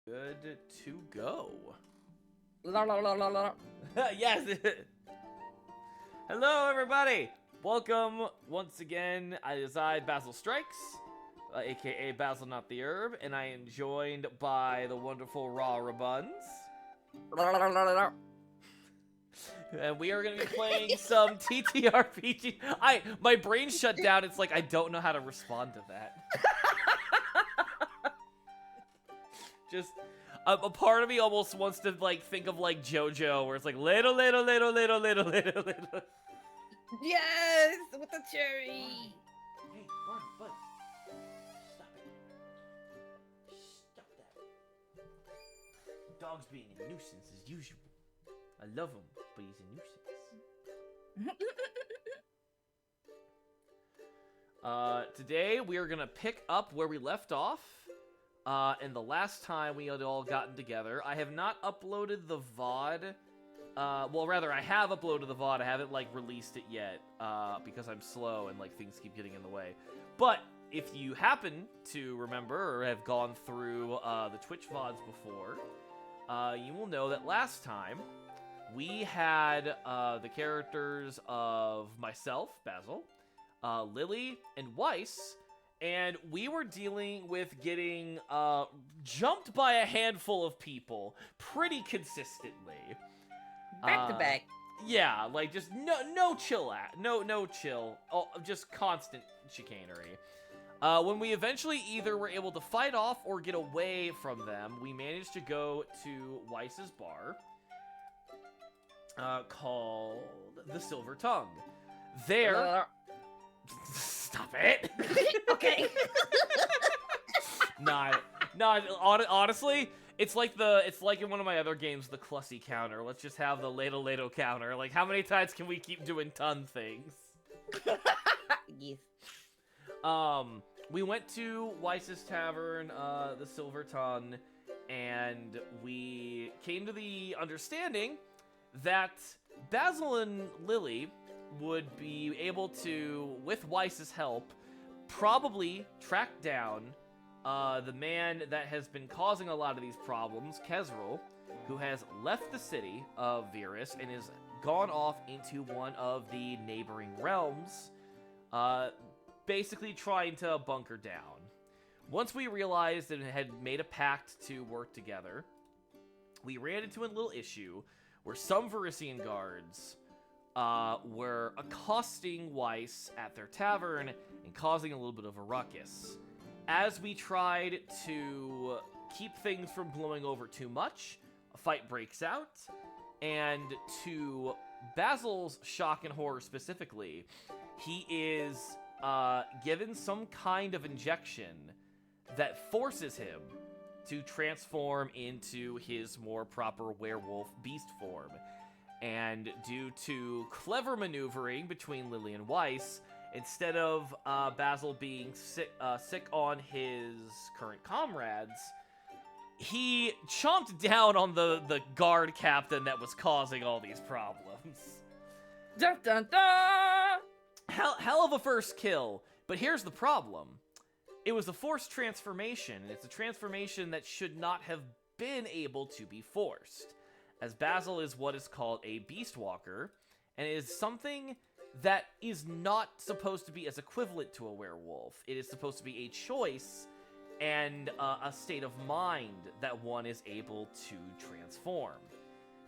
Good to go. La la la la la. Yes. Hello, everybody. Welcome once again. I Basil Strikes, aka Basil Not the Herb, and I am joined by the wonderful Raw Rabuns. La la la la. And we are going to be playing some TTRPG. My brain shut down. It's like I don't know how to respond to that. Just a part of me almost wants to think of like JoJo, where it's like little. Yes, with the cherry. Hey, bud, stop it! Stop that! Dog's being a nuisance as usual. I love him, but he's a nuisance. Today we are gonna pick up where we left off. And the last time we had all gotten together, I have not uploaded the VOD. Well, rather, I have uploaded the VOD. I haven't, released it yet, because I'm slow and, things keep getting in the way. But if you happen to remember or have gone through, the Twitch VODs before, you will know that last time we had, the characters of myself, Basil, Lily, and Weiss. And we were dealing with getting jumped by a handful of people pretty consistently. Back to back. Yeah, just no chill. No chill. Oh, just constant chicanery. When we eventually either were able to fight off or get away from them, we managed to go to Weiss's bar, called the Silver Tongue. There. Stop it. Okay. Nah, honestly, it's like in one of my other games, the Clussy counter. Let's just have the ladle counter. Like, how many times can we keep doing ton things? Yes. We went to Weiss's Tavern, the Silver Tongue, and we came to the understanding that Basil and Lily would be able to, with Weiss's help, probably track down the man that has been causing a lot of these problems, Kezril, who has left the city of Virus and has gone off into one of the neighboring realms, basically trying to bunker down. Once we realized and had made a pact to work together, we ran into a little issue where some Virisian guards were accosting Weiss at their tavern and causing a little bit of a ruckus. As we tried to keep things from blowing over too much, a fight breaks out, and to Basil's shock and horror specifically, he is given some kind of injection that forces him to transform into his more proper werewolf beast form. And due to clever maneuvering between Lily and Weiss, instead of Basil being sick on his current comrades, he chomped down on the guard captain that was causing all these problems. Dun dun dun! Hell of a first kill, but here's the problem. It was a forced transformation, and it's a transformation that should not have been able to be forced, as Basil is what is called a beast walker, and it is something that is not supposed to be as equivalent to a werewolf. It is supposed to be a choice and a state of mind that one is able to transform.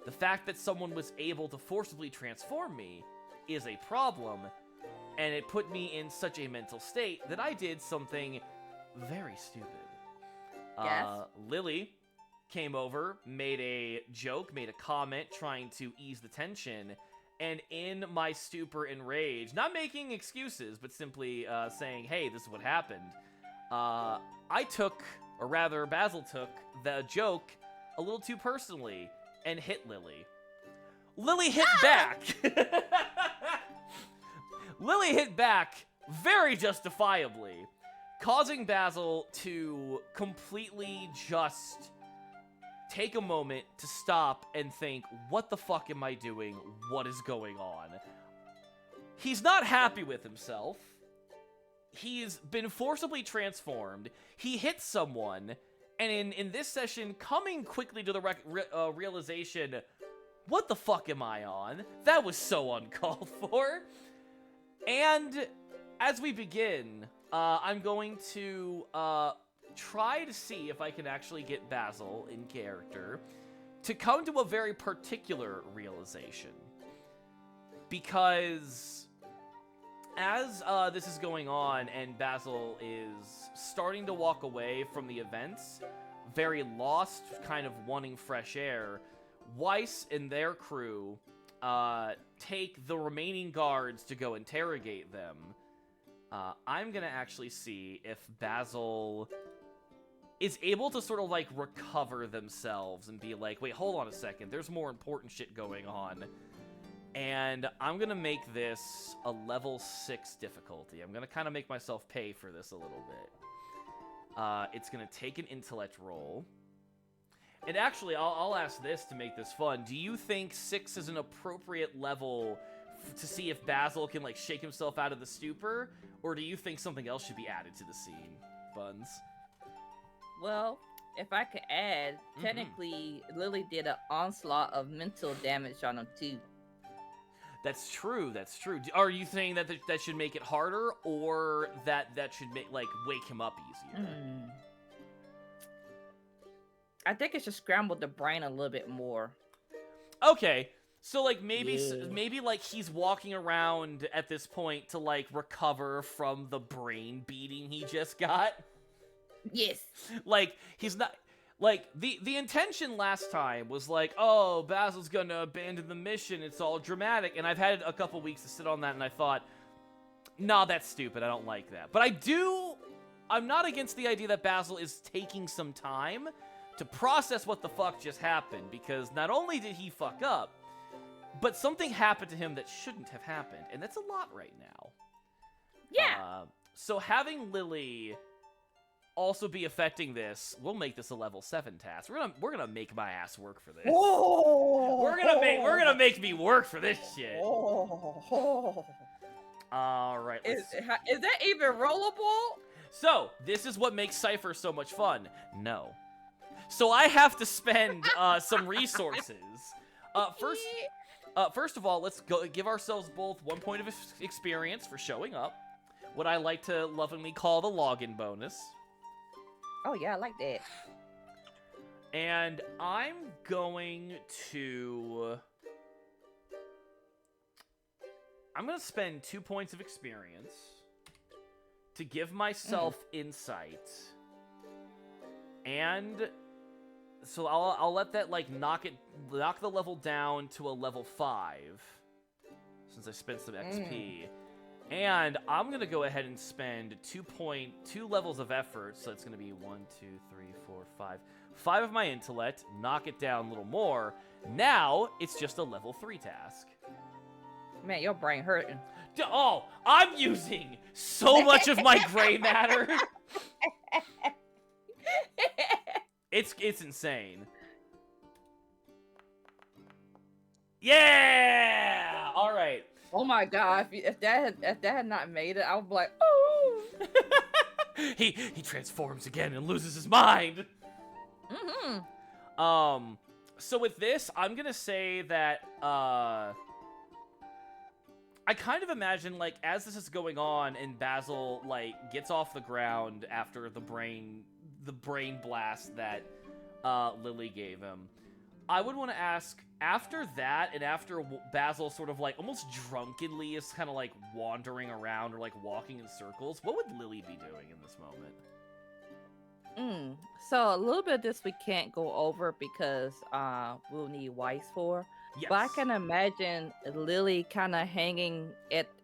The fact that someone was able to forcibly transform me is a problem, and it put me in such a mental state that I did something very stupid. Yes? Lily came over, made a joke, made a comment trying to ease the tension, and in my stupor and rage, not making excuses, but simply saying, hey, this is what happened, I took, or rather Basil took, the joke a little too personally and hit Lily. Lily hit back! Lily hit back very justifiably, causing Basil to completely just take a moment to stop and think, what the fuck am I doing? What is going on? He's not happy with himself. He's been forcibly transformed. He hits someone, And in this session, coming quickly to the realization, what the fuck am I on? That was so uncalled for. And as we begin, I'm going to try to see if I can actually get Basil in character to come to a very particular realization. Because as this is going on and Basil is starting to walk away from the events, very lost, kind of wanting fresh air, Weiss and their crew take the remaining guards to go interrogate them. I'm gonna actually see if Basil is able to sort of like recover themselves and be like, wait, hold on a second, there's more important shit going on. And I'm gonna make this a level 6 difficulty. I'm gonna kind of make myself pay for this a little bit. It's gonna take an intellect roll. And actually, I'll ask this to make this fun. Do you think 6 is an appropriate level to see if Basil can, like, shake himself out of the stupor? Or do you think something else should be added to the scene, Buns? Well, if I could add, technically, Lily did an onslaught of mental damage on him, too. That's true, that's true. Are you saying that that should make it harder, or that should make, like, wake him up easier? I think it should scramble the brain a little bit more. Okay, so, like, maybe like, he's walking around at this point to, like, recover from the brain beating he just got? Yes. Like, he's not... Like, the intention last time was like, oh, Basil's gonna abandon the mission, it's all dramatic, and I've had a couple weeks to sit on that, and I thought, nah, that's stupid, I don't like that. But I'm not against the idea that Basil is taking some time to process what the fuck just happened, because not only did he fuck up, but something happened to him that shouldn't have happened, and that's a lot right now. Yeah. So having Lily also be affecting this, we'll make this a level 7 task. We're gonna make my ass work for this. Oh, we're gonna make me work for this shit. All right. Is that even rollable? So this is what makes Cypher so much fun. No. So I have to spend some resources. First of all, let's go give ourselves both 1 point of experience for showing up. What I like to lovingly call the login bonus. Oh, yeah, I like that. And I'm going to spend 2 points of experience to give myself insight. And so I'll let that, like, knock the level down to a level 5 since I spent some XP. And I'm gonna go ahead and spend 2 levels of effort, so it's gonna be 1, 2, 3, 4, 5. 5 of my intellect, knock it down a little more. Now it's just a level 3 task. Man, your brain hurting. Oh, I'm using so much of my gray matter. It's insane. Yeah! All right. Oh my god! If that had not made it, I would be like, oh. he transforms again and loses his mind. So with this, I'm gonna say that I kind of imagine, like, as this is going on and Basil, like, gets off the ground after the brain blast that Lily gave him, I would want to ask, after that, and after Basil sort of, like, almost drunkenly is kind of, like, wandering around or, like, walking in circles, what would Lily be doing in this moment? So a little bit of this we can't go over because we'll need Weiss for. Yes. But I can imagine Lily kind of hanging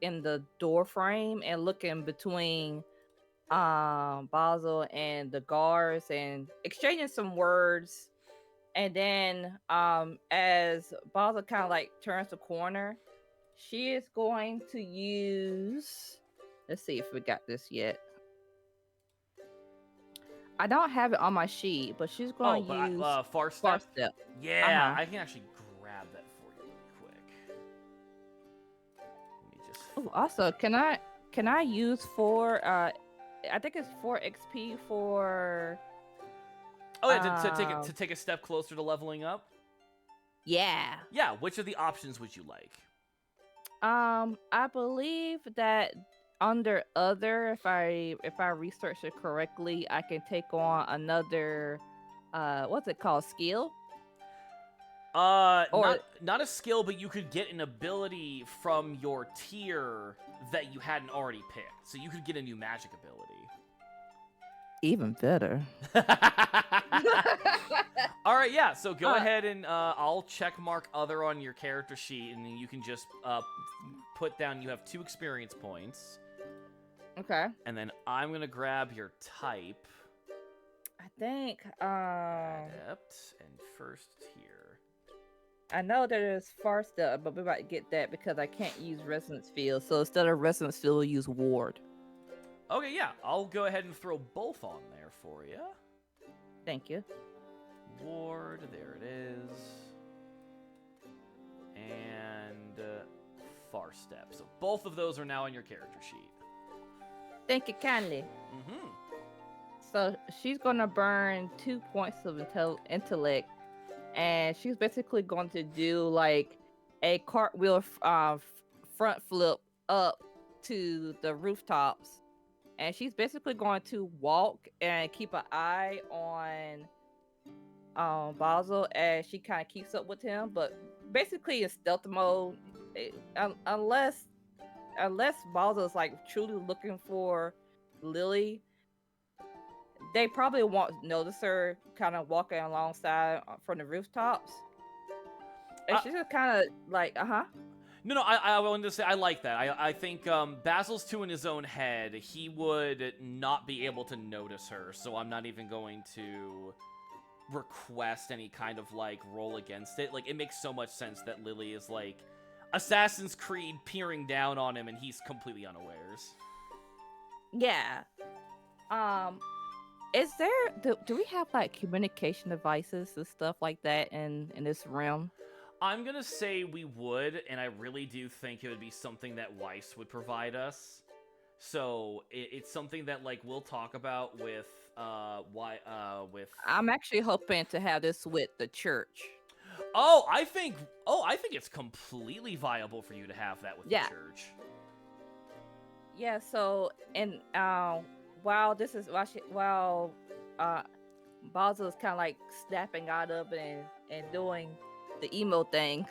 in the door frame and looking between Basil and the guards and exchanging some words. And then as Basil kind of like turns the corner, she is going to use, let's see if we got this yet. I don't have it on my sheet, but she's going to use far step. Yeah, I can actually grab that for you really quick. Let me just... Oh, also, can I use 4 I think it's 4 XP for Oh, yeah, to take a step closer to leveling up. Yeah. Yeah, which of the options would you like? I believe that under other, if I research it correctly, I can take on another what's it called? Skill? Or Not a skill, but you could get an ability from your tier that you hadn't already picked. So you could get a new magic ability. even better. All right, yeah. So go ahead and I'll check mark other on your character sheet, and then you can just put down you have 2 experience points. Okay. And then I'm gonna grab your type. I think Adept and first tier. I know there's far stuff, but we might get that because I can't use resonance field. So instead of resonance field, we'll use ward. Okay, yeah. I'll go ahead and throw both on there for you. Thank you. Ward, there it is. And far step. So both of those are now on your character sheet. Thank you kindly. Mm-hmm. So she's gonna burn 2 points of intellect, and she's basically going to do like a cartwheel front flip up to the rooftops, and she's basically going to walk and keep an eye on Basil as she kind of keeps up with him, but basically in stealth mode, unless Basil is like truly looking for Lily. They probably won't notice her kind of walking alongside from the rooftops. And she's just kind of like, No, I wanted to say I like that. I think Basil's too in his own head. He would not be able to notice her, so I'm not even going to request any kind of like roll against it. Like, it makes so much sense that Lily is like Assassin's Creed peering down on him and he's completely unawares. Yeah. Is there do we have like communication devices and stuff like that in this realm? I'm gonna say we would, and I really do think it would be something that Weiss would provide us. So it's something that like we'll talk about with with. I'm actually hoping to have this with the church. I think it's completely viable for you to have that with the church. Yeah. So and while Basil is kind of like snapping out of it and doing the emo thing.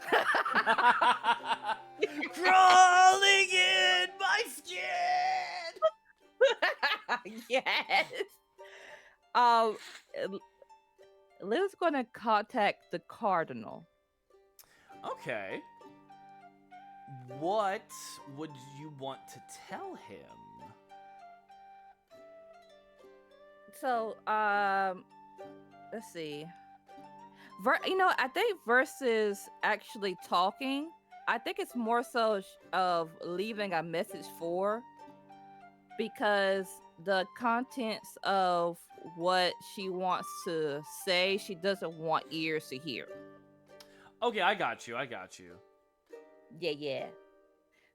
Crawling in my skin. Yes. Liv's gonna contact the cardinal. Okay. What would you want to tell him? So, let's see. I think versus actually talking, I think it's more so of leaving a message for, because the contents of what she wants to say, she doesn't want ears to hear. Okay, I got you. Yeah.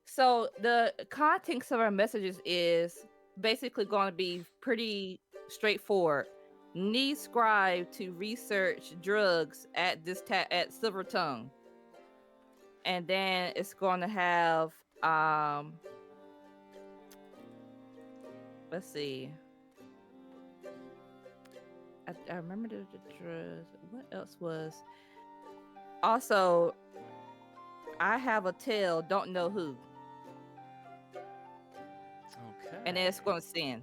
So the contents of our messages is basically going to be pretty straightforward. Need scribe to research drugs at at Silver Tongue, and then it's going to have let's see. I remember the drugs. What else was? Also, I have a tale, don't know who. Okay. And then it's going to send.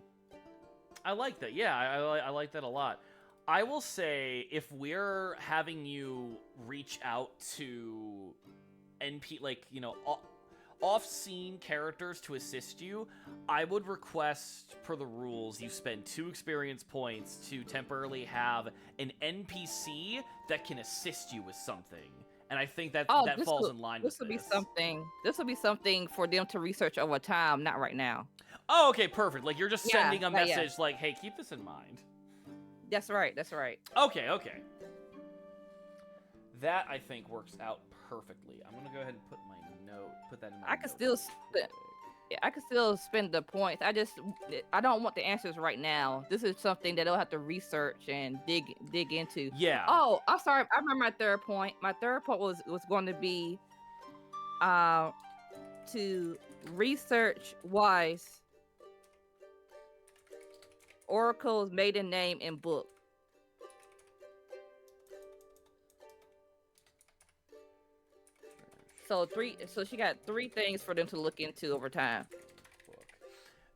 I like that. Yeah, I like that a lot. I will say, if we're having you reach out to off-scene characters to assist you, I would request, per the rules, you spend 2 experience points to temporarily have an NPC that can assist you with something. And I think that falls in line with this. This will be something for them to research over time, not right now. Oh, okay, perfect. Like, you're just sending a message like, hey, keep this in mind. That's right. Okay. That, I think, works out perfectly. I'm going to go ahead and put that in my I can still... I can still spend the points. I don't want the answers right now. This is something that I'll have to research and dig into. Yeah. Oh, I'm sorry. I remember my third point. My third point was going to be uh to research Wise Oracle's maiden name and book. So she got three things for them to look into over time. Book.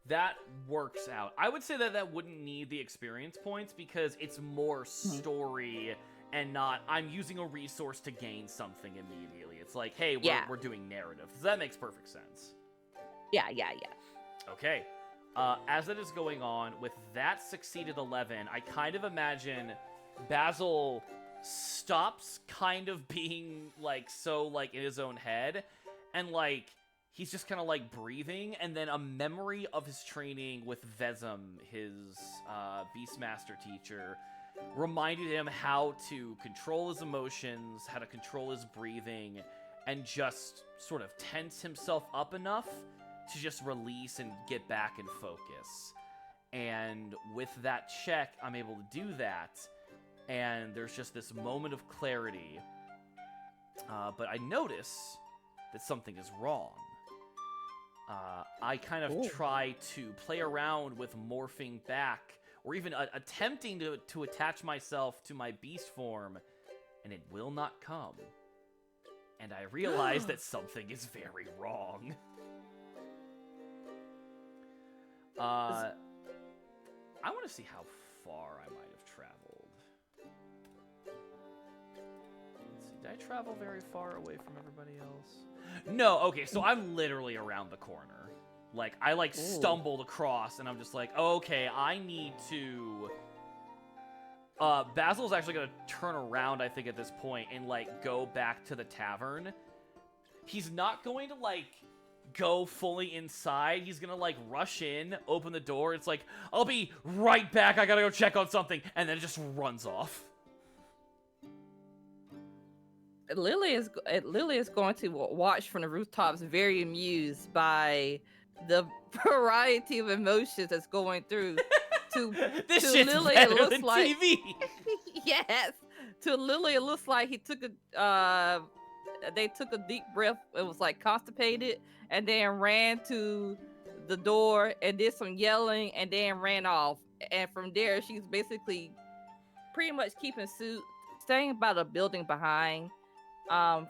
That works out. I would say that that wouldn't need the experience points because it's more Mhm. story and not I'm using a resource to gain something immediately. It's like, hey, Yeah. we're doing narrative. So that makes perfect sense. Yeah. Okay. As it is going on, with that succeeded 11, I kind of imagine Basil stops kind of being, like, so, like, in his own head, and, like, he's just kind of, like, breathing, and then a memory of his training with Vezem, his Beastmaster teacher, reminded him how to control his emotions, how to control his breathing, and just sort of tense himself up enough to just release and get back in focus. And with that check, I'm able to do that. And there's just this moment of clarity. But I notice that something is wrong. I kind of Ooh. try to play around with morphing back, or even attempting to attach myself to my beast form, and it will not come. And I realize that something is very wrong. I want to see how far I might have traveled. Let's see, did I travel very far away from everybody else? No, okay, so I'm literally around the corner. Like, I, like, Ooh. stumbled across, and I'm just like, okay, I need to... Basil's actually gonna turn around, I think, at this point, and, like, go back to the tavern. He's not going to, like, go fully inside. He's gonna, like, rush in, open the door. It's like, I'll be right back. I gotta go check on something. And then it just runs off. Lily is going to watch from the rooftops, very amused by the variety of emotions that's going through. To This to shit's Lily, better it looks than like TV. yes. To Lily, it looks like he took a they took a deep breath. It was like constipated, and then ran to the door and did some yelling, and then ran off. And from there, she's basically pretty much keeping suit, staying by the building behind.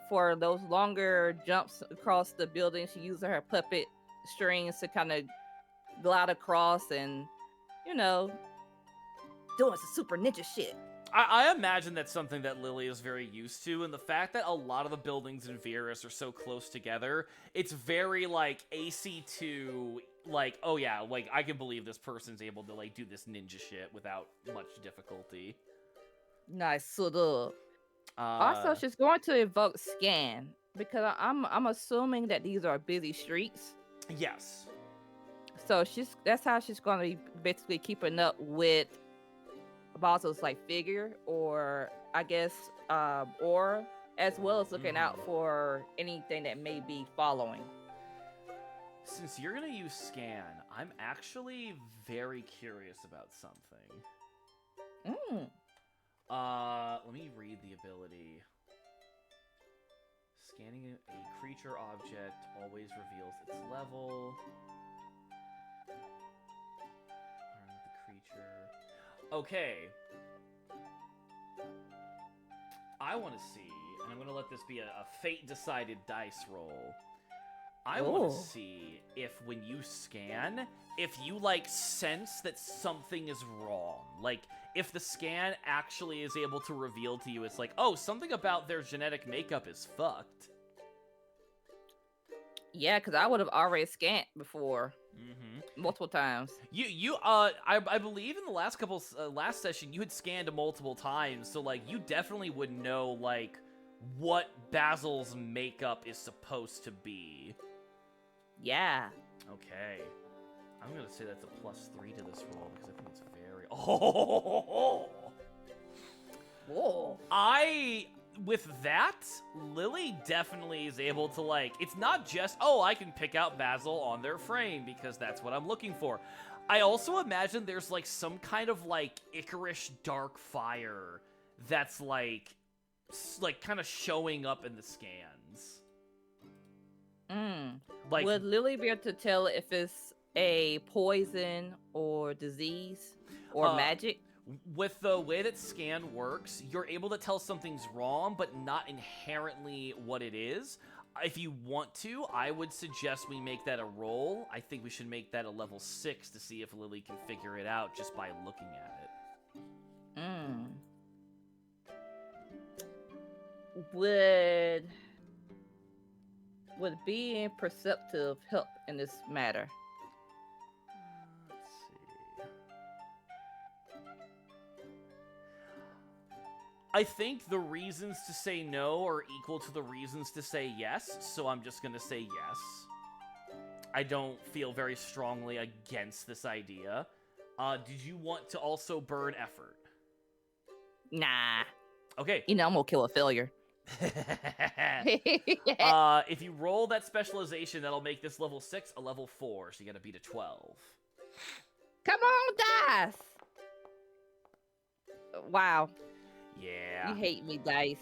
For those longer jumps across the building, she uses her puppet strings to kind of glide across and, you know, doing some super ninja shit. I imagine that's something that Lily is very used to, and the fact that a lot of the buildings in Virus are so close together, it's very, like, AC2, like, oh yeah, like, I can believe this person's able to, like, do this ninja shit without much difficulty. Nice. So also, she's going to evoke scan because I'm assuming that these are busy streets. Yes. So that's how she's going to be basically keeping up with Basil's like figure, or I guess aura, as well as looking out for anything that may be following. Since you're gonna use scan, I'm actually very curious about something. Let me read the ability. Scanning a creature object always reveals its level. Learn the creature. Okay. I want to see, and I'm going to let this be a fate-decided dice roll. I want to see if when you scan, if you, like, sense that something is wrong. Like, if the scan actually is able to reveal to you, it's like, oh, something about their genetic makeup is fucked. Yeah, because I would have already scanned before. Multiple times. I believe in the last session, you had scanned multiple times, so, like, you definitely would know, like, what Basil's makeup is supposed to be. Yeah. Okay. I'm gonna say that's a +3 to this roll, because I think it's very... Oh! Whoa. with that, Lily definitely is able to, like, it's not just, oh, I can pick out Basil on their frame because that's what I'm looking for. I also imagine there's, like, some kind of, like, Icarish dark fire that's, like kind of showing up in the scans. Like, Would Lily be able to tell if it's a poison or disease or magic? with the way that scan works, you're able to tell something's wrong, but not inherently what it is. If you want to, I would suggest we make that a roll. I think we should make that a level 6 to see if Lily can figure it out just by looking at it. Would being perceptive help in this matter? Let's see. I think the reasons to say no are equal to the reasons to say yes, so I'm just gonna say yes. I don't feel very strongly against this idea. Did you want to also burn effort? Nah. Okay. I'm gonna kill a failure. If you roll that specialization, that'll make this level 6 a level 4, so you gotta beat a 12. Come on, dice! Wow. Yeah. You hate me, dice.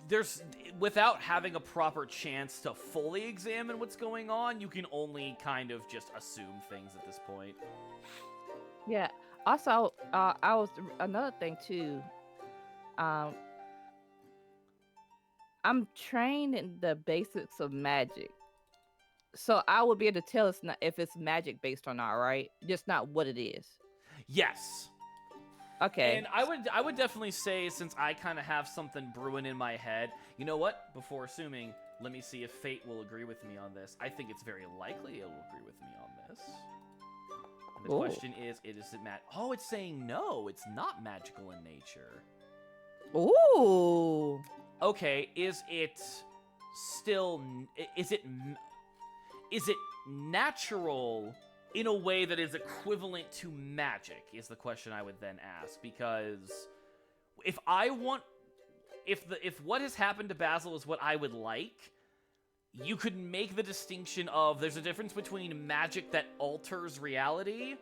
There's, without having a proper chance to fully examine what's going on, you can only kind of just assume things at this point. Yeah. Also, I was another thing too. I'm trained in the basics of magic, so I would be able to tell if it's magic based or not, right? Just not what it is. Yes. Okay. And I would definitely say, since I kind of have something brewing in my head, you know what? Before assuming, let me see if fate will agree with me on this. I think it's very likely it will agree with me on this. And the question is it Oh, it's saying no, it's not magical in nature. Ooh. Okay, is it natural in a way that is equivalent to magic, is the question I would then ask. Because if what has happened to Basil is what I would like, you could make the distinction of there's a difference between magic that alters reality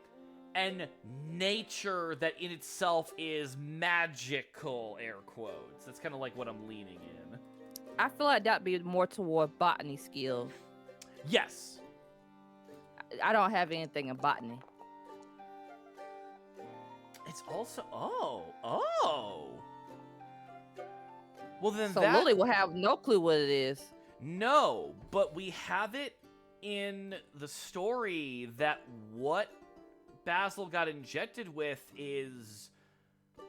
and nature that in itself is magical, air quotes. That's kind of like what I'm leaning in. I feel like that'd be more toward botany skills. Yes. I don't have anything in botany. It's also... Oh. Well, then so Lily will have no clue what it is. No, but we have it in the story that what Basil got injected with is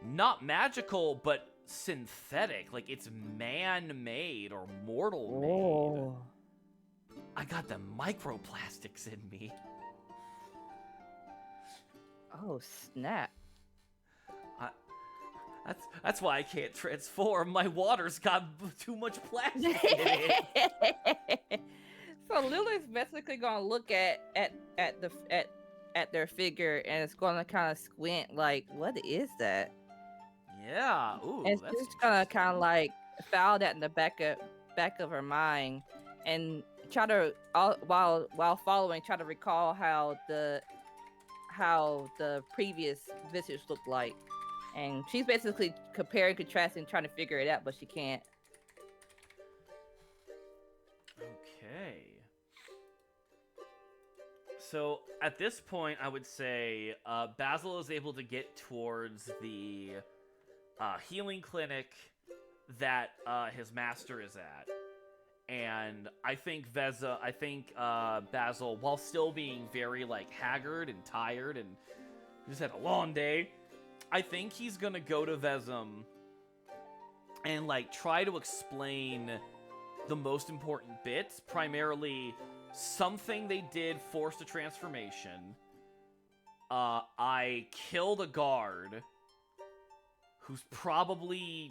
not magical, but synthetic. Like, it's man-made or mortal-made. Oh. I got the microplastics in me. Oh, snap. That's why I can't transform. My water's got too much plastic in it. So Lily's basically gonna look at their figure, and it's gonna kind of squint, like, what is that? Yeah. Ooh. And that's she's gonna kind of like file that in the back of her mind, and try to while following, try to recall how the previous visitors looked like. And she's basically comparing, contrasting, trying to figure it out, but she can't. Okay. So at this point, I would say Basil is able to get towards the healing clinic that his master is at. And I think Basil, while still being very, like, haggard and tired and just had a long day, I think he's gonna go to Vezem and, like, try to explain the most important bits. Primarily, something they did forced a transformation. I killed a guard who was probably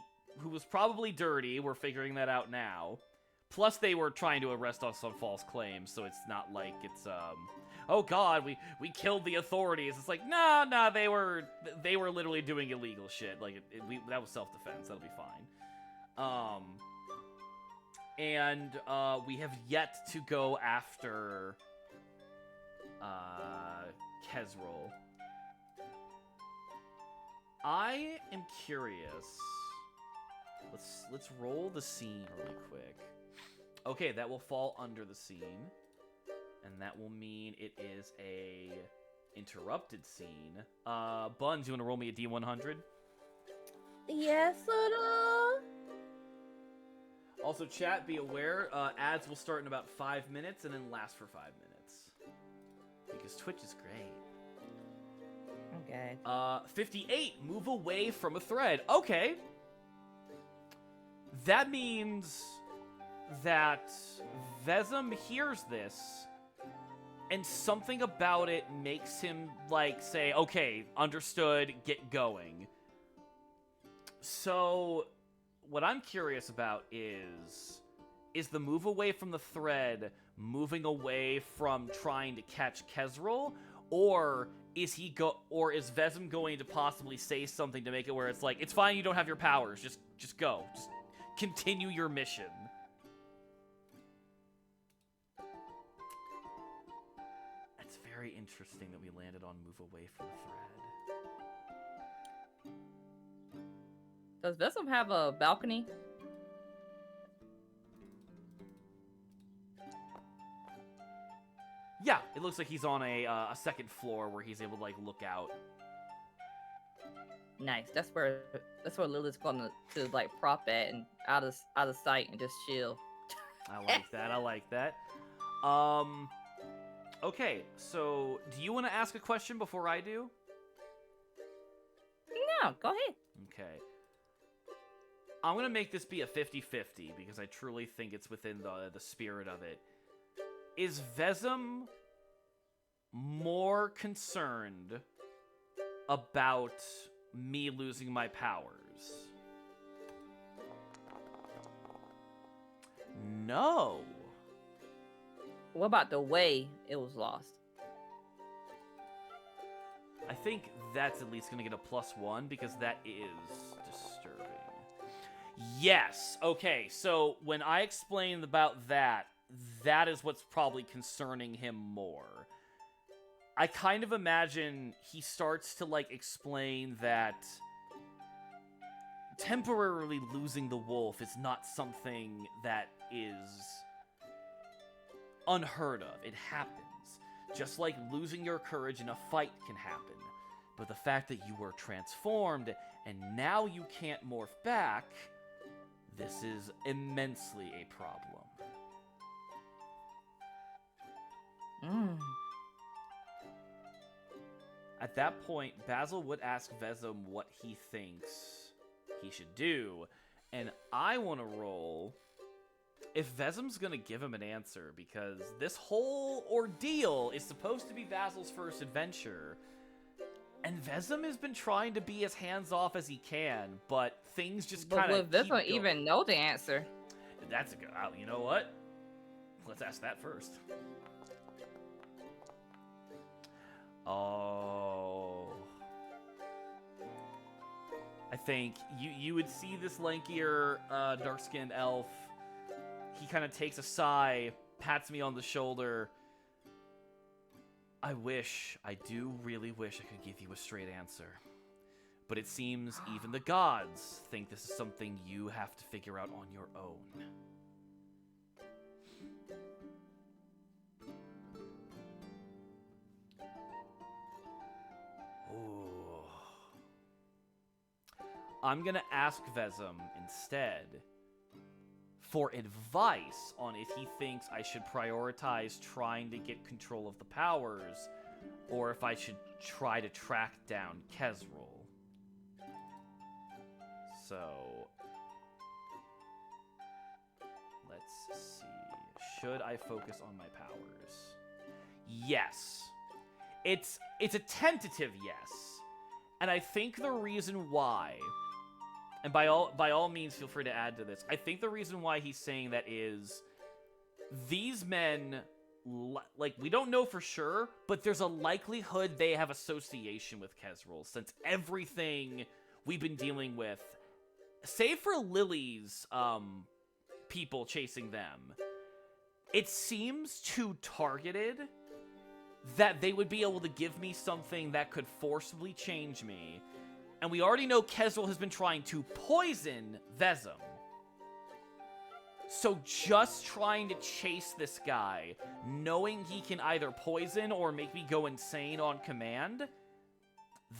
dirty. We're figuring that out now. Plus, they were trying to arrest us on false claims, so it's not like it's, oh god, we killed the authorities. It's like, nah, they were literally doing illegal shit. Like, that was self-defense. That'll be fine. And we have yet to go after Kezril. I am curious. Let's roll the scene really quick. Okay, that will fall under the scene, and that will mean it is a interrupted scene. Buns, you want to roll me a D100? Yes, little. Also, chat, be aware, ads will start in about 5 minutes and then last for 5 minutes. Because Twitch is great. Okay. 58, move away from a thread. Okay. That means that Vezem hears this, and something about it makes him, like, say, okay, understood, get going. So, what I'm curious about is the move away from the thread moving away from trying to catch Kezril, or is Vezem going to possibly say something to make it where it's like, it's fine, you don't have your powers, just go, just continue your mission. It's very interesting that we landed on move away from the thread. Does Vessel have a balcony? Yeah, it looks like he's on a second floor where he's able to, like, look out. Nice. That's where Lilith's gonna to like prop at and out of sight and just chill. I like that. I like that. Okay, so do you want to ask a question before I do? No, go ahead. Okay. I'm going to make this be a 50-50 because I truly think it's within the spirit of it. Is Vezem more concerned about me losing my powers? No. What about the way it was lost? I think that's at least going to get a +1 because that is disturbing. Yes. Okay, so when I explained about that is what's probably concerning him more. I kind of imagine he starts to, like, explain that temporarily losing the wolf is not something that is unheard of. It happens. Just like losing your courage in a fight can happen. But the fact that you were transformed and now you can't morph back, this is immensely a problem. At that point, Basil would ask Vezem what he thinks he should do, and I want to roll if Vezem's going to give him an answer, because this whole ordeal is supposed to be Basil's first adventure, and Vezem has been trying to be as hands-off as he can, but things just kind of But Vezem even know the answer. That's a good... You know what? Let's ask that first. Oh. I think you would see this lankier, dark-skinned elf. He kind of takes a sigh, pats me on the shoulder. I do really wish I could give you a straight answer. But it seems even the gods think this is something you have to figure out on your own. Ooh. I'm gonna ask Vezem instead for advice on if he thinks I should prioritize trying to get control of the powers, or if I should try to track down Kezril. So, let's see. Should I focus on my powers? Yes. It's a tentative yes. And I think the reason why, and by all means feel free to add to this, I think the reason why he's saying that is these men, like, we don't know for sure, but there's a likelihood they have association with Kezril, since everything we've been dealing with, save for Lily's people chasing them. It seems too targeted that they would be able to give me something that could forcibly change me. And we already know Kesril has been trying to poison Vezem. So just trying to chase this guy, knowing he can either poison or make me go insane on command,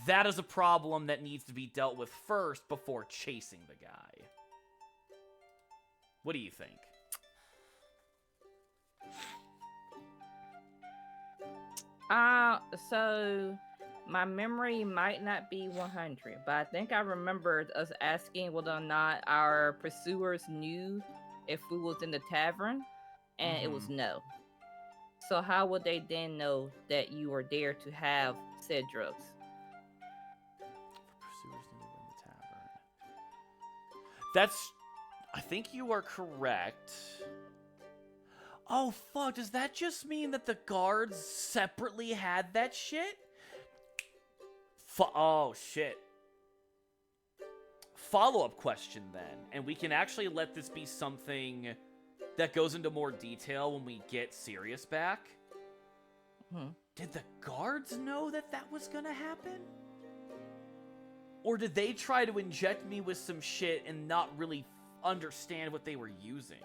that is a problem that needs to be dealt with first before chasing the guy. What do you think? So my memory might not be 100, but I think I remembered us asking whether or not our pursuers knew if we was in the tavern, and it was no. So how would they then know that you were there to have said drugs? Pursuers knew we were in the tavern. That's... I think you are correct. Oh, fuck. Does that just mean that the guards separately had that shit? Oh, shit. Follow-up question, then. And we can actually let this be something that goes into more detail when we get Sirius back. Did the guards know that that was gonna happen? Or did they try to inject me with some shit and not really understand what they were using?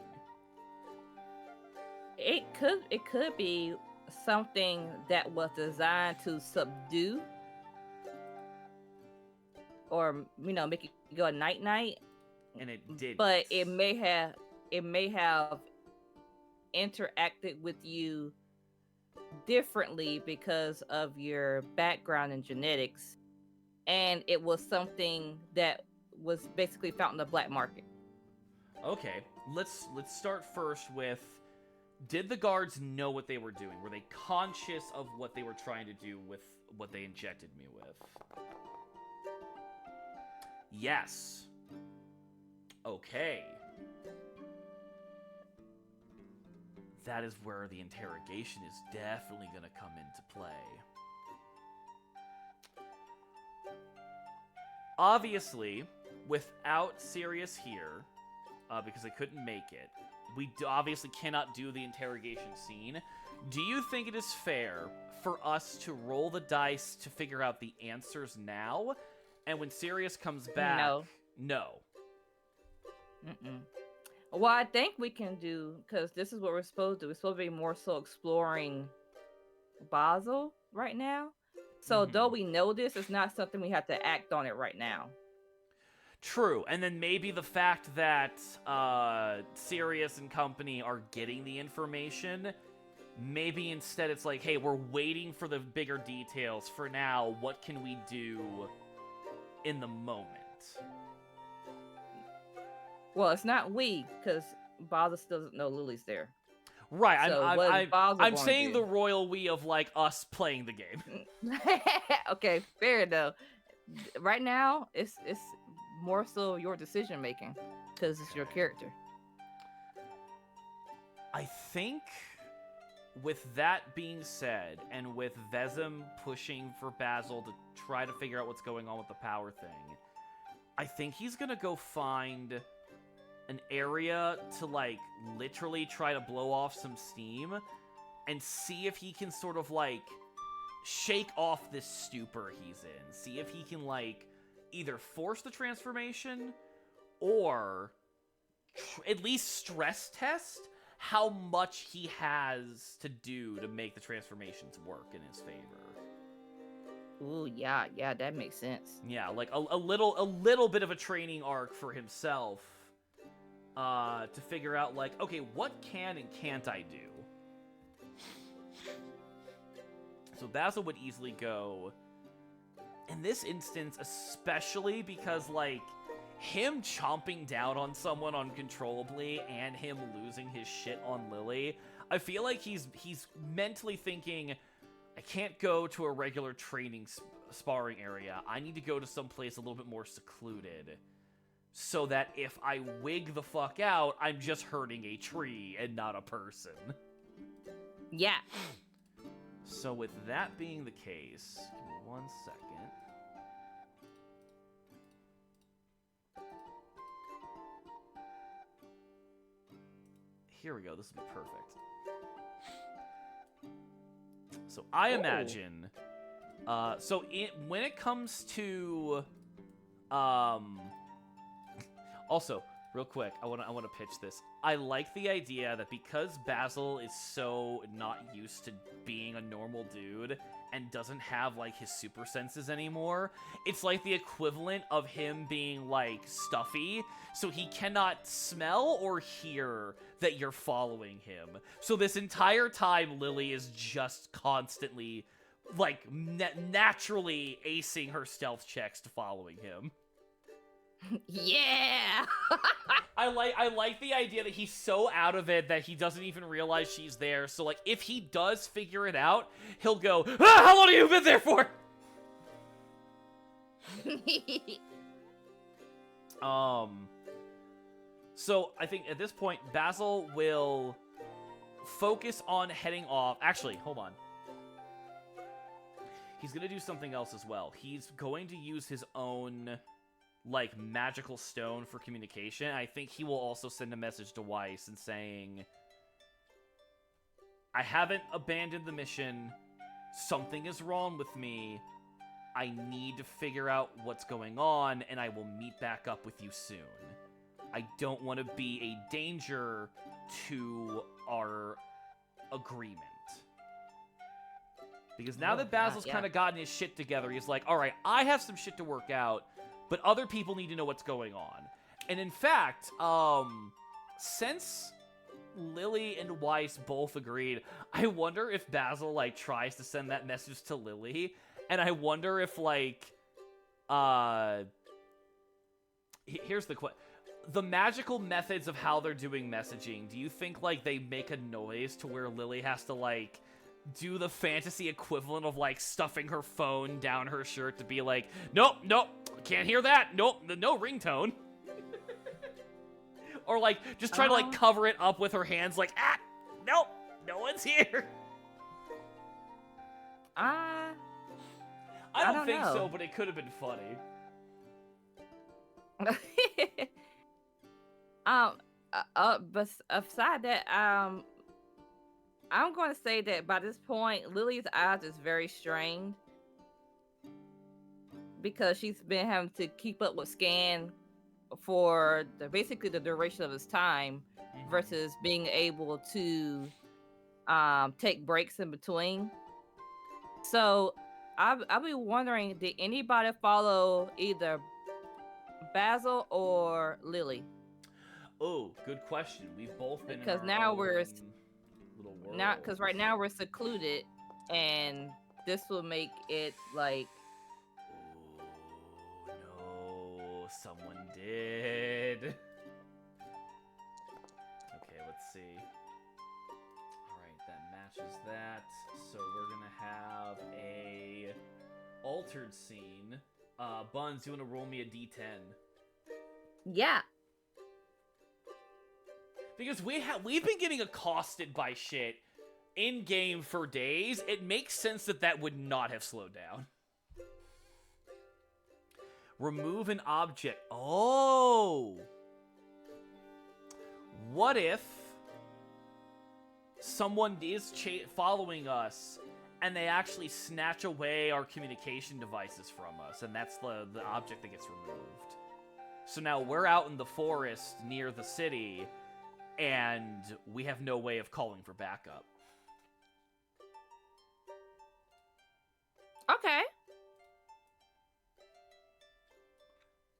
It could be something that was designed to subdue, or make it go night night. And it did. But it may have interacted with you differently because of your background in genetics, and it was something that was basically found in the black market. Okay, let's start first with, did the guards know what they were doing? Were they conscious of what they were trying to do with what they injected me with? Yes. Okay. That is where the interrogation is definitely going to come into play. Obviously, without Sirius here, because I couldn't make it, we obviously cannot do the interrogation scene. Do you think it is fair for us to roll the dice to figure out the answers now? And when Sirius comes back... No. Well, I think we can do, because this is what we're supposed to do. We're supposed to be more so exploring Basil right now. So though we know this, it's not something we have to act on it right now. True, and then maybe the fact that Sirius and company are getting the information, maybe instead it's like, hey, we're waiting for the bigger details. For now, what can we do in the moment? Well, it's not we, because Basil still doesn't know Lily's there. Right, So I'm saying the royal we of, like, us playing the game. Okay, fair enough. Right now, it's more so your decision making, because it's your character. I think, with that being said, and with Vezem pushing for Basil to try to figure out what's going on with the power thing, I think he's gonna go find an area to, like, literally try to blow off some steam and see if he can sort of, like, shake off this stupor he's in. See if he can, like, either force the transformation or at least stress test how much he has to do to make the transformations work in his favor. Ooh, yeah, that makes sense. Yeah, like a little bit of a training arc for himself, to figure out, like, okay, what can and can't I do? So Basil would easily go in this instance, especially because, like, him chomping down on someone uncontrollably and him losing his shit on Lily, I feel like he's mentally thinking, I can't go to a regular training sparring area. I need to go to someplace a little bit more secluded, so that if I wig the fuck out, I'm just hurting a tree and not a person. Yeah. So with that being the case, give me 1 second. here we go. This will be perfect. So I imagine. When it comes to, also real quick, I wanna pitch this. I like the idea that because Basil is so not used to being a normal dude and doesn't have, like, his super senses anymore, it's like the equivalent of him being, like, stuffy, so he cannot smell or hear that you're following him. So this entire time, Lily is just constantly, like, naturally acing her stealth checks to following him. Yeah. I like the idea that he's so out of it that he doesn't even realize she's there. So, like, if he does figure it out, he'll go, "Ah, how long have you been there for?" So I think at this point, Basil will focus on heading off. Actually, hold on. He's gonna do something else as well. He's going to use his own, like, magical stone for communication. I think he will also send a message to Weiss and saying, I haven't abandoned the mission. Something is wrong with me. I need to figure out what's going on, and I will meet back up with you soon. I don't want to be a danger to our agreement. Because now that Basil's kind of gotten his shit together, he's like, all right, I have some shit to work out, but other people need to know what's going on. And in fact, since Lily and Weiss both agreed, I wonder if Basil, like, tries to send that message to Lily, and I wonder if, like, here's the question. The magical methods of how they're doing messaging, do you think, like, they make a noise to where Lily has to, like, do the fantasy equivalent of, like, stuffing her phone down her shirt to be like, nope, can't hear that, nope, no ringtone. Or, like, just try to, like, cover it up with her hands, like, nope, no one's here. I don't think so, but it could have been funny. But aside that, I'm going to say that by this point, Lily's eyes is very strained because she's been having to keep up with Scan for basically the duration of his time versus being able to take breaks in between. So I'll be wondering, did anybody follow either Basil or Lily? Oh, good question. We've both been because in now our we're own little world. now because right now we're secluded, and this will make it like, oh no, someone did. Okay, let's see. All right, that matches that. So we're gonna have a altered scene. Buns, you wanna roll me a d10? yeah. Because we've been getting accosted by shit in game for days. It makes sense that that would not have slowed down. Remove an object. Oh. What if someone is following us and they actually snatch away our communication devices from us, and that's the object that gets removed. So now we're out in the forest near the city, and we have no way of calling for backup. Okay.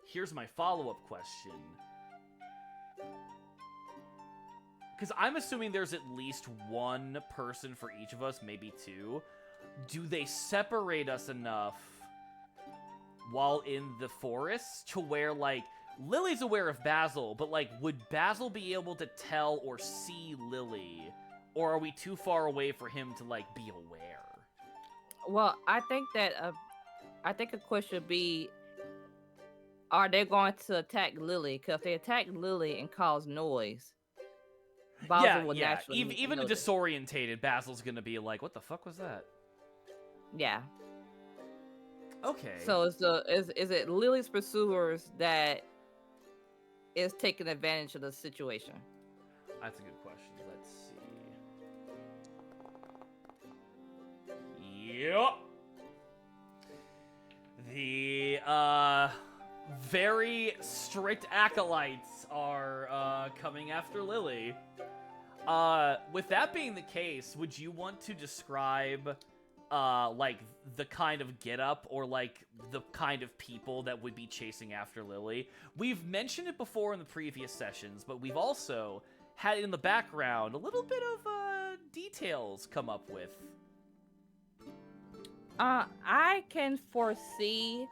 Here's my follow-up question. Because I'm assuming there's at least one person for each of us, maybe two. Do they separate us enough while in the forest to where, like, Lily's aware of Basil, but, like, would Basil be able to tell or see Lily? Or are we too far away for him to, like, be aware? Well, I think a question would be, are they going to attack Lily? Because if they attack Lily and cause noise, Basil will naturally even a disorientated Basil's gonna be like, what the fuck was that? Yeah. Okay. So is it Lily's pursuers that is taking advantage of the situation? That's a good question. Yep. The very strict acolytes are coming after Lily. With that being the case, would you want to describe like the kind of getup or like the kind of people that would be chasing after Lily? We've mentioned it before in the previous sessions, but we've also had in the background a little bit of details come up with. I can foresee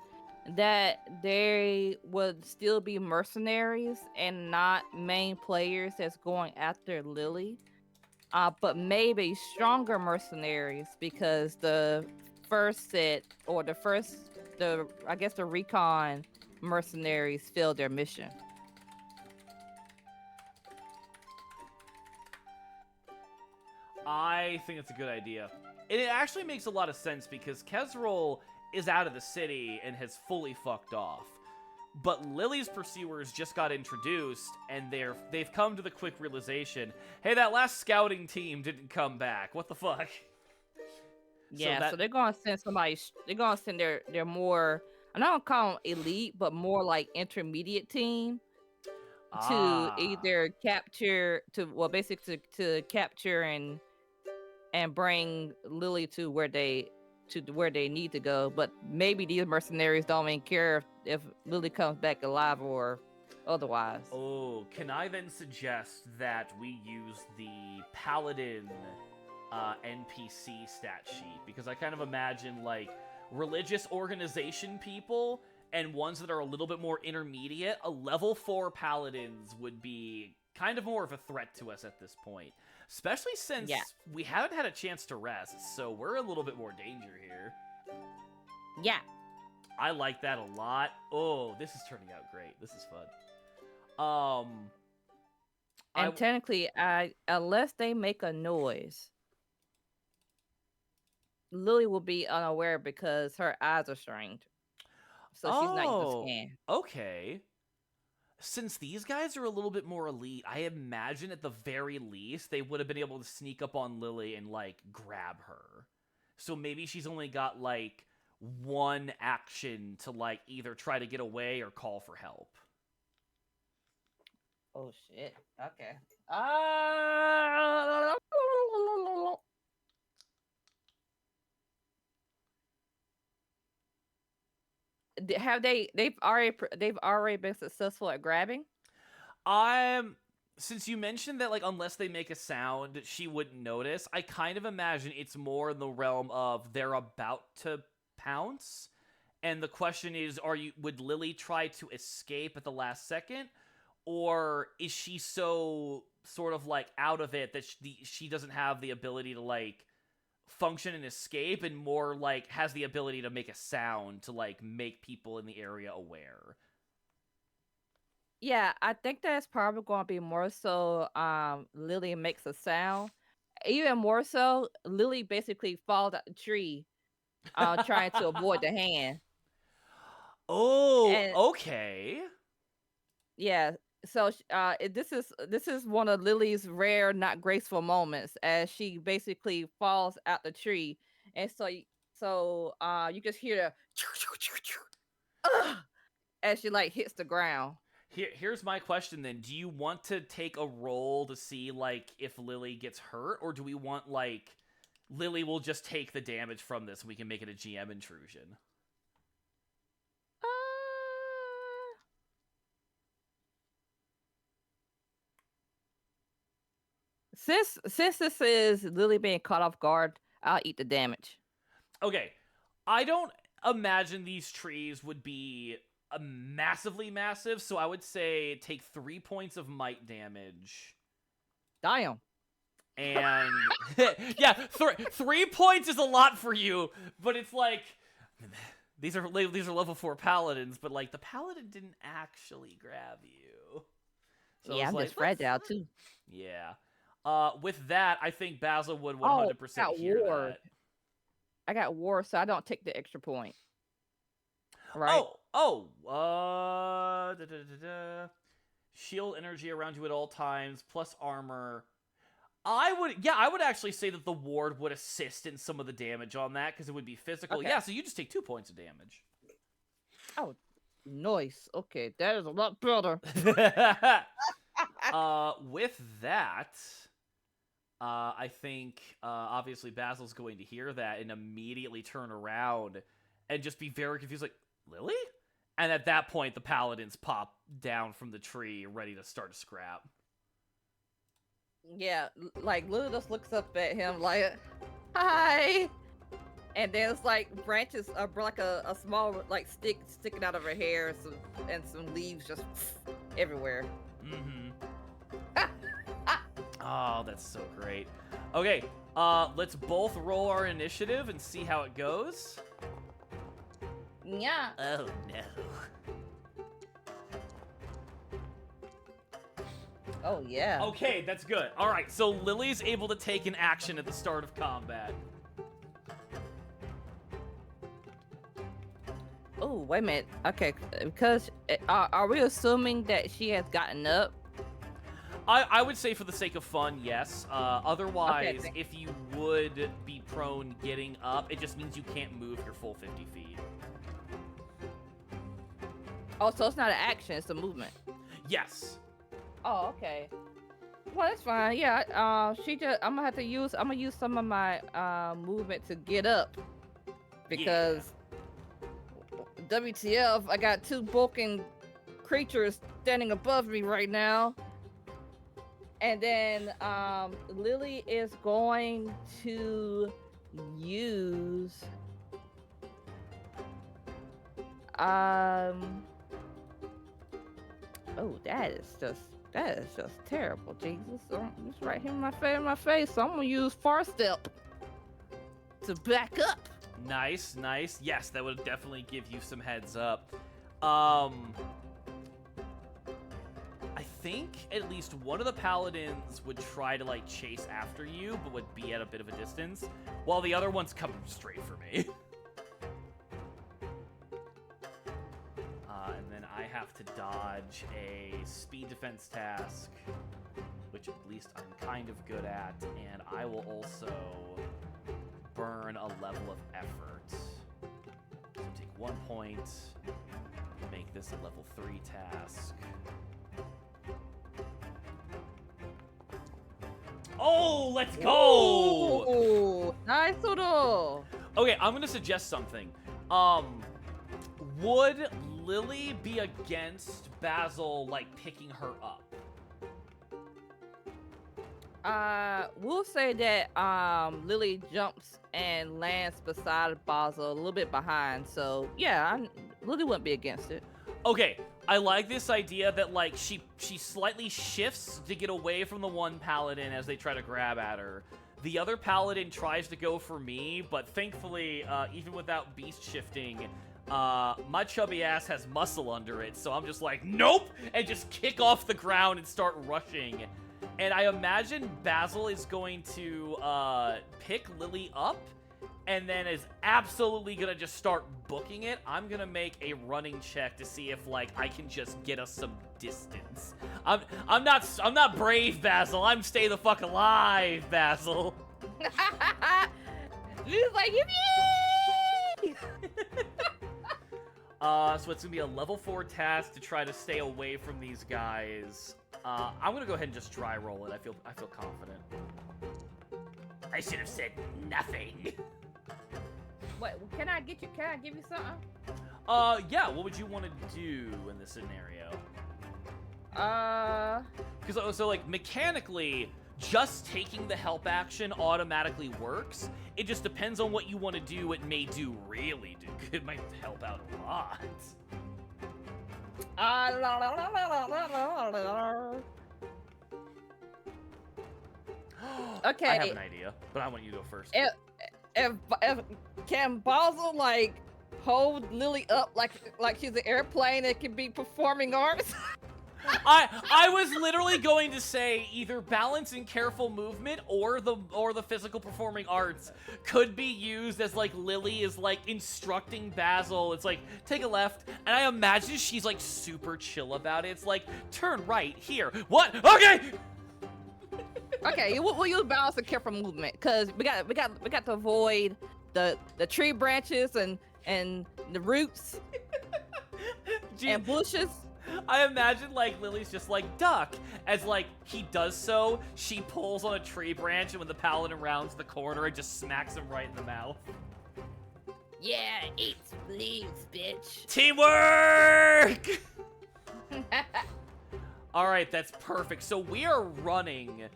that they would still be mercenaries and not main players that's going after Lily. But maybe stronger mercenaries because the first set or the I guess the recon mercenaries failed their mission. I think it's a good idea. And it actually makes a lot of sense because Kesrol is out of the city and has fully fucked off. But Lily's pursuers just got introduced, and they've come to the quick realization, hey, that last scouting team didn't come back. What the fuck? Yeah, so they're gonna send somebody. They're gonna send their more. I'm not gonna call them elite, but more like intermediate team to either capture basically to capture and bring Lily to where they need to go. But maybe these mercenaries don't even care if Lily comes back alive or otherwise. Oh, can I then suggest that we use the Paladin NPC stat sheet? Because I kind of imagine, like, religious organization people and ones that are a little bit more intermediate, a level 4 Paladins would be kind of more of a threat to us at this point. Especially since we haven't had a chance to rest, so we're a little bit more danger here. Yeah. I like that a lot. Oh, this is turning out great. This is fun. And technically, unless they make a noise, Lily will be unaware because her eyes are strained. So she's not used to scan. Okay. Since these guys are a little bit more elite, I imagine at the very least they would have been able to sneak up on Lily and, like, grab her. So maybe she's only got, like, one action to, like, either try to get away or call for help. Oh, shit. Okay. Have they've already been successful at grabbing? Since you mentioned that, like, unless they make a sound, she wouldn't notice, I kind of imagine it's more in the realm of they're about to pounce, and the question is, would Lily try to escape at the last second, or is she so sort of, like, out of it that she doesn't have the ability to, like, function and escape, and more, like, has the ability to make a sound to, like, make people in the area aware? Yeah, I think that's probably going to be more so Lily makes a sound. Even more so, Lily basically falls out the tree trying to avoid the hand. Oh, And okay. yeah, so this is one of Lily's rare not graceful moments as she basically falls out the tree. And so you just hear the as she like hits the ground. Here's my question then. Do you want to take a roll to see, like, if Lily gets hurt? Or do we want, like, Lily will just take the damage from this and we can make it a GM intrusion? Since this is Lily being caught off guard, I'll eat the damage. Okay. I don't imagine these trees would be massively massive, so I would say take 3 points of might damage. Damn. And yeah, 3 points is a lot for you, but it's like these are level 4 paladins, but, like, the paladin didn't actually grab you. So yeah, I'm like, just fragile too. Yeah. With that, I think Basil would 100% hear that. I got war, so I don't take the extra point. Right? Shield energy around you at all times, plus armor. I would actually say that the ward would assist in some of the damage on that because it would be physical. Okay. Yeah, so you just take 2 points of damage. Oh, nice. Okay, that is a lot better. With that, I think obviously Basil's going to hear that and immediately turn around and just be very confused, like, Lily? And at that point, the paladins pop down from the tree, ready to start a scrap. Yeah, like Lulu just looks up at him like, "Hi," and then it's like branches, like a small like stick sticking out of her hair, and some leaves just everywhere. Mm-hmm. Oh, that's so great. Okay, let's both roll our initiative and see how it goes. Yeah. Oh no. Oh yeah. Okay, that's good. All right, so Lily's able to take an action at the start of combat. Oh, wait a minute. Okay, because are we assuming that she has gotten up? I would say for the sake of fun, yes. Otherwise, Okay. if you would be prone getting up, it just means you can't move your full 50 feet. Oh, so it's not an action; it's a movement. Yes. Oh, okay. Well, that's fine. Yeah. I'm gonna use some of my movement to get up because WTF, I got 2 bulking creatures standing above me right now. And then Lily is going to use oh, that is just terrible, Jesus. It's right here in my face. So I'm gonna use Far Step to back up. Nice, nice. Yes, that would definitely give you some heads up. I think at least one of the paladins would try to like chase after you, but would be at a bit of a distance, while the other one's coming straight for me. And then I have to dodge a speed defense task, which at least I'm kind of good at, and I will also burn a level of effort. So take 1 point, make this a level 3 task. Oh, let's go! Ooh, nice little. Okay, I'm gonna suggest something. Would Lily be against Basil, like, picking her up? We'll say that Lily jumps and lands beside Basil, a little bit behind. So yeah, Lily wouldn't be against it. Okay, I like this idea that, like, she slightly shifts to get away from the one paladin as they try to grab at her. The other paladin tries to go for me, but thankfully, even without beast shifting, my chubby ass has muscle under it, so I'm just like, nope! And just kick off the ground and start rushing. And I imagine Basil is going to pick Lily up, and then is absolutely gonna just start booking it. I'm gonna make a running check to see if, like, I can just get us some distance. I'm not brave, Basil. I'm stay the fuck alive, Basil. Lily's like, yippee! So it's gonna be a level 4 task to try to stay away from these guys. I'm gonna go ahead and just dry roll it. I feel confident. I should have said nothing. What? Can I give you something? Yeah. What would you want to do in this scenario? Because so like mechanically, just taking the help action automatically works. It just depends on what you want to do. It may do really do. It might help out a lot. Okay. I have an idea, but I want you to go first. If can Basil like hold Lily up like she's an airplane that can be performing arts? I was literally going to say either balance and careful movement or the physical performing arts could be used as like Lily is like instructing Basil. It's like take a left, and I imagine she's like super chill about it. It's like turn right here. What? Okay. Okay, we'll use balance and careful movement because we got to avoid the tree branches and the roots and bushes. I imagine like Lily's just like duck as like he does so. She pulls on a tree branch and when the paladin rounds the corner, it just smacks him right in the mouth. Yeah, eat leaves, bitch. Teamwork! All right, that's perfect. So we are running.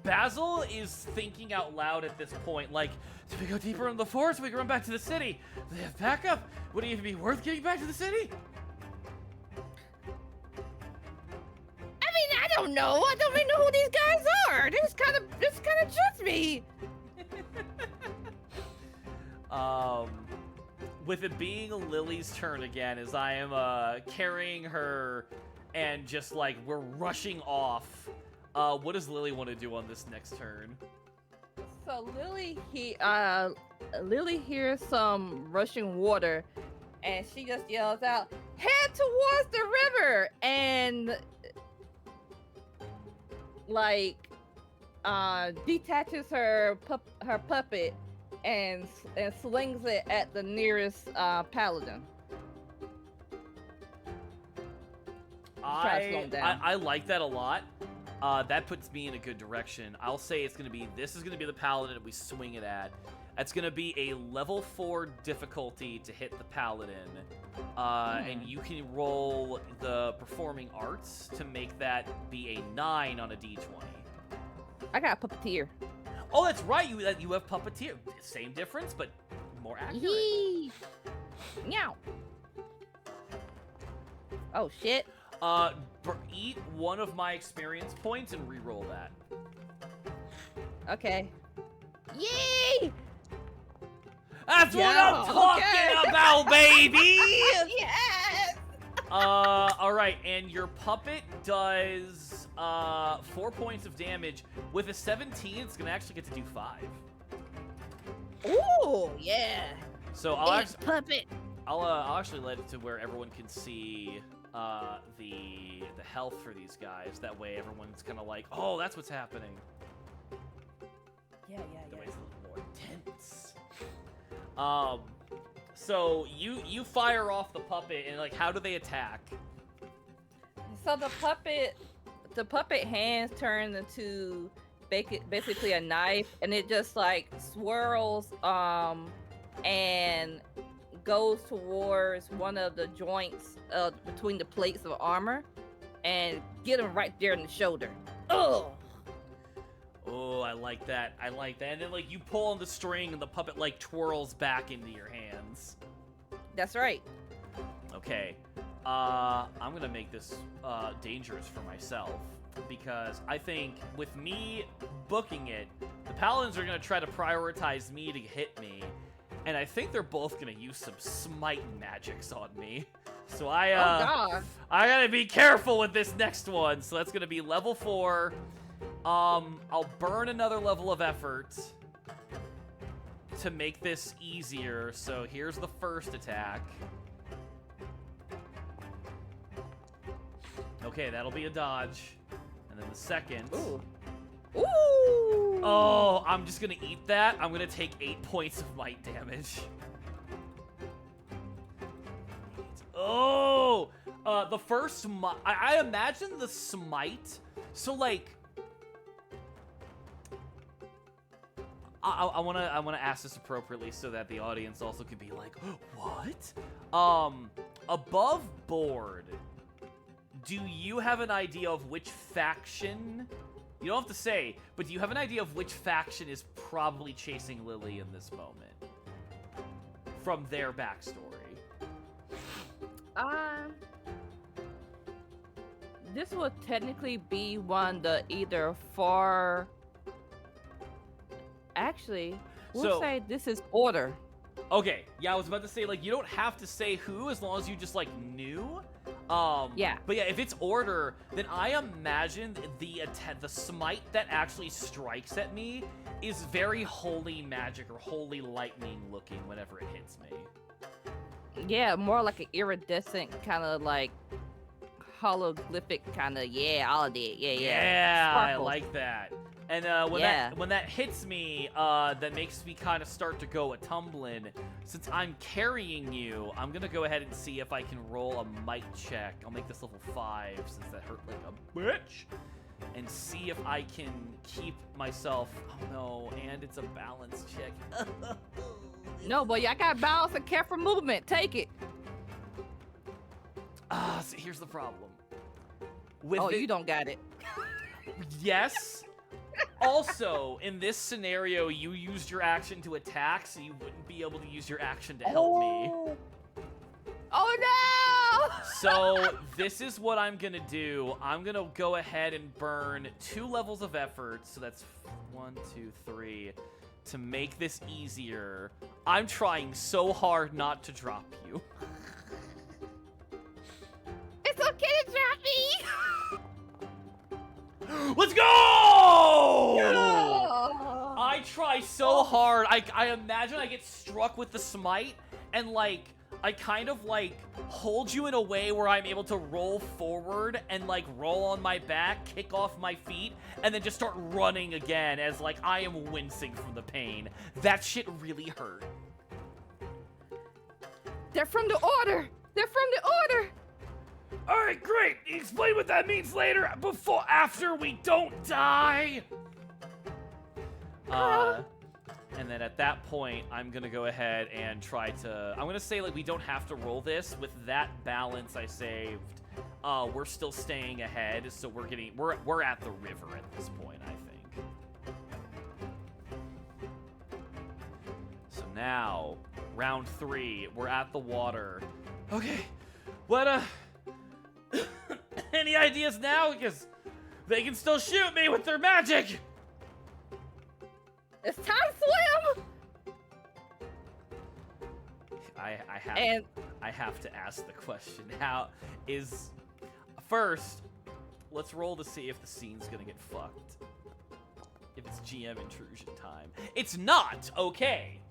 Basil is thinking out loud at this point, like, do we go deeper into the forest so we can run back to the city? Do they have backup? Would it even be worth getting back to the city? I mean, I don't know. I don't even know who these guys are. This kind of just me. With it being Lily's turn again, as I am carrying her and just like we're rushing off. What does Lily want to do on this next turn? So Lily hears some rushing water, and she just yells out, "Head towards the river!" And like detaches her puppet and slings it at the nearest paladin. Try to slow him down. I like that a lot. That puts me in a good direction. I'll say this is gonna be the paladin that we swing it at. It's gonna be a level 4 difficulty to hit the paladin. And you can roll the performing arts to make that be a 9 on a d20. I got puppeteer. Oh, that's right. You have puppeteer. Same difference, but more accurate. Yee. Meow. Oh shit. Eat one of my experience points and re-roll that. Okay. Yay! That's what I'm talking about, baby! Yes! All right, and your puppet does 4 points of damage. With a 17, it's gonna actually get to do 5. Ooh, yeah. So puppet. I'll actually let it to where everyone can see the health for these guys. That way, everyone's kind of like, oh, that's what's happening. Yeah. That way it's a little more intense. So you fire off the puppet, and like, how do they attack? So the puppet hands turn into basically a knife, and it just like swirls and goes towards one of the joints between the plates of armor and get him right there in the shoulder. Ugh. Oh, I like that. And then like you pull on the string and the puppet like twirls back into your hands. That's right. Okay. I'm gonna make this dangerous for myself because I think with me booking it, the paladins are gonna try to prioritize me to hit me. And I think they're both gonna use some smite magics on me. So I gotta be careful with this next one. So that's gonna be level 4. I'll burn another level of effort to make this easier. So here's the first attack. Okay, that'll be a dodge. And then the second. Ooh. Oh, I'm just gonna eat that. I'm gonna take 8 points of might damage. Oh, the first I imagine the smite. So like, I wanna ask this appropriately so that the audience also could be like, what? Above board, do you have an idea of which faction? You don't have to say, but do you have an idea of which faction is probably chasing Lily in this moment? From their backstory. This would technically be one the either far. Actually, we'll say this is order. Okay, yeah, I was about to say, like, you don't have to say who as long as you just, like, knew. Yeah. But yeah, if it's order, then I imagine the smite that actually strikes at me is very holy magic or holy lightning looking whenever it hits me. Yeah, more like an iridescent kind of like holographic kind of, all of it. Yeah. Yeah, I Sparkles. like that. And when that hits me, that makes me kind of start to go a tumbling. Since I'm carrying you, I'm gonna go ahead and see if I can roll a might check. I'll make this level 5 since that hurt like a bitch. And see if I can keep myself. Oh no, and it's a balance check. No, boy, I got balance and careful movement. Take it. So here's the problem. You don't got it. Yes. Also, in this scenario, you used your action to attack, so you wouldn't be able to use your action to help me. Oh no! So this is what I'm gonna do. I'm gonna go ahead and burn 2 levels of effort. So that's 1, 2, 3. To make this easier, I'm trying so hard not to drop you. It's okay to drop me. Let's go! No! I try so hard. I imagine I get struck with the smite, and like I kind of like hold you in a way where I'm able to roll forward and like roll on my back, kick off my feet, and then just start running again as like I am wincing from the pain. That shit really hurt. They're from the order. They're from the order. All right, great. Explain what that means later. After we don't die. And then at that point, I'm gonna go ahead and try to. I'm gonna say like we don't have to roll this with that balance I saved. We're still staying ahead, so we're at the river at this point, I think. So now, round 3, we're at the water. Okay, what any ideas now? Because they can still shoot me with their magic. It's time to swim. I have to ask the question. How is first? Let's roll to see if the scene's gonna get fucked. If it's GM intrusion time, it's not. Okay.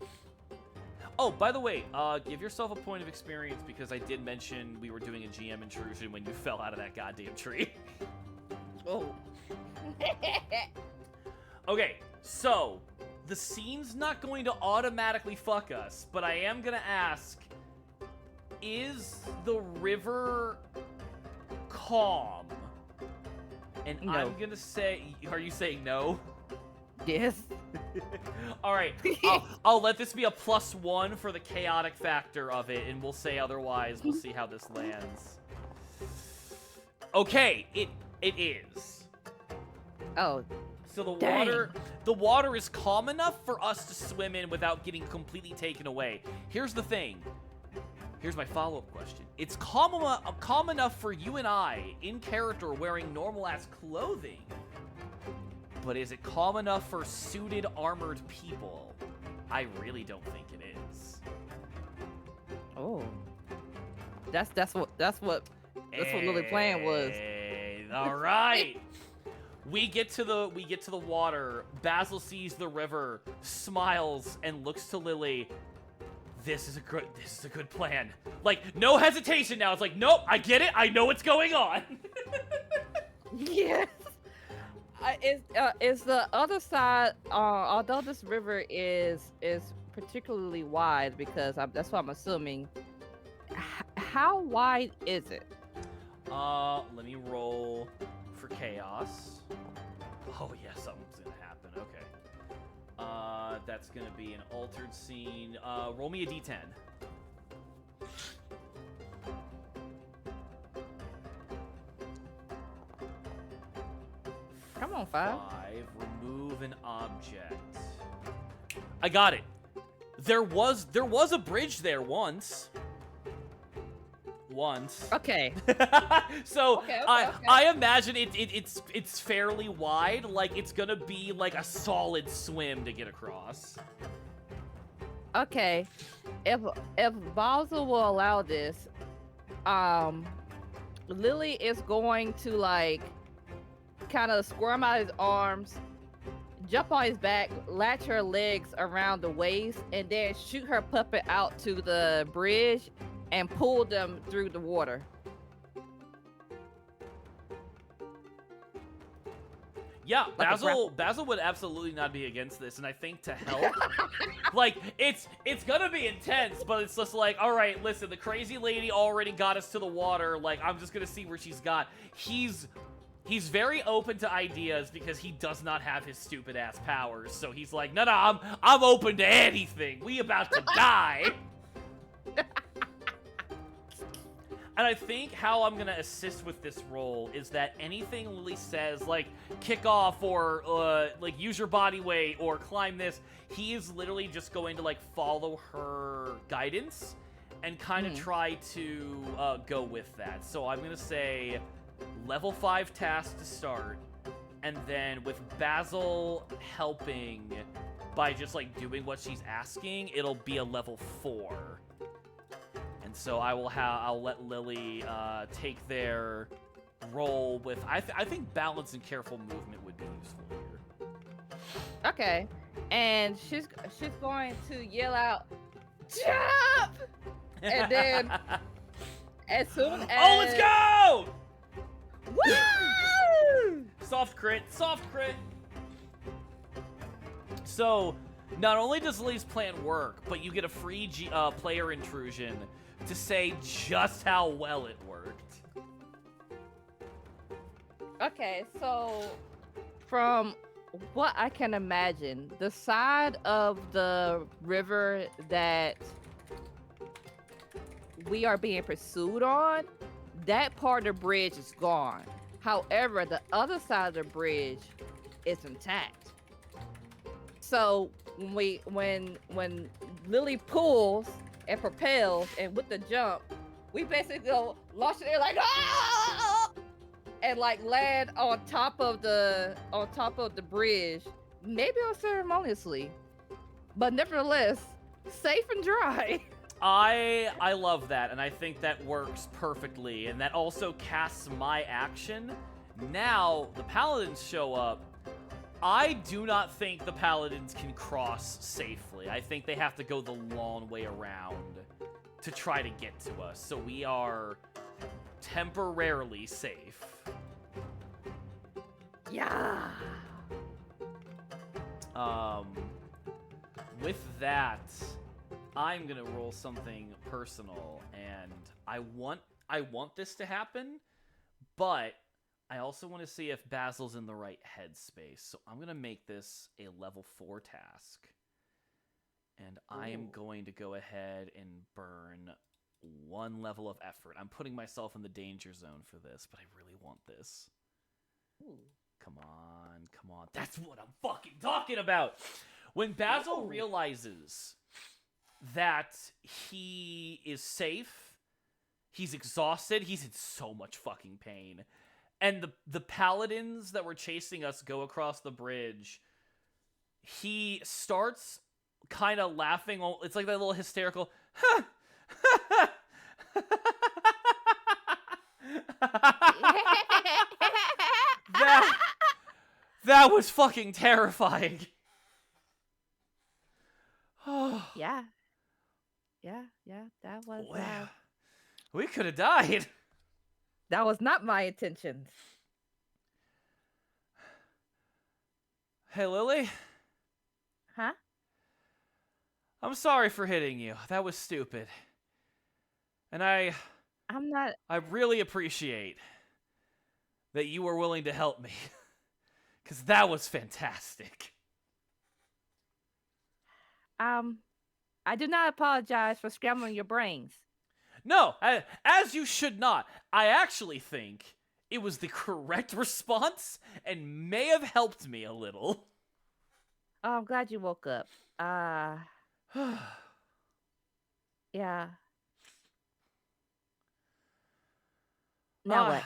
Oh, by the way, give yourself a point of experience because I did mention we were doing a GM intrusion when you fell out of that goddamn tree. Oh. Okay, so the scene's not going to automatically fuck us, but I am gonna ask, is the river calm? And No. I'm gonna say, are you saying no? Yes. All right, I'll let this be a +1 for the chaotic factor of it, and we'll say otherwise. We'll see how this lands. Okay, it is. Oh. So Dang. the water is calm enough for us to swim in without getting completely taken away. Here's the thing. Here's my follow-up question. It's calm enough for you and I, in character, wearing normal-ass clothing. But is it calm enough for suited, armored people? I really don't think it is. Oh. That's what Lily plan was. All right. We get to the water. Basil sees the river, smiles, and looks to Lily. This is a good plan. Like, no hesitation now. It's like, nope, I get it. I know what's going on. Yes. Is the other side? Although this river is particularly wide, because that's what I'm assuming. How wide is it? Let me roll for chaos. Oh yeah, something's gonna happen. Okay. That's gonna be an altered scene. Roll me a d10. Come on, 5. Remove an object. I got it. There was a bridge there once. Okay. So Okay. I imagine it's fairly wide. Like it's gonna be like a solid swim to get across. Okay. If Basil will allow this, Lily is going to like kind of squirm out his arms, jump on his back, latch her legs around the waist, and then shoot her puppet out to the bridge and pull them through the water. Yeah, Like a grapple. Basil would absolutely not be against this, and I think to help, like it's gonna be intense, but it's just like, all right, listen, the crazy lady already got us to the water. Like I'm just gonna see where she's got. He's very open to ideas because he does not have his stupid ass powers. So he's like, no, I'm open to anything. We about to die. And I think how I'm gonna assist with this role is that anything Lily says, like kick off or like use your body weight or climb this, he is literally just going to like follow her guidance and kind of try to go with that. So I'm gonna say level 5 task to start, and then with Basil helping by just like doing what she's asking, it'll be a level 4. And so I'll let Lily take their role with I think balance and careful movement would be useful here. Okay, and she's going to yell out, "Jump!" And then as soon as oh, let's go! Woo! Soft crit. So not only does Lily's plan work, but you get a free player intrusion to say just how well it worked. Okay, so from what I can imagine, the side of the river that we are being pursued on, that part of the bridge is gone. However, the other side of the bridge is intact. So when Lily pulls and propels, and with the jump, we basically go launch it there like ah! And like land on top of the bridge, maybe unceremoniously, but nevertheless safe and dry. I love that, and I think that works perfectly, and that also casts my action. Now the paladins show up. I do not think the paladins can cross safely. I think they have to go the long way around to try to get to us. So we are temporarily safe. Yeah. With that, I'm gonna roll something personal, and I want this to happen, but I also want to see if Basil's in the right headspace. So I'm gonna make this a level 4 task, and I am going to go ahead and burn 1 level of effort. I'm putting myself in the danger zone for this, but I really want this. Ooh. Come on. That's what I'm fucking talking about. When Basil realizes that he is safe, he's exhausted, he's in so much fucking pain, and the paladins that were chasing us go across the bridge, he starts kind of laughing. It's like that little hysterical that was fucking terrifying. Yeah. That was Wow. We could have died. that was not my intentions. Hey, Lily. Huh? I'm sorry for hitting you. That was stupid. And I really appreciate that you were willing to help me. Because that was fantastic. I do not apologize for scrambling your brains. No, as you should not. I actually think it was the correct response and may have helped me a little. Oh, I'm glad you woke up. Yeah. Now what?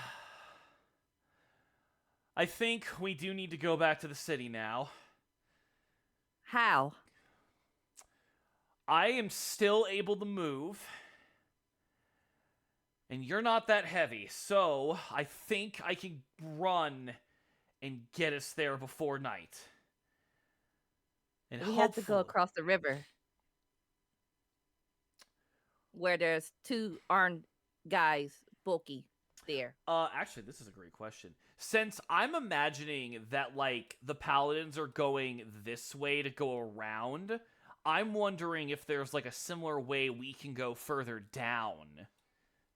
I think we do need to go back to the city now. How? I am still able to move. And you're not that heavy, so I think I can run and get us there before night. And We have to go across the river where there's 2 armed guys, bulky. there? Actually, this is a great question. Since I'm imagining that, like, the paladins are going this way to go around, I'm wondering if there's, like, a similar way we can go further down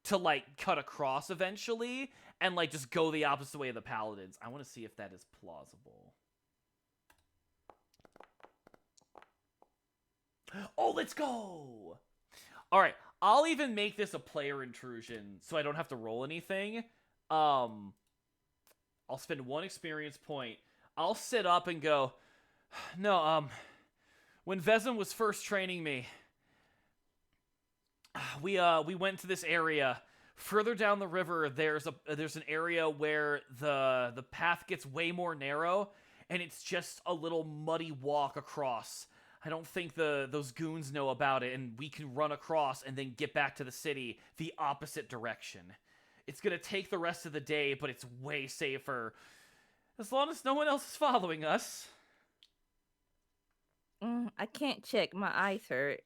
to, like, cut across eventually and, like, just go the opposite way of the paladins. I want to see if that is plausible. Oh, let's go! Alright, I'll even make this a player intrusion so I don't have to roll anything. I'll spend 1 experience point. I'll sit up and go, no, when Vezem was first training me, we went to this area. Further down the river, there's an area where the path gets way more narrow, and it's just a little muddy walk across. I don't think those goons know about it, and we can run across and then get back to the city the opposite direction. It's gonna take the rest of the day, but it's way safer. As long as no one else is following us. I can't check. My eyes hurt.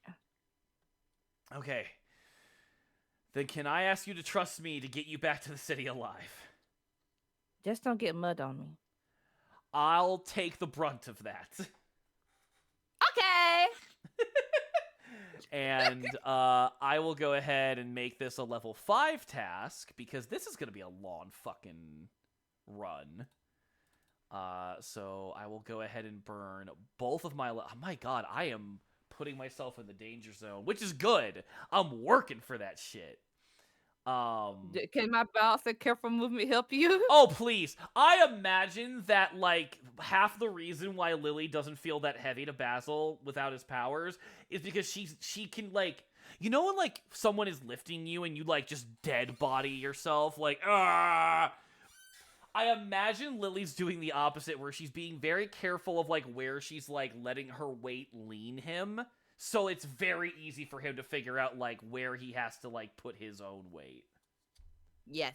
Okay. Then can I ask you to trust me to get you back to the city alive? Just don't get mud on me. I'll take the brunt of that. Okay. And I will go ahead and make this a level 5 task, because this is going to be a long fucking run. So I will go ahead and burn both of my... oh my god, I am putting myself in the danger zone, which is good. I'm working for that shit. Can my bounce and careful movement help you? Oh, please. I imagine that, like, half the reason why Lily doesn't feel that heavy to Basil without his powers is because she can, like... You know when, like, someone is lifting you and you, like, just dead body yourself? Like, ah! I imagine Lily's doing the opposite, where she's being very careful of, like, where she's, like, letting her weight lean him. So it's very easy for him to figure out, like, where he has to, like, put his own weight. Yes.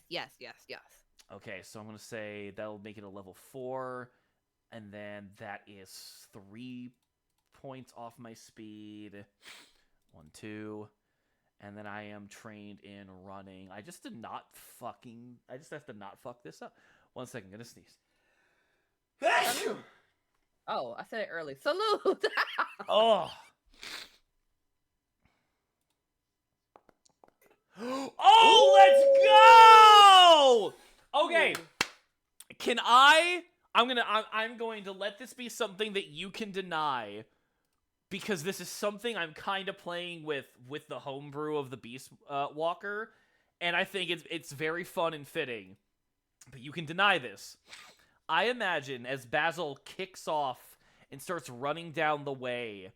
Okay, so I'm going to say that'll make it a level 4. And then that is 3 points off my speed. 1, 2. And then I am trained in running. I just have to not fuck this up. 1 second, I'm gonna sneeze. Oh, I said it early. Salute. Oh. Oh, let's go! Okay. Can I'm going to let this be something that you can deny, because this is something I'm kind of playing with the homebrew of the Beast Walker, and I think it's very fun and fitting. But you can deny this. I imagine as Basil kicks off and starts running down the way,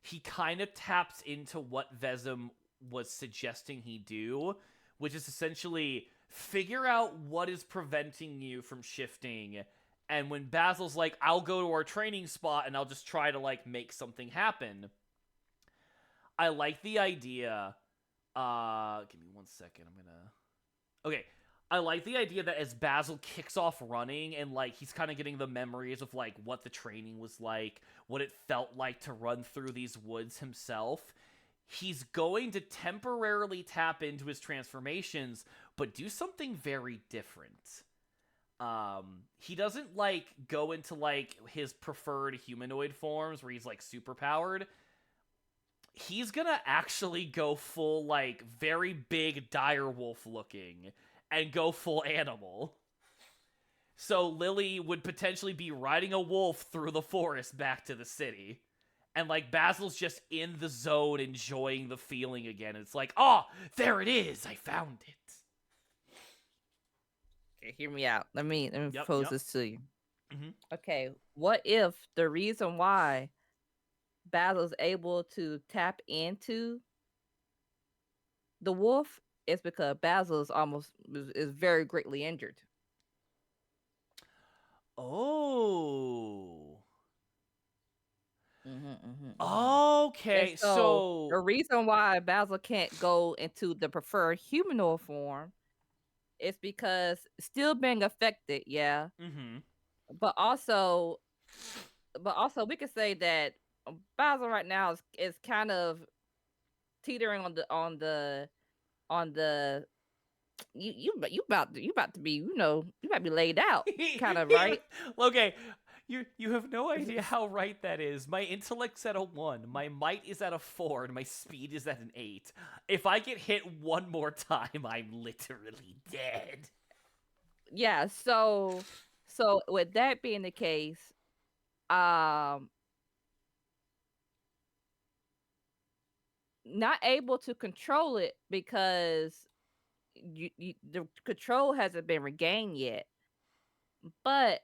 he kind of taps into what Vezem was suggesting he do, which is essentially figure out what is preventing you from shifting. And when Basil's like, I'll go to our training spot and I'll just try to, like, make something happen. I like the idea. Give me 1 second. Okay. I like the idea that as Basil kicks off running and, like, he's kind of getting the memories of, like, what the training was like, what it felt like to run through these woods himself, he's going to temporarily tap into his transformations, but do something very different. He doesn't, like, go into, like, his preferred humanoid forms where he's, like, super powered. He's gonna actually go full, like, very big direwolf looking and go full animal. So Lily would potentially be riding a wolf through the forest back to the city. And, like, Basil's just in the zone enjoying the feeling again. It's like, oh, there it is. I found it. Okay, hear me out. Let me pose this to you. Mm-hmm. Okay, what if the reason why Basil's able to tap into the wolf is because Basil is very greatly injured. Oh. Mm-hmm. Okay, so so the reason why Basil can't go into the preferred humanoid form is because still being affected, yeah. Mm-hmm. But also we could say that Basil right now is kind of teetering on the you about to be, you about to be laid out, kind of, right? Okay, you have no idea how right that is. My intellect's at a 1, my might is at a 4, and my speed is at an 8. If I get hit one more time, I'm literally dead. Yeah. So with that being the case, um, not able to control it because the control hasn't been regained yet, but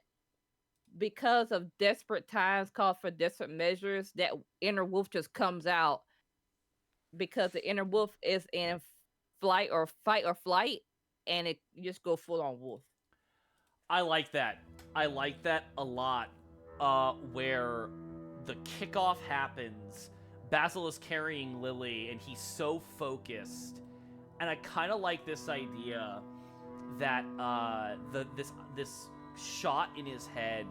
because of desperate times call for desperate measures, that inner wolf just comes out because the inner wolf is in flight or fight or flight, and it you just go full on wolf. I like that. I like that a lot. Where the kickoff happens, Basil is carrying Lily, and he's so focused. And I kind of like this idea that this shot in his head,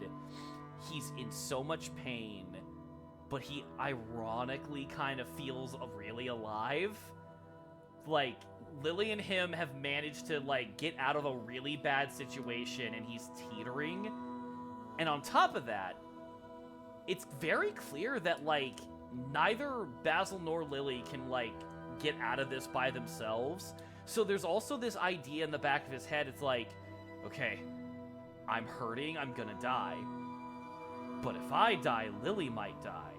he's in so much pain, but he ironically kind of feels really alive. Like, Lily and him have managed to, like, get out of a really bad situation, and he's teetering. And on top of that, it's very clear that, like, neither Basil nor Lily can, like, get out of this by themselves. So there's also this idea in the back of his head. It's like, okay, I'm hurting, I'm gonna die. But if I die, Lily might die.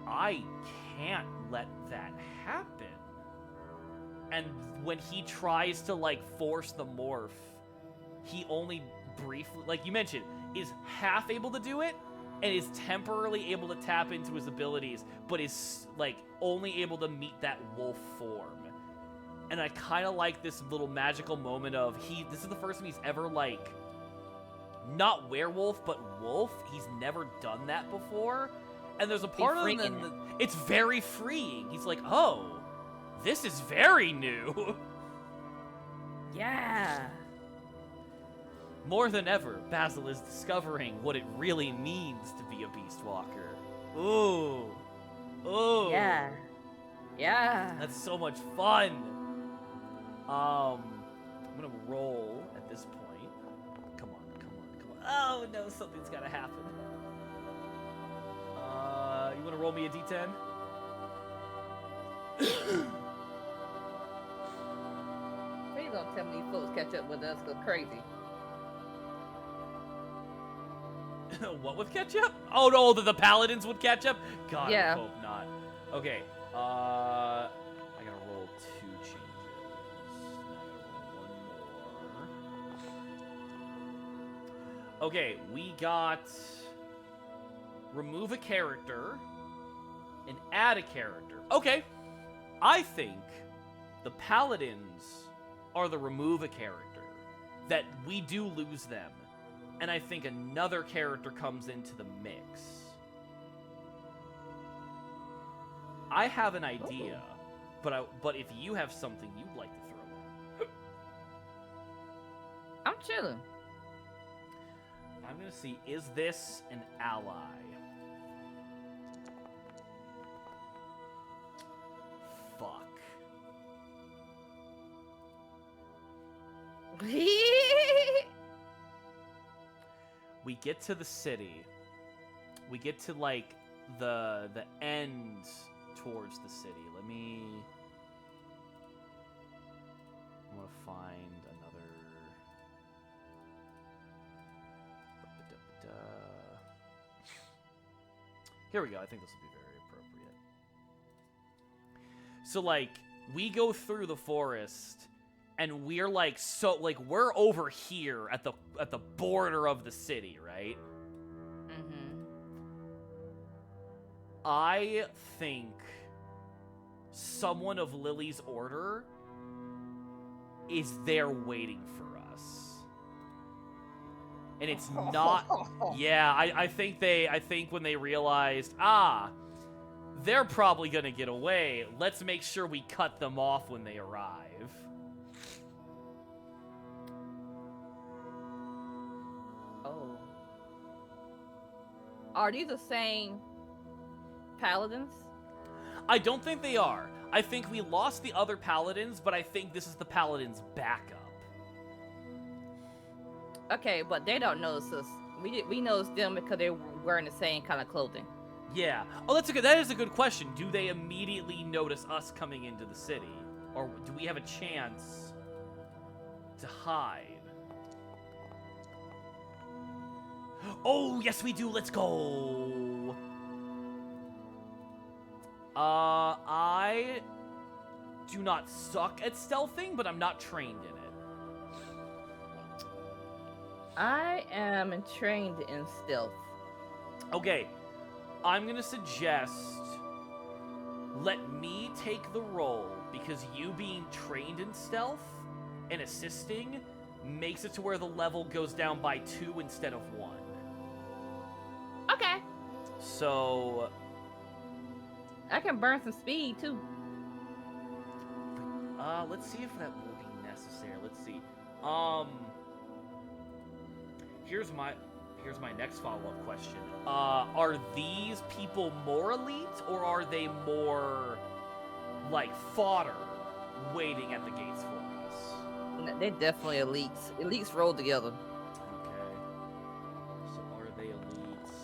I can't let that happen. And when he tries to, like, force the morph, he only briefly, like you mentioned, is half able to do it, and is temporarily able to tap into his abilities, but is, like, only able to meet that wolf form. And I kind of like this little magical moment of, this is the first time he's ever, like, not werewolf, but wolf. He's never done that before. And there's a part of him that it's very freeing. He's like, oh, this is very new. Yeah. More than ever, Basil is discovering what it really means to be a beast walker. Ooh. Ooh. Yeah. Yeah. That's so much fun. I'm gonna roll at this point. Come on. Oh no, something's gotta happen. You wanna roll me a d10? Please don't tell me these folks catch up with us, go crazy. What with ketchup? Oh no, the paladins would catch up? God, Yeah. I hope not. Okay, I gotta roll 2 changes. Now I gotta roll 1 more. Okay, we got remove a character and add a character. Okay, I think the paladins are the remove a character. That we do lose them. And I think another character comes into the mix. I have an idea, but if you have something you'd like to throw in. I'm chilling. I'm gonna see, is this an ally? Fuck. We get to the city. We get to, like, the end towards the city. I want to find another... Here we go. I think this will be very appropriate. So, like, we go through the forest, and we're, like, we're over here at the border of the city, right? Mm-hmm. I think someone of Lily's order is there waiting for us. And it's not... Yeah, I think when they realized, they're probably gonna get away, let's make sure we cut them off when they arrive. Oh. Are these the same paladins? I don't think they are. I think we lost the other paladins, but I think this is the paladins' backup. Okay, but they don't notice us. We notice them because they're wearing the same kind of clothing. Yeah. Oh, that is a good question. Do they immediately notice us coming into the city? Or do we have a chance to hide? Oh, yes we do. Let's go. I do not suck at stealthing, but I'm not trained in it. I am trained in stealth. Okay. I'm gonna suggest let me take the role, because you being trained in stealth and assisting makes it to where the level goes down by 2 instead of 1. Okay. So I can burn some speed too. let's see if that will be necessary. Let's see. Here's my next follow-up question. Are these people more elite, or are they more like fodder waiting at the gates for us? They're definitely elites. Elites roll together. Okay. So are they elites?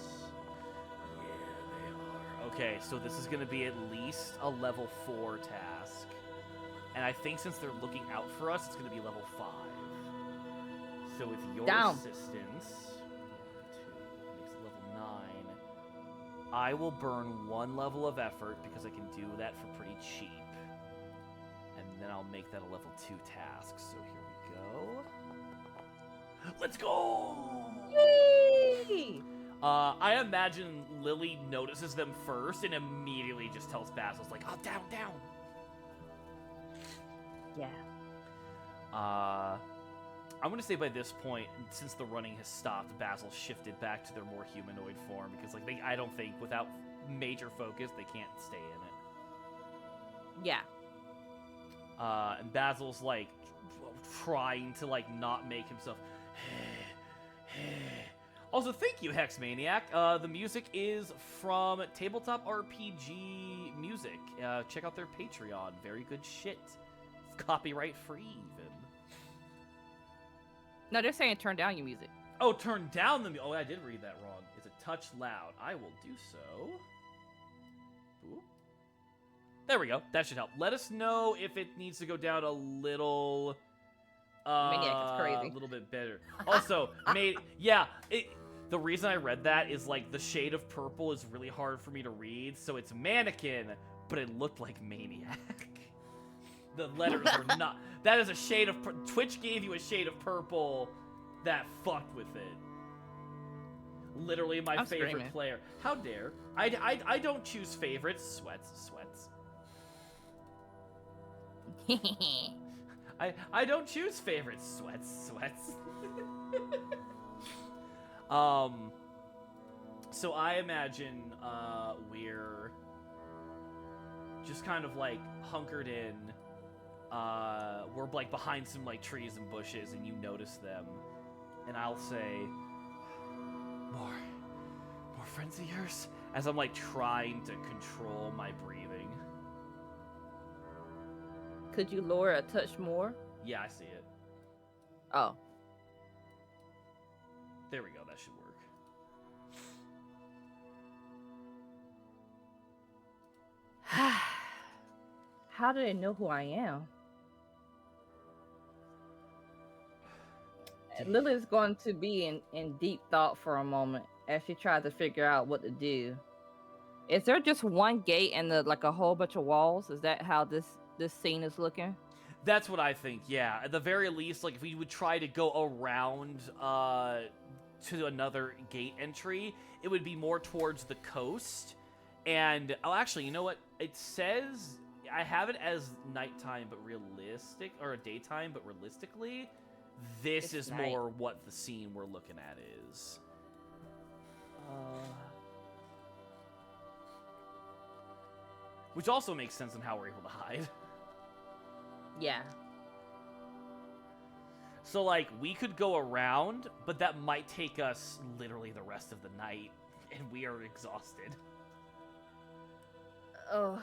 Yeah, they are. Okay, so this is gonna be at least a level 4 task. And I think since they're looking out for us, it's gonna be level 5. So with your assistance, 2 makes it level 9. I will burn 1 level of effort because I can do that for pretty cheap. And then I'll make that a level 2 task. So here we go. Let's go! Yay! I imagine Lily notices them first and immediately just tells Basil, like, oh, down, down. Yeah. I'm gonna say by this point, since the running has stopped, Basil shifted back to their more humanoid form because, like, I don't think without major focus they can't stay in it. Yeah. And Basil's like trying to like not make himself. Also, thank you, Hex Maniac. The music is from Tabletop RPG Music. Check out their Patreon. Very good shit. It's copyright free, even. No, they're saying turn down your music. Oh, turn down the music. Oh, I did read that wrong. It's a touch loud. I will do so. Ooh. There we go. That should help. Let us know if it needs to go down a little. Maniac is crazy. A little bit better. Also, the reason I read that is like the shade of purple is really hard for me to read, so it's mannequin, but it looked like maniac. The letters were not. That is a shade of. Twitch gave you a shade of purple that fucked with it. Literally my favorite screaming. player. How dare? I don't choose favorites. Sweats. I don't choose favorites. Sweats. So I imagine we're just kind of like hunkered in. We're like behind some like trees and bushes, and you notice them, and I'll say, more friends of yours, as I'm like trying to control my breathing. Could you lower a touch more? Yeah, I see it. Oh. There we go. That should work. How do they know who I am? Lily's going to be in deep thought for a moment as she tries to figure out what to do. Is there just one gate and like a whole bunch of walls? Is that how this scene is looking? That's what I think, yeah. At the very least, like, if we would try to go around to another gate entry, it would be more towards the coast. And, oh, actually, you know what? It says, I have it as nighttime but realistic, or daytime but realistically, this is night. more what the scene we're looking at is. Which also makes sense in how we're able to hide. Yeah. So, like, we could go around, but that might take us literally the rest of the night, and we are exhausted. Oh.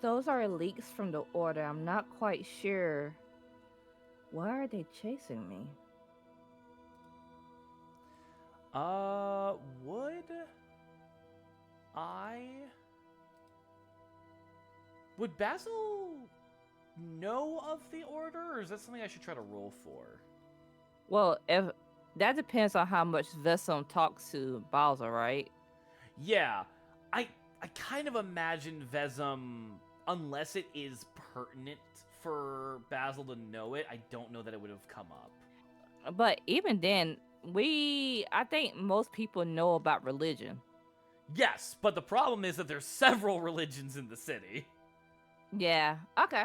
those are leaks from the order. I'm not quite sure. Why are they chasing me? Would I... Would Basil know of the order, or is that something I should try to roll for? Well, if that depends on how much Vesum talks to Basil, right? Yeah, I kind of imagine Vesum, unless it is pertinent for Basil to know it, I don't know that it would have come up. But even then, I think most people know about religion. Yes, but the problem is that there's several religions in the city. Yeah. Okay.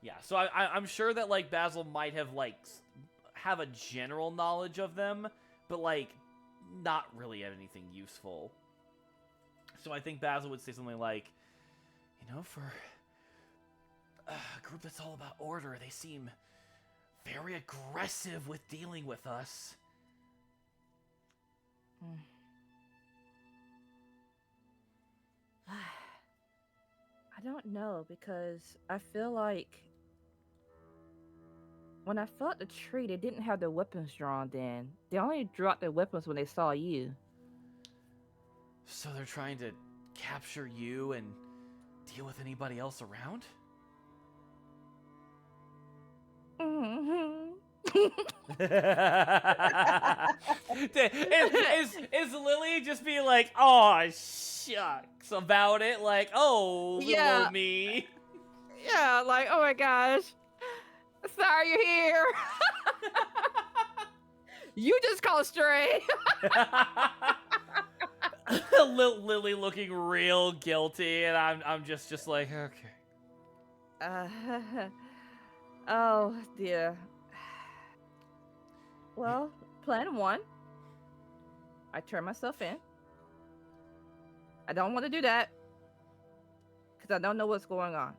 Yeah, so I'm sure that, like, Basil might have, like, have a general knowledge of them, but, like, not really have anything useful. So I think Basil would say something like, you know, for a group that's all about order, they seem very aggressive with dealing with us. I don't know, because I feel like when I fought the tree, they didn't have their weapons drawn then. They only drew out their weapons when they saw you. So they're trying to capture you and deal with anybody else around? is Lily just being like, oh shucks about it, like, oh, little Yeah. old me? Yeah, like, oh my gosh. Sorry you're here. You just called stray. Lily looking real guilty, and I'm just like, okay. Oh dear. Well, plan 1. I turn myself in. I don't want to do that, because I don't know what's going on.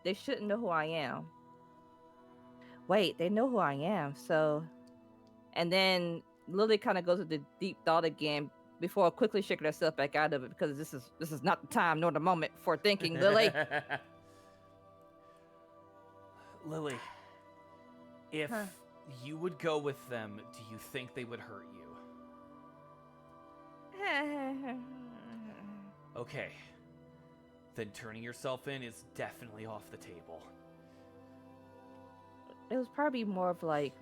They shouldn't know who I am. Wait, they know who I am, so... And then Lily kind of goes into deep thought again before quickly shaking herself back out of it, because this is not the time nor the moment for thinking, Lily. Lily, if you would go with them, do you think they would hurt you? Okay. Then turning yourself in is definitely off the table. It was probably more of like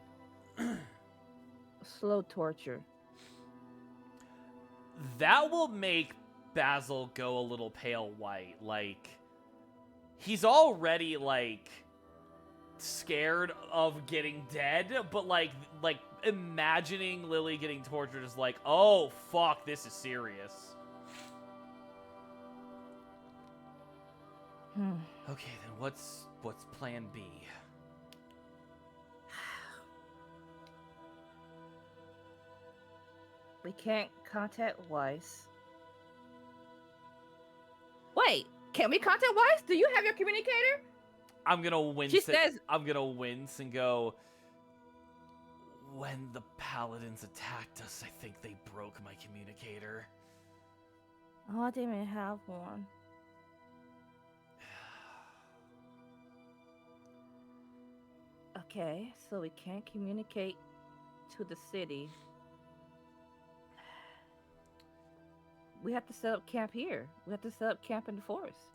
slow torture. That will make Basil go a little pale white. Like, he's already, like, scared of getting dead, but, like imagining Lily getting tortured is like, oh, fuck, this is serious. Okay, then what's plan B? We can't contact Weiss. Wait, can we contact Weiss? Do you have your communicator? I'm gonna wince. I'm gonna wince and go, when the paladins attacked us, I think they broke my communicator. Oh, I didn't even have one. Okay, so we can't communicate to the city. We have to set up camp here. We have to set up camp in the forest.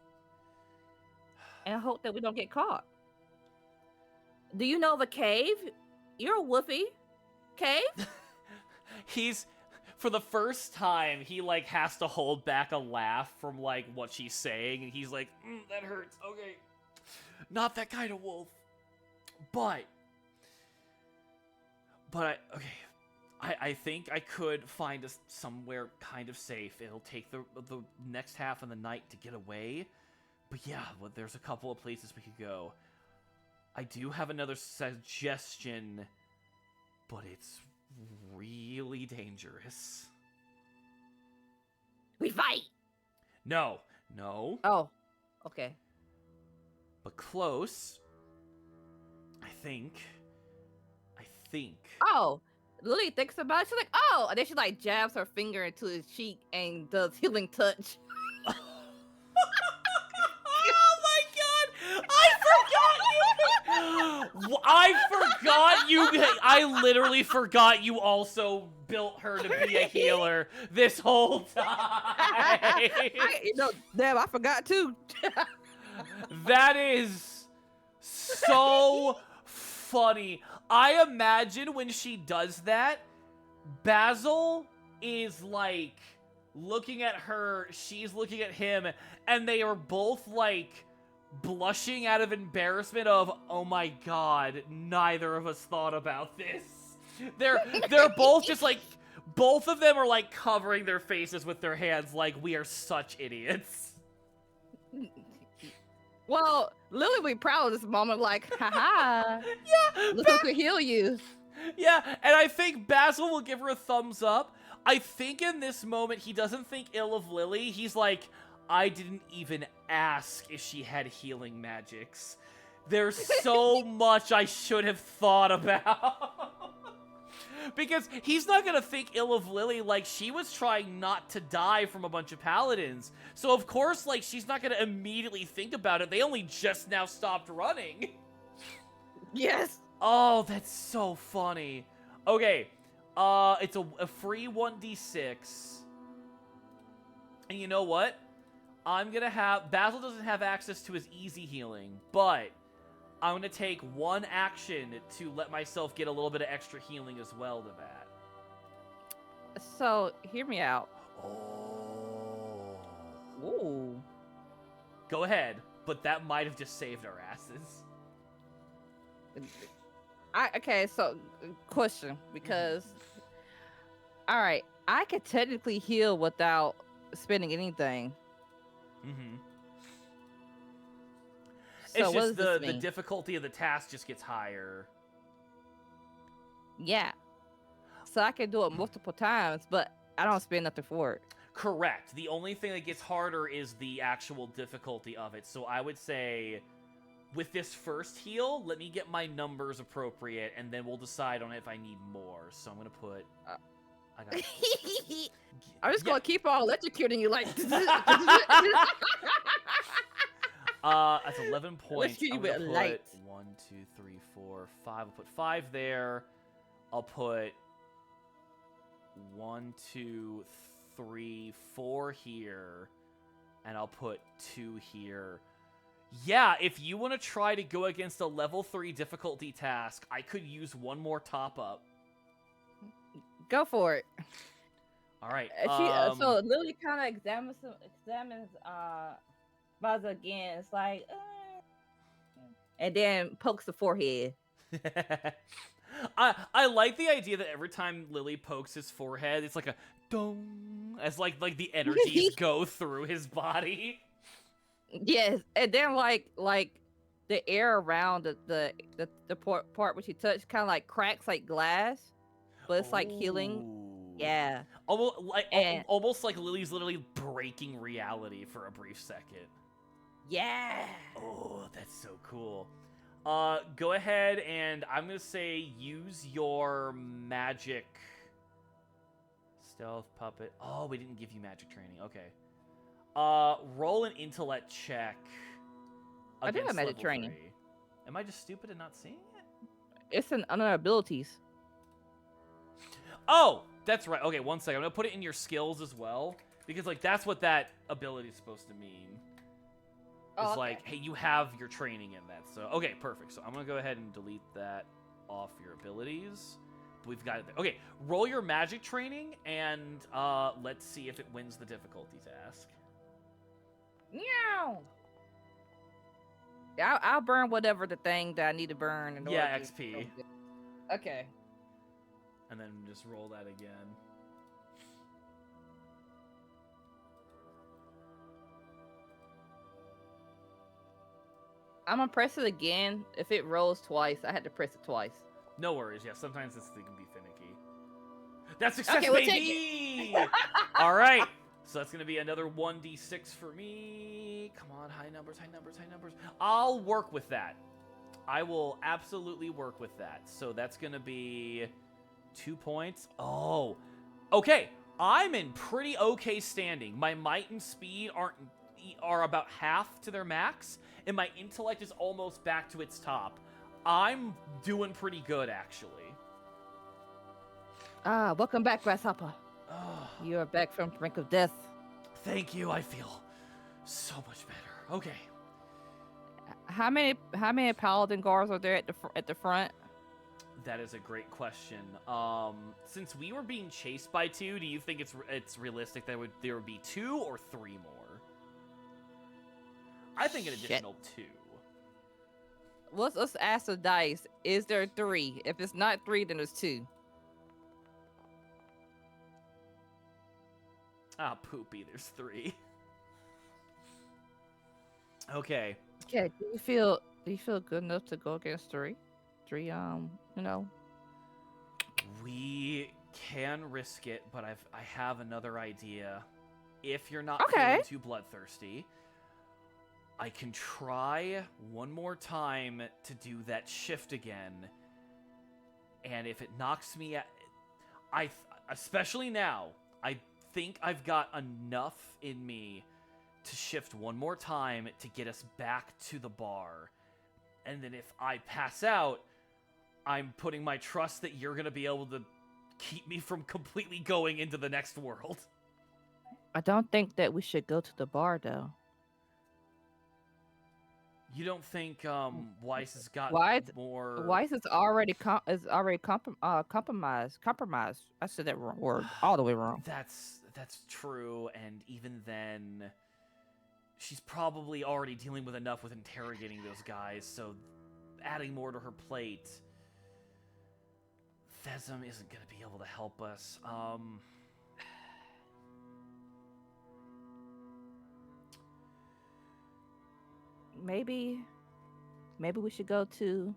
And hope that we don't get caught. Do you know of a cave? You're a woofy. Cave? He's, for the first time, he, like, has to hold back a laugh from, like, what she's saying. And he's like, that hurts. Okay. Not that kind of wolf. But I think I could find us somewhere kind of safe. It'll take the next half of the night to get away. But yeah, well, there's a couple of places we could go. I do have another suggestion, but it's really dangerous. We fight! No. Oh, okay. But close. I think. Oh, Lily thinks about it. She's like, oh, and then she like jabs her finger into his cheek and does healing touch. I forgot you. I literally forgot you also built her to be a healer this whole time. Damn, I forgot too. That is so funny. I imagine when she does that, Basil is like looking at her, she's looking at him, and they are both like blushing out of embarrassment of, oh my god, neither of us thought about this. They're both just like, both of them are like covering their faces with their hands like, we are such idiots. Well, Lily will be proud of this moment, like, haha. Yeah, Look who could heal you. yeah, and I think Basil will give her a thumbs up. I think in this moment, he doesn't think ill of Lily. He's like, I didn't even ask if she had healing magics. There's so much I should have thought about. Because he's not gonna think ill of Lily, like, she was trying not to die from a bunch of paladins. So of course, like, she's not gonna immediately think about it. They only just now stopped running. Yes. Oh, that's so funny. Okay, it's a free 1d6. And you know what? I'm gonna have, Basil doesn't have access to his easy healing, but I'm gonna take one action to let myself get a little bit of extra healing as well to that. So, hear me out. Oh. Ooh. Go ahead, but that might have just saved our asses. Okay, so question, because all right, I could technically heal without spending anything. Mm-hmm. So It's what just does this the mean? difficulty of the task just gets higher. Yeah. So I can do it multiple times, but I don't spend nothing for it. Correct. The only thing that gets harder is the actual difficulty of it. So I would say, with this first heal, let me get my numbers appropriate, and then we'll decide on if I need more. So I'm gonna put. I got. I'm just gonna keep on electrocuting you like. That's 11 points. Electrocute you I'm gonna with put light. 1, 2, 3, 4, 5. I'll put 5 there. I'll put 1, 2, 3, 4 here, and I'll put 2 here. Yeah, if you want to try to go against a level 3 difficulty task, I could use one more top up. Go for it. All right. So Lily kind of examines Basil again. It's like, and then pokes the forehead. I like the idea that every time Lily pokes his forehead, it's like a dong, as like the energies go through his body. Yes, and then like the air around the part which he touched kind of like cracks like glass, but it's like healing. Ooh. Yeah, Almost like Lily's literally breaking reality for a brief second. yeah. Oh, that's so cool. Go ahead and I'm gonna say use your magic stealth puppet. Oh, we didn't give you magic training. Okay. Roll an intellect check. I do have magic level training. 3. Am I just stupid and not seeing it? It's an under abilities. Oh, that's right. Okay, one second. I'm gonna put it in your skills as well, because like that's what that ability is supposed to mean. It's like, hey, you have your training in that. So okay, perfect. So I'm gonna go ahead and delete that off your abilities. We've got it there. Okay, roll your magic training and let's see if it wins the difficulty task. Meow. I'll burn whatever the thing that I need to burn. In Yeah, order to- XP. Okay. And then just roll that again. I'm gonna press it again. If it rolls twice, I had to press it twice. No worries. Yeah, sometimes this thing can be finicky. That's success, Okay, we'll baby! All right. So that's going to be another 1d6 for me. Come on, high numbers, high numbers, high numbers. I'll work with that. I will absolutely work with that. So that's going to be 2 points. Oh, okay. I'm in pretty okay standing. My might and speed are about half to their max, and my intellect is almost back to its top. I'm doing pretty good, actually. Welcome back, Grasshopper. Oh, You are back from the brink of death. thank you. I feel so much better. Okay. How many paladin guards are there at the front? That is a great question. Since we were being chased by 2, do you think it's realistic that there would be 2 or 3 more? I think an Shit. additional 2. Let's ask the dice. Is there 3? If it's not 3, then there's 2. Ah, poopy. There's 3. Okay. Okay. Do you feel good enough to go against 3? 3, you know. We can risk it, but I have another idea. If you're not Okay. feeling too bloodthirsty, I can try one more time to do that shift again. And if it knocks me out, especially now, I think I've got enough in me to shift one more time to get us back to the bar. And then if I pass out, I'm putting my trust that you're going to be able to keep me from completely going into the next world. I don't think that we should go to the bar though. You don't think Weiss has got more... Weiss is already compromised. Compromised. I said that wrong word all the way wrong. That's true, and even then, she's probably already dealing with enough with interrogating those guys, so adding more to her plate... Thesm isn't going to be able to help us. Maybe we should go to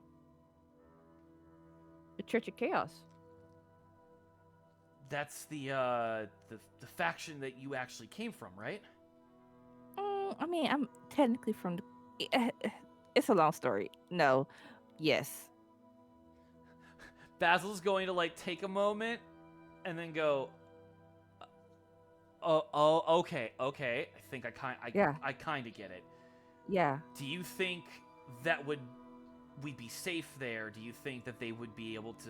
the Church of Chaos. That's the faction that you actually came from, right? I mean, I'm technically from the... It's a long story. No. Yes. Basil's going to, like, take a moment and then go, okay. I think I kind of get it. Yeah. Do you think that we'd be safe there? Do you think that they would be able to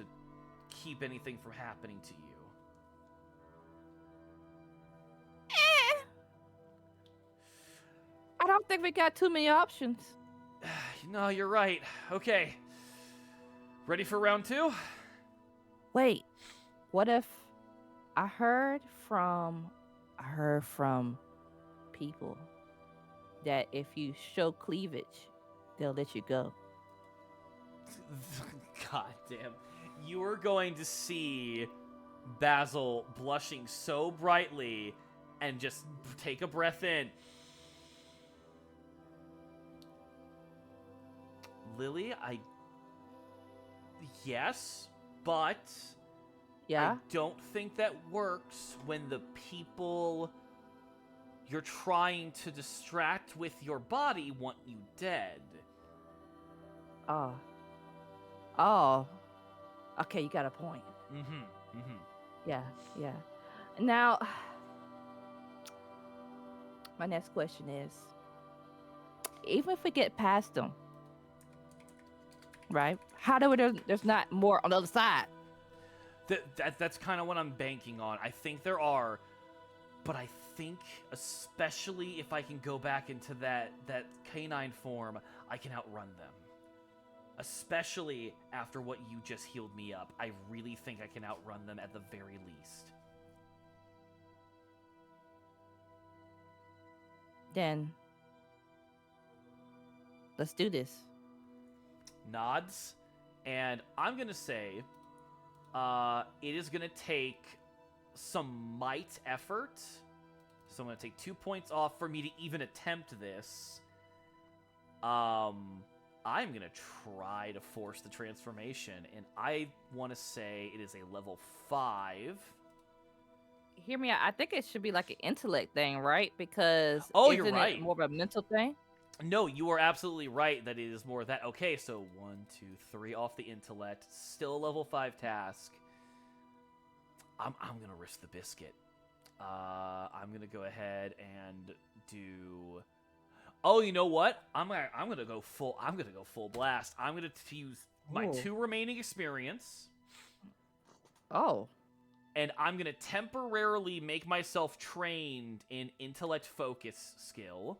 keep anything from happening to you? I don't think we got too many options. No, you're right. Okay. Ready for round 2? Wait. What if I heard from people that if you show cleavage, they'll let you go. God damn. You are going to see Basil blushing so brightly and just take a breath in. Lily, yes, but Yeah. I don't think that works when the people you're trying to distract with your body want you dead. Oh. Okay, you got a point. Yeah. Now, my next question is, even if we get past them, right? How do we know there's not more on the other side? That's kind of what I'm banking on. I think there are, but I think especially if I can go back into that canine form, I can outrun them. Especially after what you just healed me up. I really think I can outrun them at the very least. Then let's do this. Nods, and I'm gonna say it is gonna take some might effort, so I'm gonna take 2 points off for me to even attempt this. I'm gonna try to force the transformation, and I want to say it is a level 5. Hear me out. I think it should be like an intellect thing, right? Because you're isn't right. it more of a mental thing? No, you are absolutely right that it is more of that. Okay, so 1, 2, 3 off the intellect. Still a level 5 task. I'm gonna risk the biscuit. I'm gonna go ahead and do... Oh, you know what? I'm gonna go full blast. I'm gonna use my Ooh. 2 remaining experience, Oh. and I'm gonna temporarily make myself trained in intellect focus skill.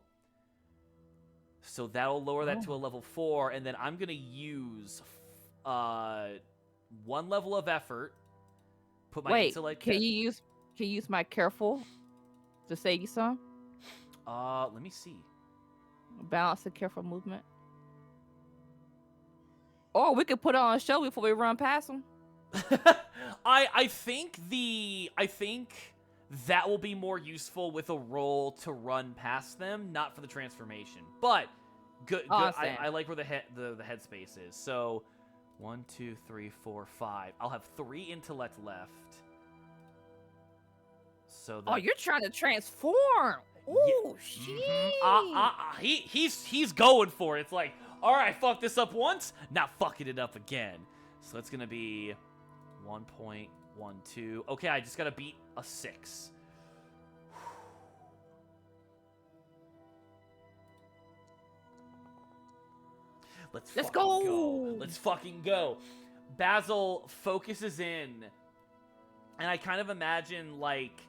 So that'll lower that to a Oh. level 4, and then I'm gonna use 1 level of effort. Put my Wait, intellect. can you use my careful to save you some? Let me see. Balance and careful movement. Or we could put it on a show before we run past them. I think that will be more useful with a roll to run past them, not for the transformation. But good. Awesome. I like where the headspace is. So 1, 2, 3, 4, 5. I'll have 3 intellect left. So Oh, you're trying to transform. Ooh, shit. He's going for it. It's like, all right, fuck this up once, not fucking it up again. So it's gonna be 1.12. Okay, I just gotta beat a 6. Let's go. Let's fucking go. Basil focuses in, and I kind of imagine like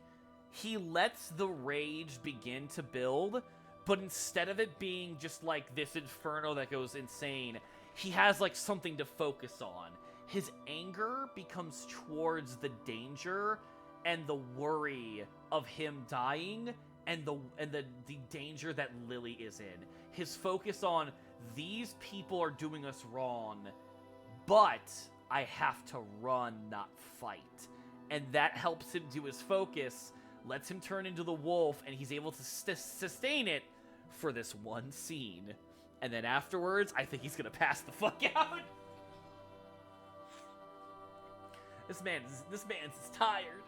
he lets the rage begin to build, but instead of it being just like this inferno that goes insane, he has like something to focus on. His anger becomes towards the danger and the worry of him dying and the danger that Lily is in. His focus on these people are doing us wrong, but I have to run, not fight. And that helps him do his focus, lets him turn into the wolf, and he's able to sustain it for this one scene. And then afterwards, I think he's gonna pass the fuck out. This man's tired.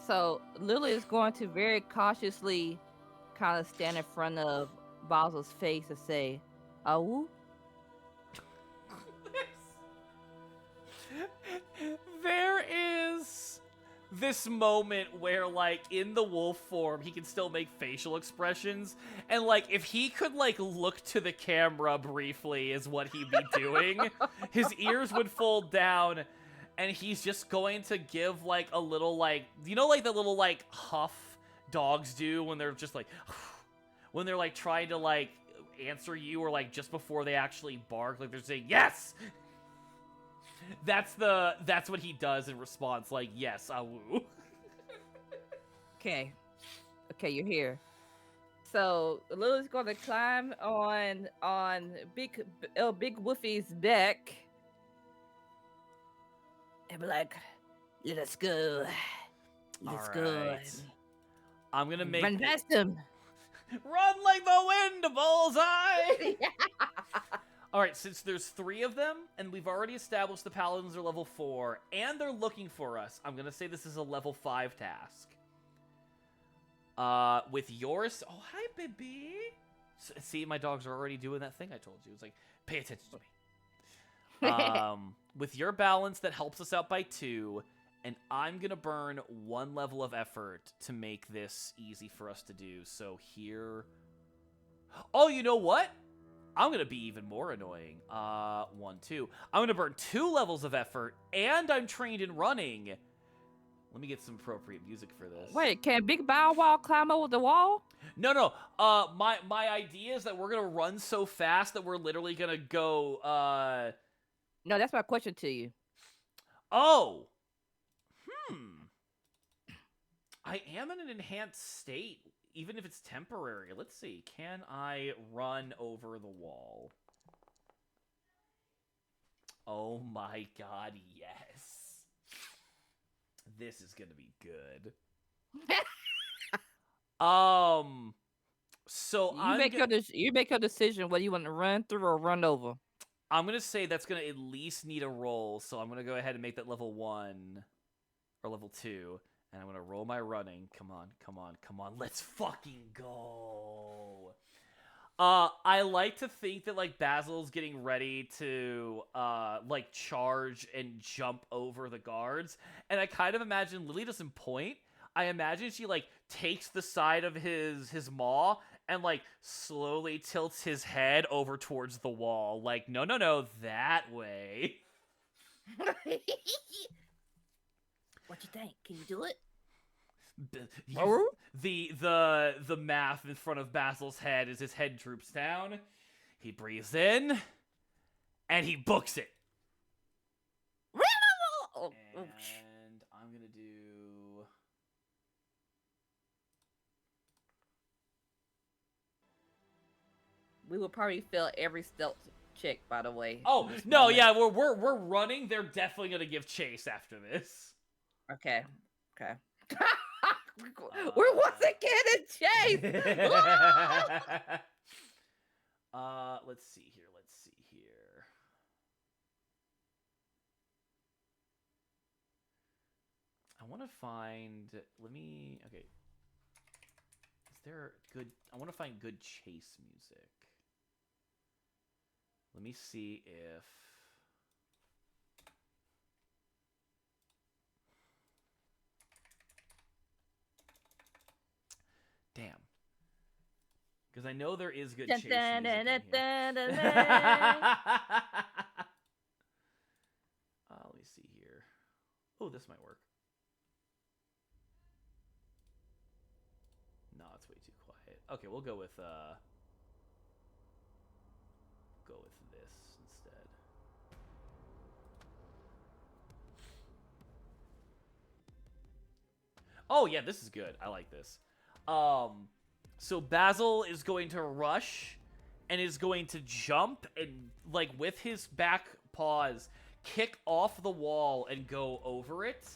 So Lily is going to very cautiously kind of stand in front of Basil's face and say, "Oh." There is this moment where, like, in the wolf form, he can still make facial expressions, and, like, if he could, like, look to the camera briefly is what he'd be doing, his ears would fold down, and he's just going to give, like, a little, like, you know, like, the little, like, huff dogs do when they're just, like, when they're, like, trying to, like, answer you, or, like, just before they actually bark, like, they're saying, yes! That's what he does in response, like, yes, awoo. Okay, you're here. So Lily's gonna climb on Big Woofy's back and be like, "Let us go. Let's go." Alright. I'm gonna make Run past him. Run like the wind, bullseye! Alright, since there's 3 of them, and we've already established the paladins are level 4, and they're looking for us, I'm gonna say this is a level 5 task. With yours... Oh, hi, baby! See, my dogs are already doing that thing I told you. It's like, pay attention to me. With your balance, that helps us out by 2, and I'm gonna burn 1 level of effort to make this easy for us to do. So here... Oh, you know what? I'm gonna be even more annoying. 1, 2. I'm gonna burn 2 levels of effort, and I'm trained in running. Let me get some appropriate music for this. Wait, can Big Bow Wow climb over the wall? No. My idea is that we're gonna run so fast that we're literally gonna go. No, that's my question to you. Oh. I am in an enhanced state. Even if it's temporary. Let's see. Can I run over the wall? Oh my god, yes. This is gonna be good. So you make your decision whether you want to run through or run over. I'm gonna say that's gonna at least need a roll, so I'm gonna go ahead and make that level 1 or level 2. And I'm gonna roll my running. Come on. Let's fucking go. I like to think that, like, Basil's getting ready to, like, charge and jump over the guards. And I kind of imagine Lily doesn't point. I imagine she, like, takes the side of his maw and like slowly tilts his head over towards the wall. Like, no, that way. What you think? Can you do it? The math in front of Basil's head as his head droops down. He breathes in, and he books it. And I'm gonna do. We will probably fail every stealth check, by the way. Oh no, yeah, we're running. They're definitely gonna give chase after this. Okay. We're once again in chase. Let's see here. I want to find. Okay. Is there good? I want to find good chase music. Let me see if. Damn. Because I know there is good chase music in here. Let me see here. Oh, this might work. No, it's way too quiet. Okay, we'll go with this instead. Oh yeah, this is good. I like this. So Basil is going to rush and is going to jump and, like, with his back paws, kick off the wall and go over it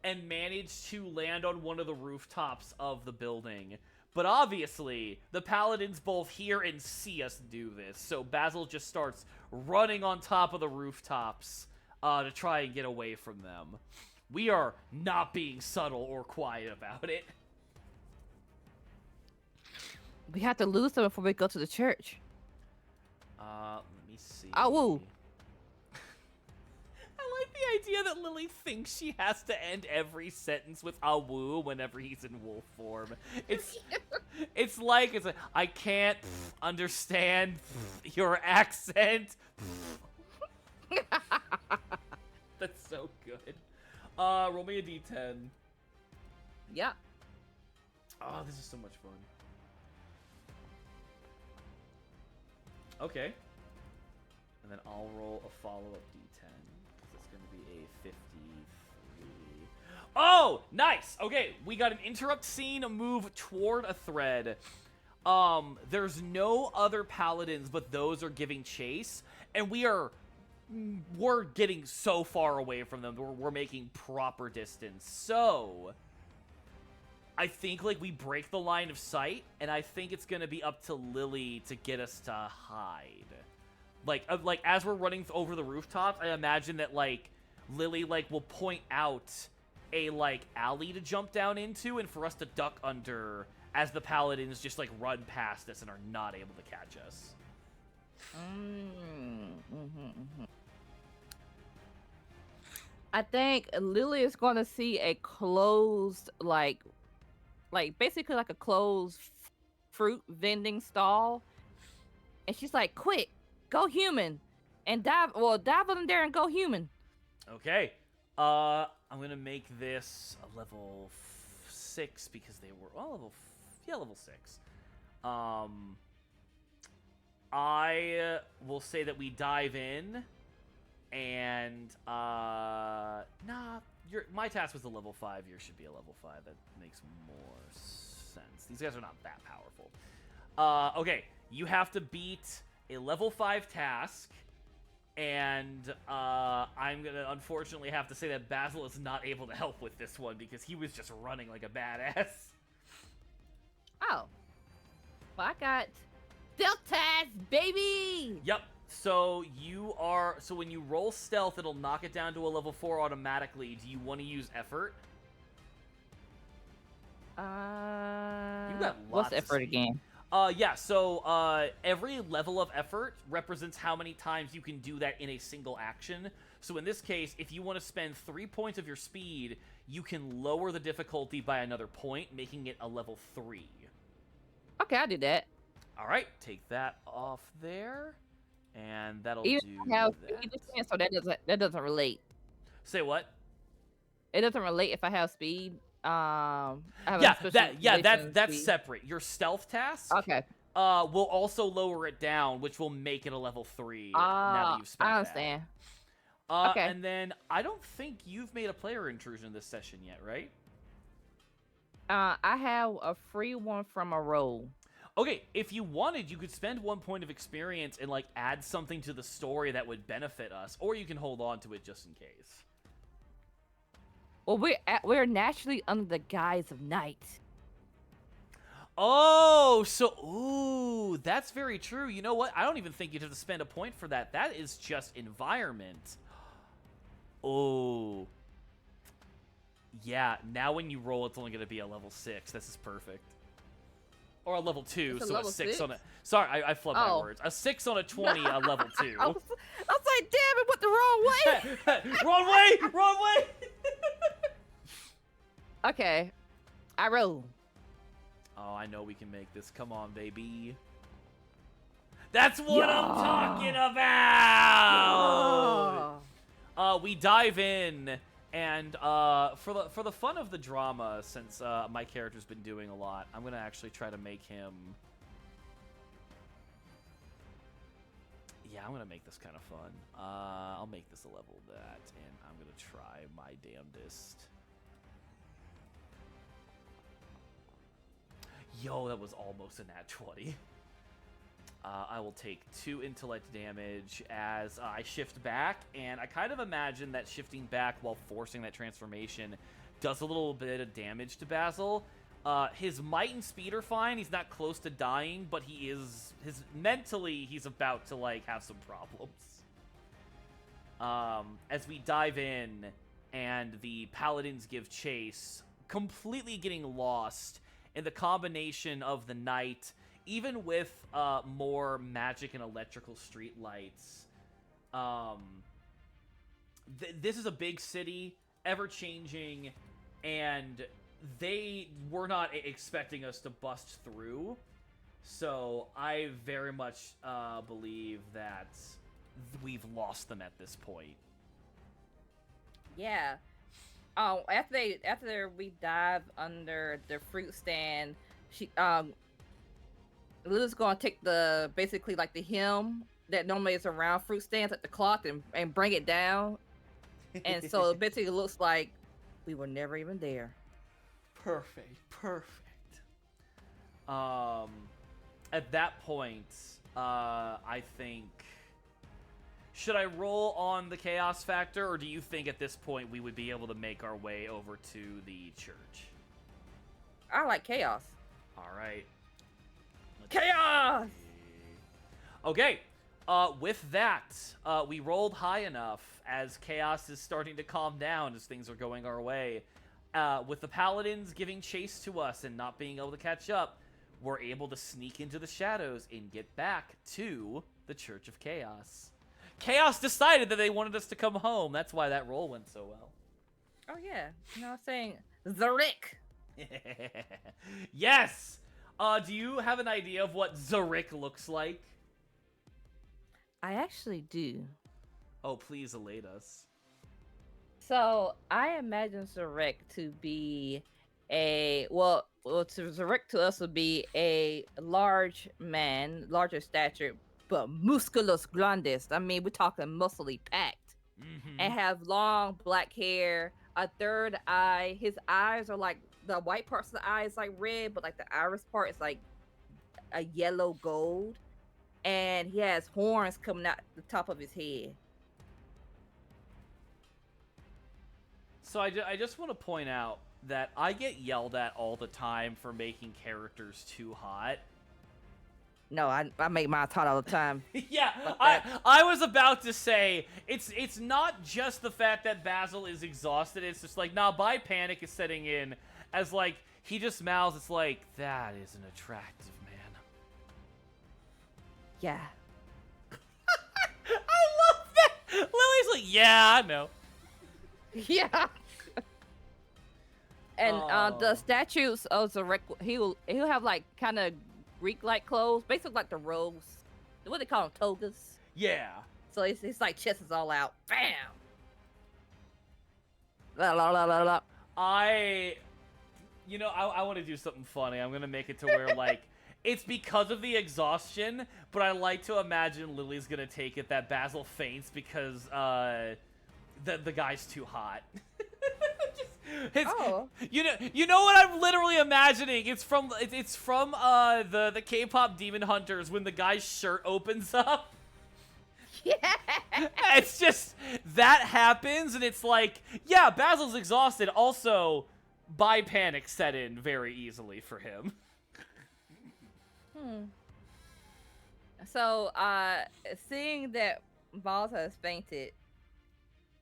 and manage to land on one of the rooftops of the building. But obviously, the paladins both hear and see us do this, so Basil just starts running on top of the rooftops to try and get away from them. We are not being subtle or quiet about it. We have to lose them before we go to the church. Let me see. Oh, woo. I like the idea that Lily thinks she has to end every sentence with "a woo" whenever he's in wolf form. It's I can't understand your accent. That's so good. Roll me a d10. Yeah. Oh, this is so much fun. Okay. And then I'll roll a follow-up d10. Because it's going to be a 53. Oh, nice! Okay, we got an interrupt scene, a move toward a thread. There's no other paladins, but those are giving chase. And we're getting so far away from them. We're making proper distance. So I think, like, we break the line of sight, and I think it's gonna be up to Lily to get us to hide. Like as we're running over the rooftops, I imagine that, like, Lily, like, will point out a, like, alley to jump down into, and for us to duck under as the paladins just, like, run past us and are not able to catch us. I think Lily is going to see a closed, like basically like a closed fruit vending stall, and she's like, "Quick, go human, and dive in there and go human." Okay. I'm gonna make this a level 6 because they were level 6. I will say that we dive in, and my task was a level 5. Yours should be a level 5. That makes more sense. These guys are not that powerful. Okay, you have to beat a level 5 task, and I'm gonna unfortunately have to say that Basil is not able to help with this one because he was just running like a badass. Oh, well, I got stealth task, baby. Yep. So when you roll stealth, it'll knock it down to a level 4 automatically. Do you want to use effort? You got lots what's of effort speed. again? Yeah, so every level of effort represents how many times you can do that in a single action. So in this case, if you want to spend 3 points of your speed, you can lower the difficulty by another point, making it a level 3. Okay, I'll do that. All right, take that off there, and that'll Even do if I have that. speed descent, so that doesn't relate. Say what? It doesn't relate if I have speed. I have a Yeah, special that's condition that's speed. separate. Your stealth task Okay. will also lower it down, which will make it a level 3 now that you've spent I that. understand. Okay. And then I don't think you've made a player intrusion this session yet, right? I have a free one from a roll. Okay, if you wanted, you could spend 1 point of experience and like add something to the story that would benefit us, or you can hold on to it just in case. Well, we're naturally under the guise of night. Oh, so ooh, that's very true. You know what? I don't even think you'd have to spend a point for that. That is just environment. Oh. Yeah, now when you roll, it's only going to be a level 6. This is perfect. Or a level 2, It's a so level a 6 on a... six? Sorry, I flubbed my Oh. words. A 6 on a 20, a level 2. I was like, damn it, what the wrong way? Wrong way! Wrong way! Okay. I roll. Oh, I know we can make this. Come on, baby. That's what I'm talking about! We dive in, and for the fun of the drama, since my character's been doing a lot, I'm gonna actually try to make him. Yeah, I'm gonna make this kind of fun. I'll make this a level that, and I'm gonna try my damnedest. Yo, that was almost a nat 20. I will take 2 intellect damage as I shift back, and I kind of imagine that shifting back while forcing that transformation does a little bit of damage to Basil. His might and speed are fine. He's not close to dying, but mentally, he's about to, like, have some problems. As we dive in, and the paladins give chase, completely getting lost in the combination of the night, even with more magic and electrical street lights. This is a big city, ever-changing, and they were not expecting us to bust through. So I very much believe that we've lost them at this point. Yeah. After we dive under the fruit stand, Lulu's gonna take basically like the hem that normally is around fruit stands at the cloth and bring it down, and so basically it looks like we were never even there. Perfect. At that point, I think, should I roll on the chaos factor, or do you think at this point we would be able to make our way over to the church? I like chaos. All right. Chaos! Okay. With that, we rolled high enough as chaos is starting to calm down as things are going our way. With the paladins giving chase to us and not being able to catch up, we're able to sneak into the shadows and get back to the Church of Chaos. Chaos decided that they wanted us to come home. That's why that roll went so well. Oh yeah, you know what I'm saying? Zarik. Yes! Do you have an idea of what Zarik looks like? I actually do. Oh, please elate us. So I imagine Zarik to be Zarik to us would be a large man, larger stature, but musculus grandis. I mean, we're talking muscly packed, and have long black hair, a third eye. His eyes are like the white parts of the eye is like red, but like the iris part is like a yellow gold, and he has horns coming out the top of his head. So I just want to point out that I get yelled at all the time for making characters too hot. No, I make mine hot all the time. Yeah, I was about to say, it's not just the fact that Basil is exhausted, it's just like, nah, by panic is setting in, as like, he just mouths, it's like, that is an attractive man. Yeah. I love that! Lily's like, yeah, I know. Yeah. And the statues of Zarik, he'll have like kind of Greek-like clothes, basically like the robes. What they call them, togas. Yeah. So it's like chest is all out. Bam. La la la la la. I want to do something funny. I'm gonna make it to where like it's because of the exhaustion, but I like to imagine Lily's gonna take it that Basil faints because the guy's too hot. Oh. You know what I'm literally imagining? It's from the K-pop Demon Hunters when the guy's shirt opens up. Yeah. It's just that happens, and it's like, yeah, Basil's exhausted. Also, bi panic set in very easily for him. So, seeing that Balls has fainted,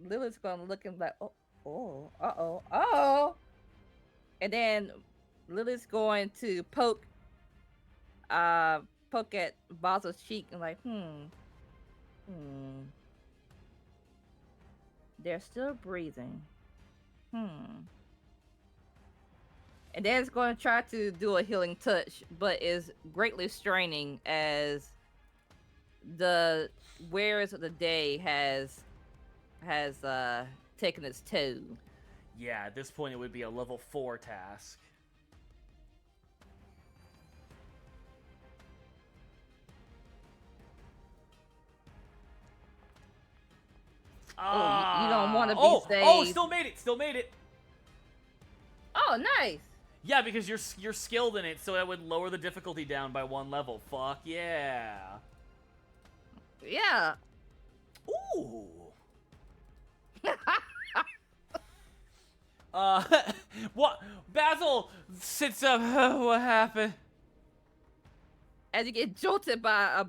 Lilith's gonna look and be like, oh, and then Lilith's going to poke at Basil's cheek and like, they're still breathing. And then it's going to try to do a healing touch, but is greatly straining as the wares of the day has taken its toll. Yeah, at this point it would be a level 4 task. You don't want to be saved. Oh, still made it. Oh, nice. Yeah, because you're skilled in it, so that would lower the difficulty down by 1 level. Fuck yeah. Yeah. Ooh. What? Basil sits up. What happened? As you get jolted by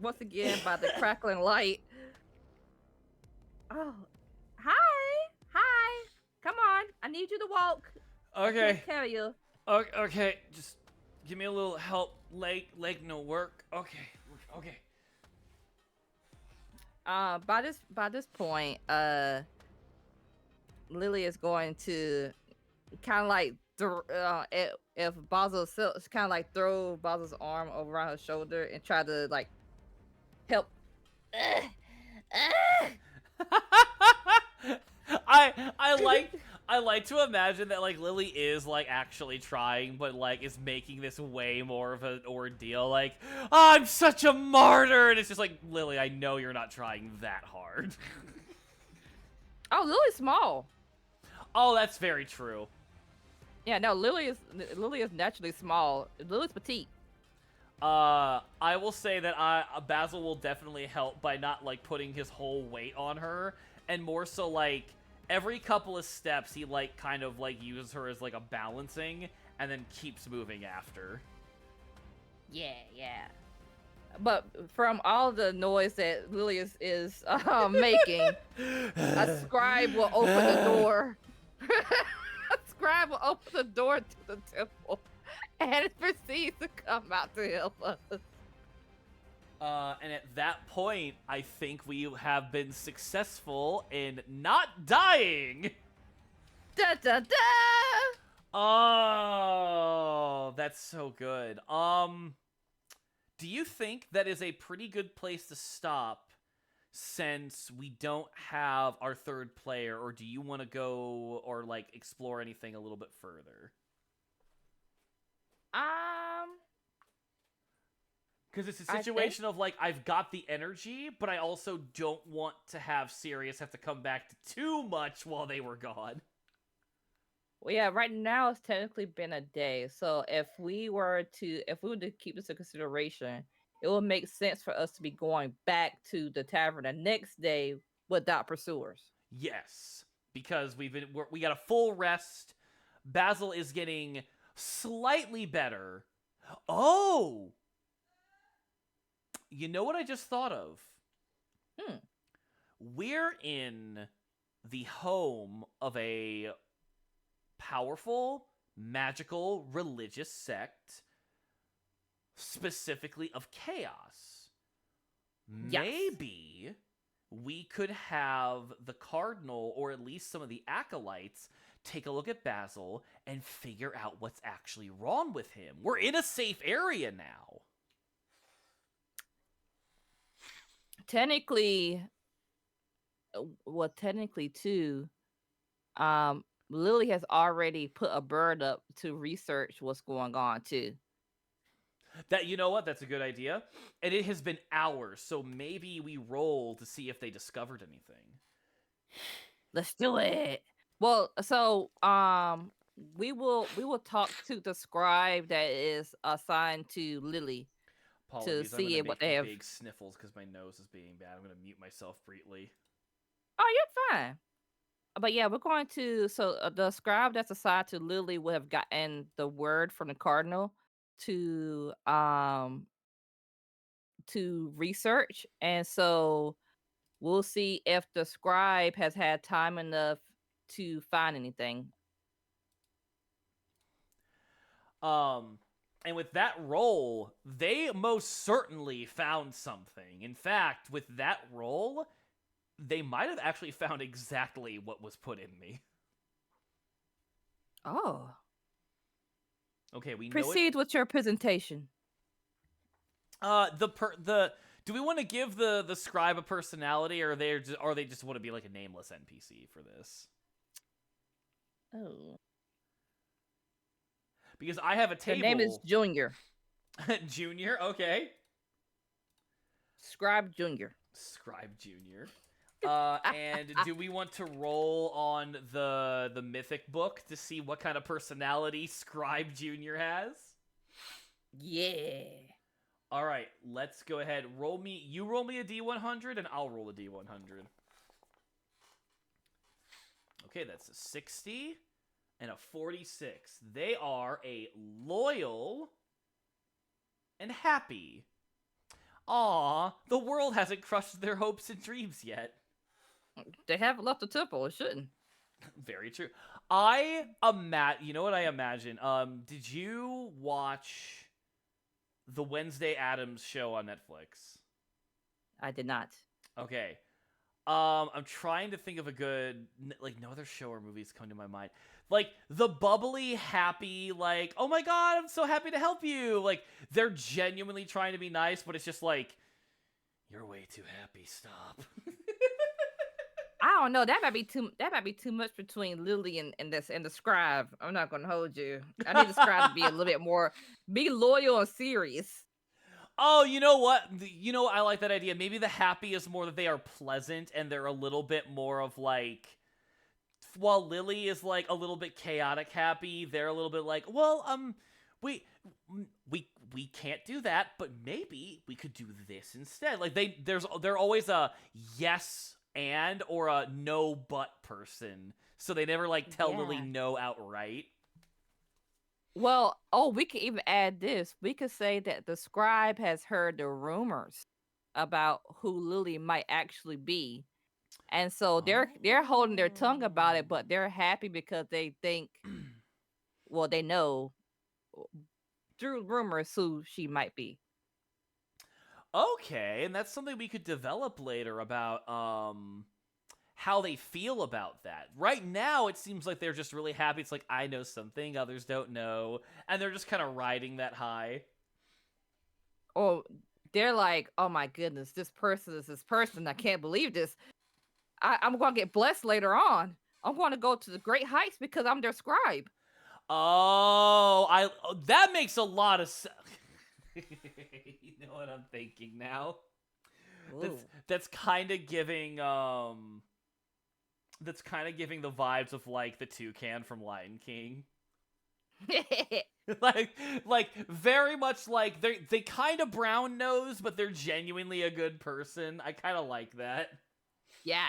once again by the crackling light. Oh, hi. Come on, I need you to walk. Okay. I can't tell you. Okay, just give me a little help. Leg no work. Okay. By this point, Lily is going to kind of like if Basil kind of like throw Basil's arm around her shoulder and try to like help. I like to imagine that like Lily is like actually trying, but like is making this way more of an ordeal. Like, oh, I'm such a martyr, and it's just like, Lily, I know you're not trying that hard. Oh, Lily's small. Oh, that's very true. Yeah, no, Lily is naturally small. Lily's petite. I will say that Basil will definitely help by not like putting his whole weight on her, and more so like every couple of steps he like kind of like uses her as like a balancing and then keeps moving after. Yeah. But from all the noise that Lily is making, a scribe will open the door. A scribe will open the door to the temple and proceeds to come out to help us. And at that point, I think we have been successful in not dying. Da da da! Oh, that's so good. Do you think that is a pretty good place to stop since we don't have our third player, or do you want to go or like explore anything a little bit further? Because it's a situation of like, I've got the energy, but I also don't want to have Sirius have to come back to too much while they were gone. Well, yeah, right now it's technically been a day. So if we were to keep this in consideration, it would make sense for us to be going back to the tavern the next day without pursuers. Yes, because we got a full rest. Basil is getting slightly better. Oh! You know what I just thought of? We're in the home of a powerful, magical, religious sect, specifically of chaos. Yes. Maybe we could have the cardinal, or at least some of the acolytes, take a look at Basil and figure out what's actually wrong with him. We're in a safe area now. Technically, technically too, Lily has already put a bird up to research what's going on too. That, you know what? That's a good idea. And it has been hours, so maybe we roll to see if they discovered anything. Let's do it. Well, so we will talk to the scribe that is assigned to Lily to Apologies, I'm see gonna what make they have. big sniffles because my nose is being bad. I'm gonna mute myself briefly. Oh, you're fine. But yeah, we're going to. So the scribe that's assigned to Lily will have gotten the word from the cardinal to research, and so we'll see if the scribe has had time enough to find anything. And with that roll, they most certainly found something. In fact, with that roll, they might have actually found exactly what was put in me. Oh. Okay, we know Proceed with your presentation. do we want to give the scribe a personality, or they just want to be like a nameless NPC for this? Oh. Because I have a table. Her name is Junior. Junior, okay. Scribe Junior. Scribe Junior. And do we want to roll on the mythic book to see what kind of personality Scribe Junior has? Yeah. All right, let's go ahead. You roll me a D100, and I'll roll a D100. Okay, that's a 60 and a 46. They are a loyal and happy. Aw, the world hasn't crushed their hopes and dreams yet. They haven't left the temple. It shouldn't. Very true. You know what I imagine? Did you watch the Wednesday Addams show on Netflix? I did not. Okay. I'm trying to think of a good, like, no other show or movies come to my mind. Like, the bubbly, happy, like, oh my god, I'm so happy to help you. Like, they're genuinely trying to be nice, but it's just like, you're way too happy, stop. I don't know. That might be too much between Lily and the scribe. I'm not gonna hold you. I need the scribe to be a little bit more be loyal and serious. Oh, you know what? I like that idea. Maybe the happy is more that they are pleasant and they're a little bit more of like, while Lily is like a little bit chaotic happy, they're a little bit like, well, we can't do that, but maybe we could do this instead. Like they're always a yes and or a no but person, so they never like tell Lily no outright. Well, we could even add this. We could say that the scribe has heard the rumors about who Lily might actually be. And so they're holding their tongue about it, but they're happy because they think well, they know through rumors who she might be. Okay, and that's something we could develop later about how they feel about that. Right now, it seems like they're just really happy. It's like, I know something others don't know, and they're just kind of riding that high. Or they're like, oh my goodness, this person is this person. I can't believe this. I'm going to get blessed later on. I'm going to go to the great heights because I'm their scribe. Oh, that makes a lot of sense. You know what I'm thinking now? That's kind of giving the vibes of like the toucan from Lion King. like very much like they kind of brown nose, but they're genuinely a good person. I kind of like that. Yeah,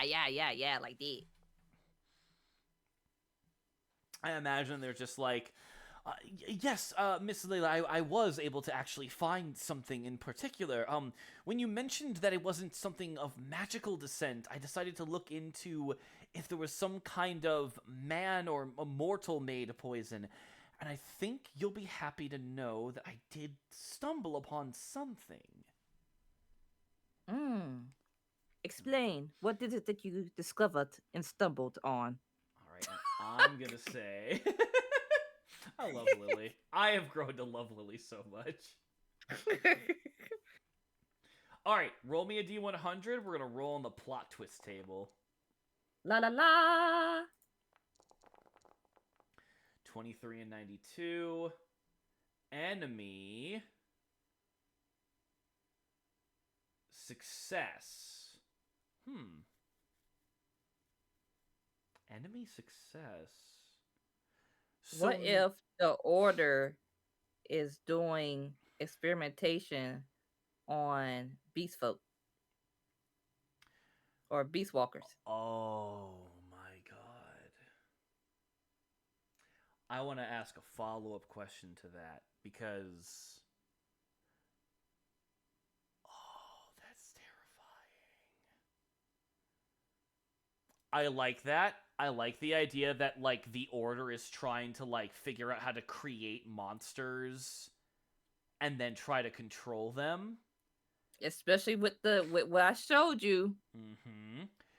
like that. I imagine they're just like, yes, Miss Layla, I was able to actually find something in particular. When you mentioned that it wasn't something of magical descent, I decided to look into if there was some kind of man or a mortal-made poison. And I think you'll be happy to know that I did stumble upon something. Explain. What is it that you discovered and stumbled on? All right, I'm gonna say. I love Lily. I have grown to love Lily so much. Alright, roll me a D100. We're gonna roll on the plot twist table. La la la. 23 and 92. Enemy. Success. Enemy success. What if the order is doing experimentation on beast folk or beast walkers? Oh my god. I want to ask a follow-up question to that because that's terrifying. I like that. I like the idea that like the order is trying to like figure out how to create monsters and then try to control them. Especially with what I showed you.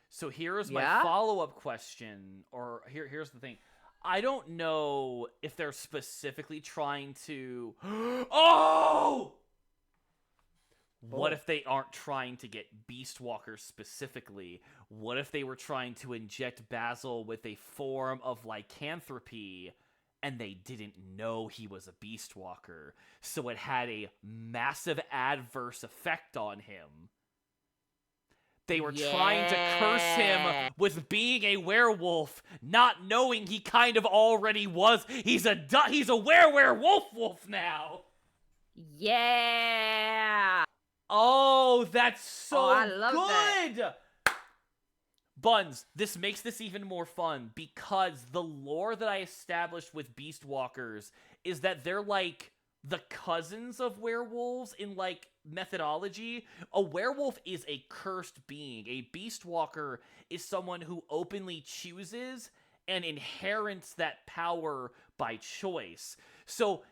So here's my follow-up question, or here's the thing. I don't know if they're specifically trying to Oh! What if they aren't trying to get Beast Walkers specifically? What if they were trying to inject Basil with a form of lycanthropy and they didn't know he was a Beast Walker, so it had a massive adverse effect on him? They were trying to curse him with being a werewolf, not knowing he kind of already was. He's a werewolf now. Yeah. Oh, that's so I love good. That. Buns, this makes this even more fun because the lore that I established with Beast Walkers is that they're like the cousins of werewolves in like methodology. A werewolf is a cursed being. A Beast Walker is someone who openly chooses and inherits that power by choice. So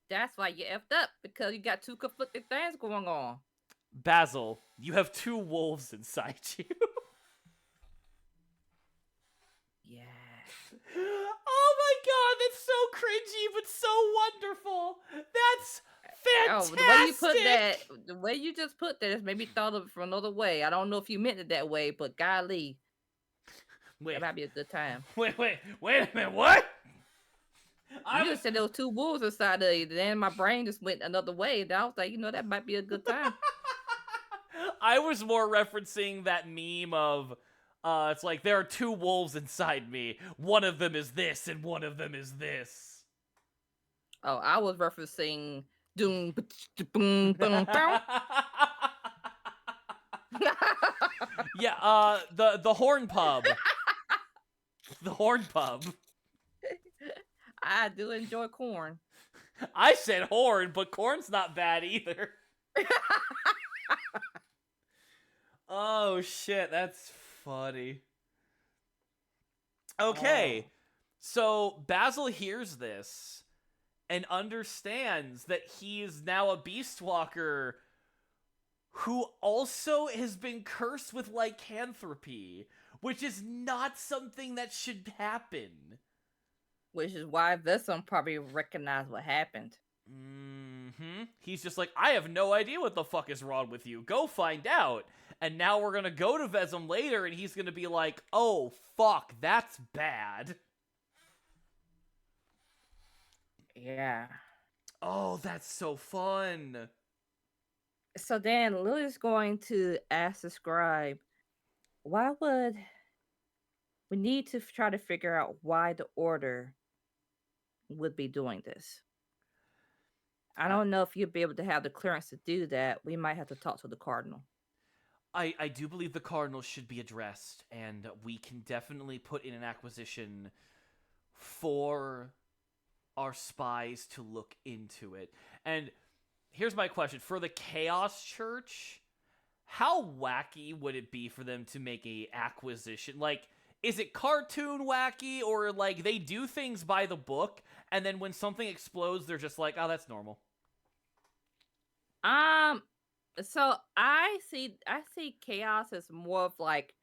that's why you effed up, because you got two conflicting things going on. Basil, you have two wolves inside you. Yeah. Oh my god, that's so cringy but so wonderful. That's fantastic. The way you just put that, it made me thought of it from another way. I don't know if you meant it that way, but golly, that might be a good time. Wait a minute, what? You just said there was two wolves inside of you. Then my brain just went another way. And I was like, that might be a good time. I was more referencing that meme of, it's like, there are two wolves inside me. One of them is this, and one of them is this. Oh, I was referencing doom, boom, boom, boom. Yeah, the Horn Pub. The Horn Pub. I do enjoy corn. I said horn, but corn's not bad either. Oh shit, that's funny. Okay, so Basil hears this and understands that he is now a Beast Walker who also has been cursed with lycanthropy, which is not something that should happen. Which is why Vesum probably recognized what happened. He's just like, I have no idea what the fuck is wrong with you. Go find out. And now we're gonna go to Vesum later, and he's gonna be like, oh, fuck, that's bad. Yeah. Oh, that's so fun. So then Lily's going to ask the scribe, why would we need to try to figure out why the order would be doing this? I don't know if you'd be able to have the clearance to do that. We might have to talk to the cardinal. I do believe the cardinal should be addressed, and we can definitely put in an acquisition for our spies to look into it. And here's my question. For the Chaos Church, how wacky would it be for them to make a acquisition? Like, is it cartoon wacky, or like they do things by the book, and then when something explodes, they're just like, oh, that's normal? So I see chaos as more of like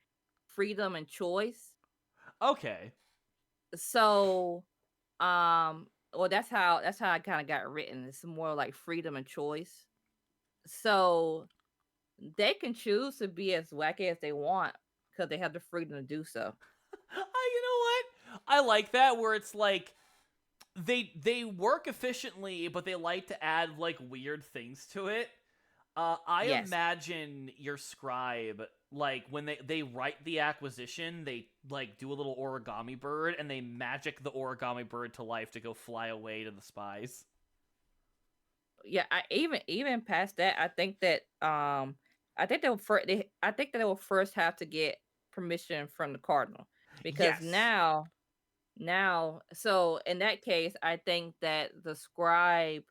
freedom and choice. Okay. So, well, that's how I kind of got written. It's more like freedom and choice. So they can choose to be as wacky as they want because they have the freedom to do so. You know what? I like that where it's like they work efficiently, but they like to add like weird things to it. I Yes. imagine your scribe, like when they write the acquisition, they like do a little origami bird and they magic the origami bird to life to go fly away to the spies. Yeah, I even past that, I think I think that they will first have to get permission from the cardinal because Yes. now so in that case, I think that the scribe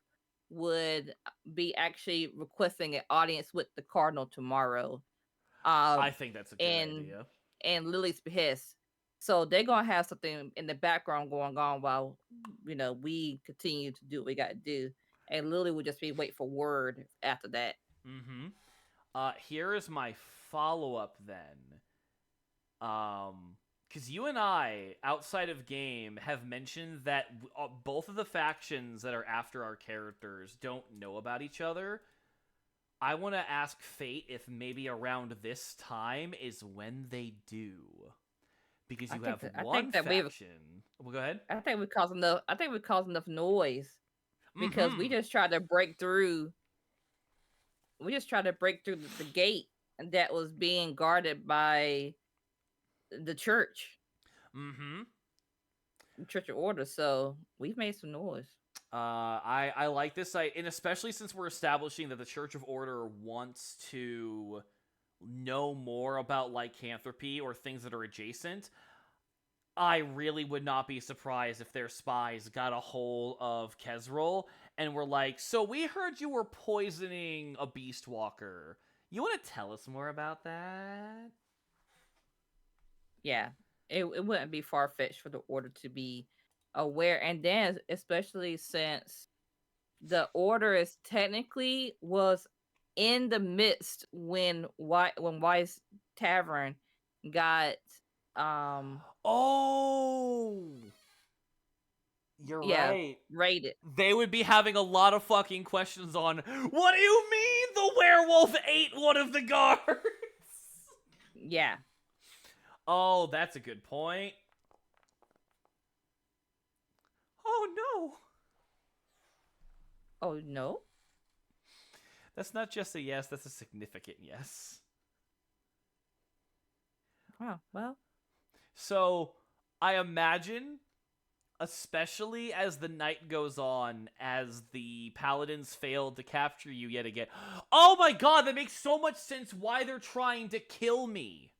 would be actually requesting an audience with the cardinal tomorrow. I Um think that's a good and idea. Lily's behest. So they're gonna have something in the background going on while we continue to do what we gotta do. And Lily would just be wait for word after that. Mm-hmm. Here is my follow-up then. Because you and I, outside of game, have mentioned that both of the factions that are after our characters don't know about each other. I want to ask Fate if maybe around this time is when they do. Because you have I one think that faction. Well, go ahead. I think we caused enough noise because Mm-hmm. we just tried to break through the gate that was being guarded by the Mm-hmm. church of order. So we've made some noise. I like this site, and especially since we're establishing that the Church of Order wants to know more about lycanthropy or things that are adjacent. I really would not be surprised if their spies got a hold of Kesrol and were like, "So we heard you were poisoning a beast walker. You want to tell us more about that?" Yeah, it wouldn't be far fetched for the order to be aware, and then especially since the order is technically was in the midst when Wise Tavern got um Oh, you're yeah right. raided. They would be having a lot of fucking questions on, "What do you mean the werewolf ate one of the guards?" Yeah. Oh, that's a good point. Oh no. Oh no. That's not just a yes, that's a significant yes. Wow. Well, So, I imagine, especially as the night goes on, as the paladins failed to capture you yet again. Oh my god, that makes so much sense why they're trying to kill me.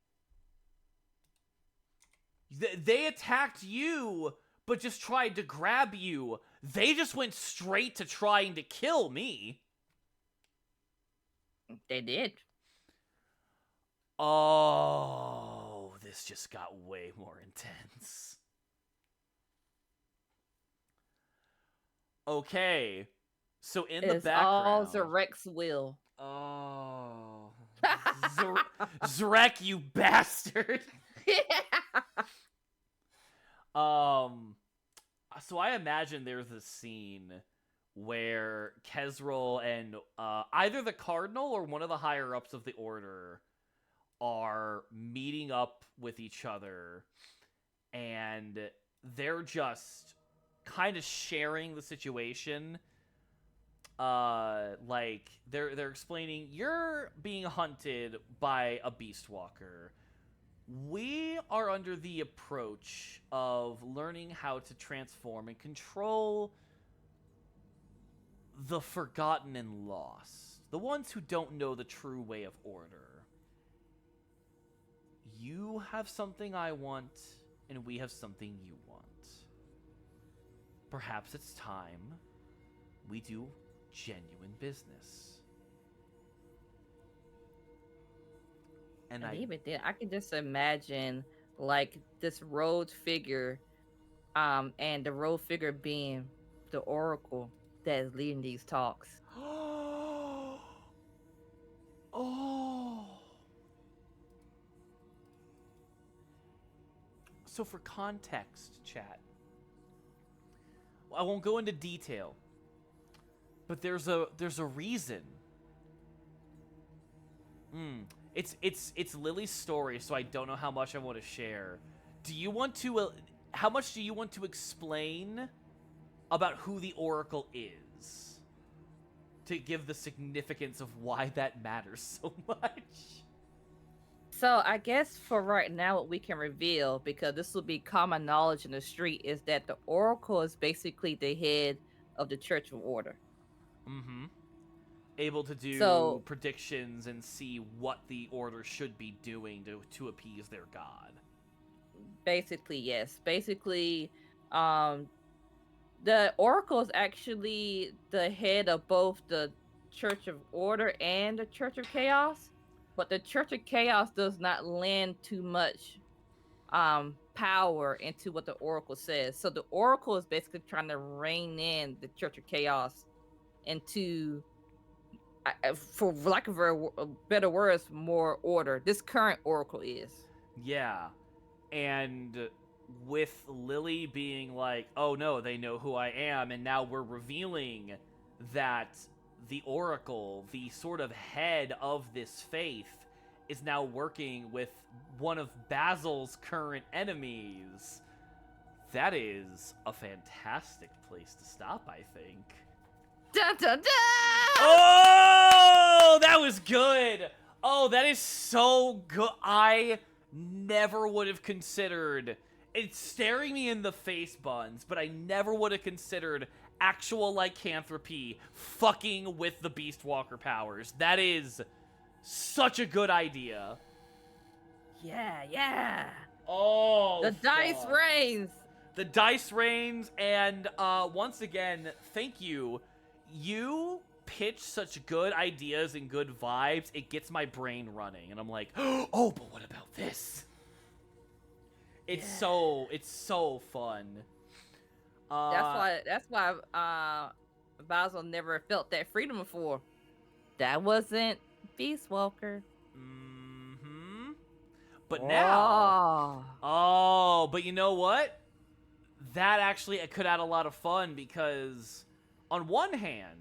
They attacked you, but just tried to grab you. They just went straight to trying to kill me. they did. Oh, this just got way more intense. Okay. So in the It's all background, Zarek's will. oh, Zrek, you bastard. Um, so I imagine there's a scene where Kesrol and either the Cardinal or one of the higher ups of the Order are meeting up with each other, and they're just kind of sharing the situation. Like they're explaining you're being hunted by a beast walker. We are under the approach of learning how to transform and control the forgotten and lost, the ones who don't know the true way of order. You have something I want, and we have something you want. Perhaps it's time we do genuine business. And And I even then, I can just imagine like this road figure, and the road figure being the oracle that is leading these talks. oh. So for context, chat, I won't go into detail, but there's a reason. It's Lily's story, so I don't know how much I want to share. Do you want to? How much do you want to explain about who the Oracle is to give the significance of why that matters so much? So I guess for right now, what we can reveal, because this will be common knowledge in the street, is that the Oracle is basically the head of the Church of Order. Mm-hmm. Able to do So predictions and see what the Order should be doing to appease their god. basically, yes. Basically, um, the Oracle is actually the head of both the Church of Order and the Church of Chaos. But the Church of Chaos does not lend too much power into what the Oracle says. So the Oracle is basically trying to rein in the Church of Chaos into, for lack of better words, more order. This current Oracle is. Yeah. And with Lily being like, oh no, they know who I am, and now we're revealing that the Oracle, the sort of head of this faith, is now working with one of Basil's current enemies. That is a fantastic place to stop, I think. Dun, dun, dun! Oh, that was good. Oh, that is so good. I never would have considered. It's staring me in the face, Buns, but I never would have considered actual lycanthropy fucking with the Beastwalker powers. That is such a good idea. Yeah. Oh, The dice fuck. reigns. The dice reigns, and once again, thank you. You pitch such good ideas and good vibes, it gets my brain running, and I'm like, oh, but what about this? It's so fun. That's why Basil never felt that freedom before. That wasn't Beastwalker. Mm-hmm. But now, but you know what? That actually could add a lot of fun, because on one hand,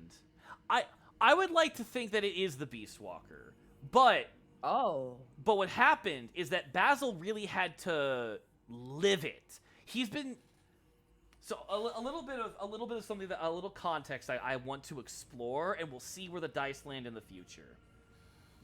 I would like to think that it is the Beastwalker, but what happened is that Basil really had to live it. He's been a little bit of something, that a little context I want to explore, and we'll see where the dice land in the future.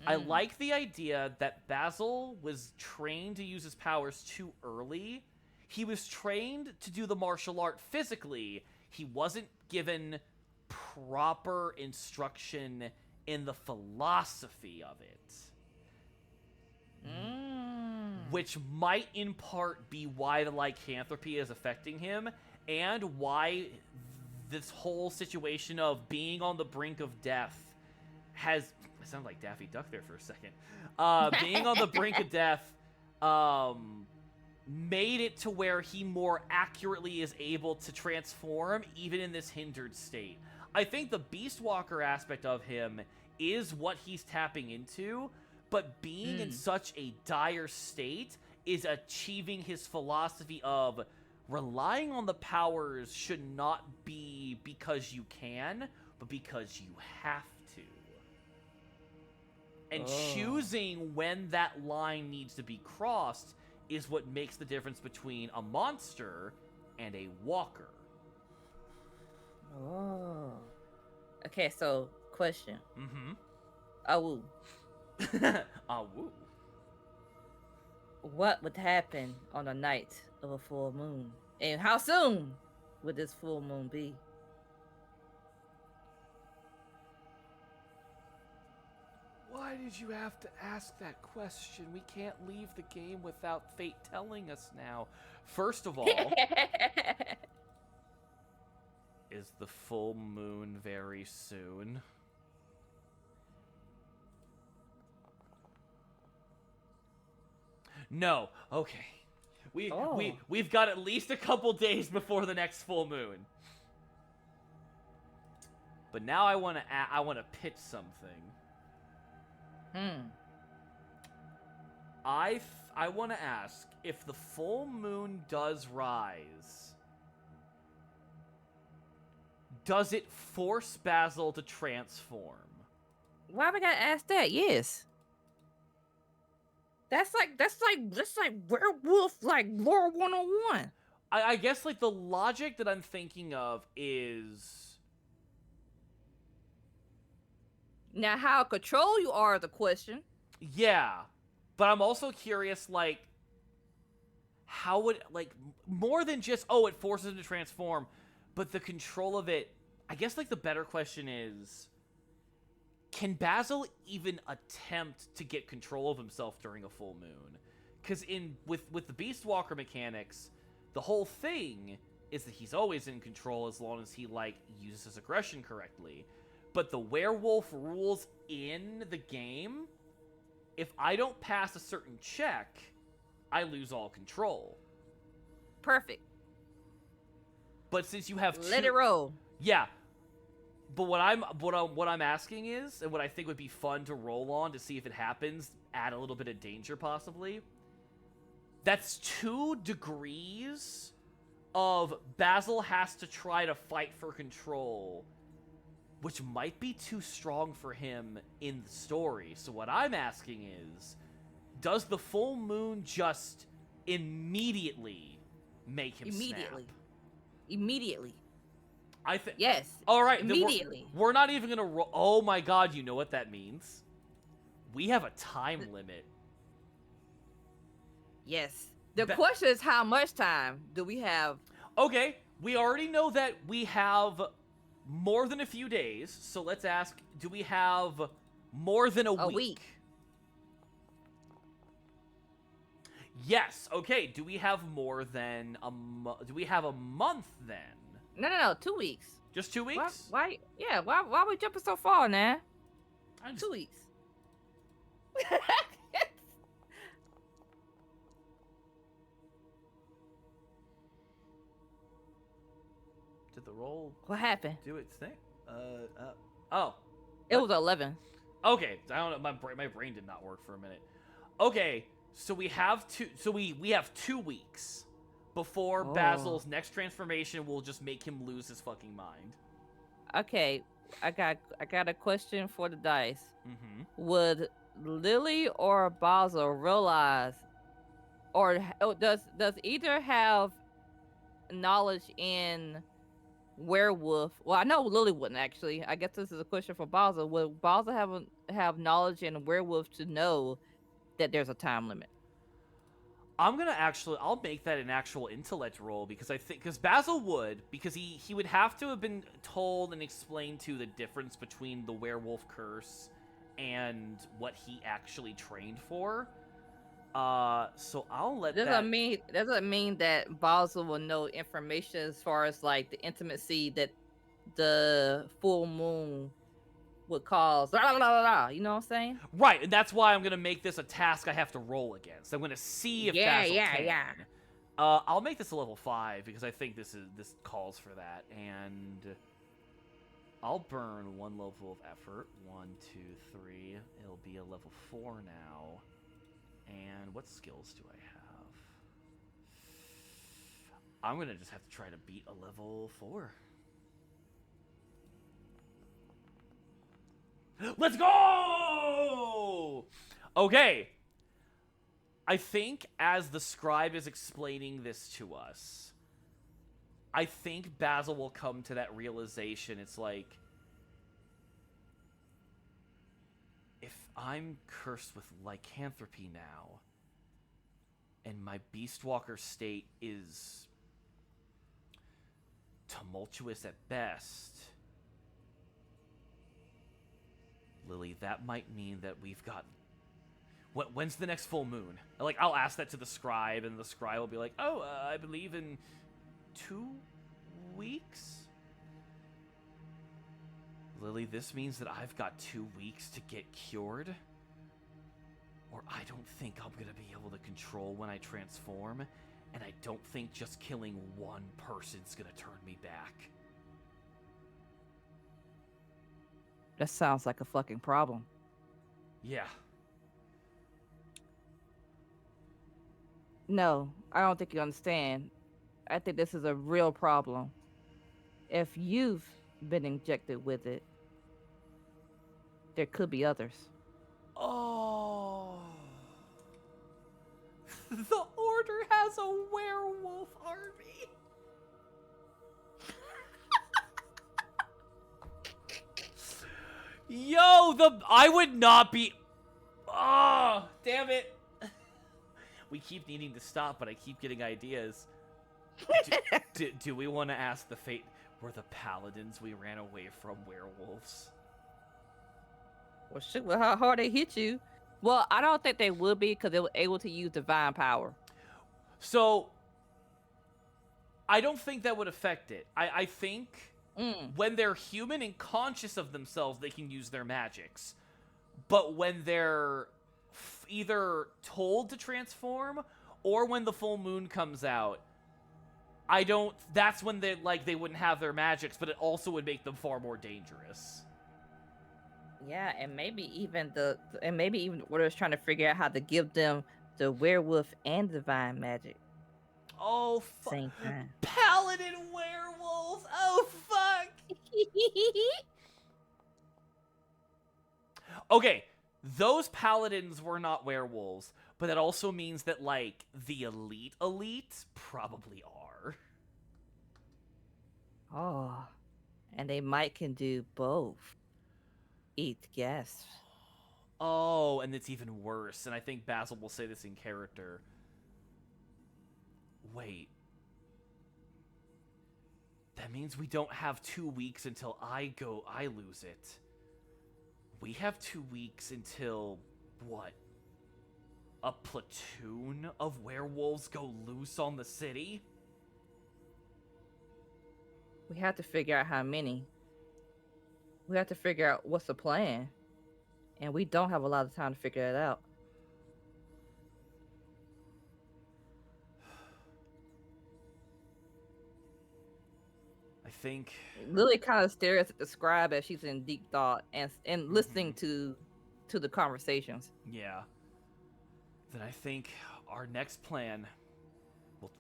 I like the idea that Basil was trained to use his powers too early. He was trained to do the martial art physically. He wasn't given proper instruction in the philosophy of it. Which might in part be why the lycanthropy is affecting him, and why this whole situation of being on the brink of death has... I sound like Daffy Duck there for a second. Being on the brink of death made it to where he more accurately is able to transform even in this hindered state. I think the Beastwalker aspect of him is what he's tapping into, but being in such a dire state is achieving his philosophy of relying on the powers should not be because you can, but because you have to. And choosing when that line needs to be crossed is what makes the difference between a monster and a walker. Okay, so question. Awoo. Awoo. What would happen on the night of a full moon? And how soon would this full moon be? Why did you have to ask that question? We can't leave the game without fate telling us now. First of all, is the full moon very soon? No. Okay. We've got at least a couple days before the next full moon. But now I want to pitch something. I want to ask, if the full moon does rise, does it force Basil to transform? Why we gotta ask that? Yes. That's like werewolf like lore 101. I guess like the logic that I'm thinking of is Now, how control you are is the question. yeah, but I'm also curious like how would like more than just it forces him to transform, but the control of it. I guess like the better question is, can Basil even attempt to get control of himself during a full moon? Because with the Beast Walker mechanics, the whole thing is that he's always in control as long as he like uses his aggression correctly. But the werewolf rules in the game, if I don't pass a certain check, I lose all control. Perfect. But since you have Let it roll. yeah. But what I'm asking is, and what I think would be fun to roll on to see if it happens, add a little bit of danger possibly. That's 2 degrees of Basil has to try to fight for control, which might be too strong for him in the story. So what I'm asking is, does the full moon just immediately make him snap? Immediately. I think yes. All right, immediately. We're not even gonna roll. Oh my god, you know what that means? We have a time limit. Yes. The question is, how much time do we have? Okay, we already know that we have more than a few days. So let's ask: do we have more than a week? Yes. Okay. Do we have more than do we have a month then? No. 2 weeks. Just 2 weeks? Why? Yeah. Why are we jumping so far, now? 2 weeks. Did the roll? What happened? Do its thing? Oh. It was 11. Okay. I don't know. My brain did not work for a minute. Okay. So we have two. So we have 2 weeks before Basil's next transformation will just make him lose his fucking mind. Okay, I got a question for the dice. Mm-hmm. Would Lily or Basil realize, or does either have knowledge in werewolf? Well, I know Lily wouldn't actually. I guess this is a question for Basil. Would Basil have knowledge in werewolf to know that there's a time limit? I'll make that an actual intellect roll because Basil would, because he would have to have been told and explained to the difference between the werewolf curse and what he actually trained for. So I'll let that. Doesn't mean that Basil will know information as far as like the intimacy that the full moon would cause. You know what I'm saying? Right, and that's why I'm gonna make this a task I have to roll against. I'm gonna see if Basil can. Yeah. I'll make this a level 5 because I think this calls for that, and I'll burn 1 level of effort. 1, 2, 3. It'll be a level 4 now. And what skills do I have? I'm gonna just have to try to beat a level 4. Let's go! Okay. I think as the scribe is explaining this to us, I think Basil will come to that realization. It's like, if I'm cursed with lycanthropy now, and my Beastwalker state is tumultuous at best, Lily, that might mean that we've got... When's the next full moon? Like, I'll ask that to the scribe, and the scribe will be like, I believe in 2 weeks? Lily, this means that I've got 2 weeks to get cured? Or I don't think I'm gonna be able to control when I transform, and I don't think just killing 1 person's gonna turn me back. That sounds like a fucking problem. Yeah. No, I don't think you understand. I think this is a real problem. If you've been injected with it, there could be others. Oh. The Order has a werewolf army. Yo, I would not be. Oh, damn it. We keep needing to stop, but I keep getting ideas. Do we want to ask the fate? Were the paladins we ran away from werewolves? Well, shit, with how hard they hit you. Well, I don't think they would be because they were able to use divine power. So, I don't think that would affect it. I think when they're human and conscious of themselves, they can use their magics. But when they're either told to transform or when the full moon comes out, I don't. That's when they wouldn't have their magics, but it also would make them far more dangerous. Yeah, and maybe even the Order is trying to figure out how to give them the werewolf and divine magic Oh, same time. Paladin werewolves! Oh, fuck! Okay, those paladins were not werewolves, but that also means that, like, the elite probably are. Oh, and they might can do both. Eat guests. Oh, and it's even worse, and I think Basil will say this in character. Wait. That means we don't have 2 weeks until I lose it. We have 2 weeks until, what? A platoon of werewolves go loose on the city? We have to figure out how many. We have to figure out what's the plan. And we don't have a lot of time to figure it out. I think Lily kind of stares at the scribe as she's in deep thought and listening to the conversations. Yeah. Then I think our next plan,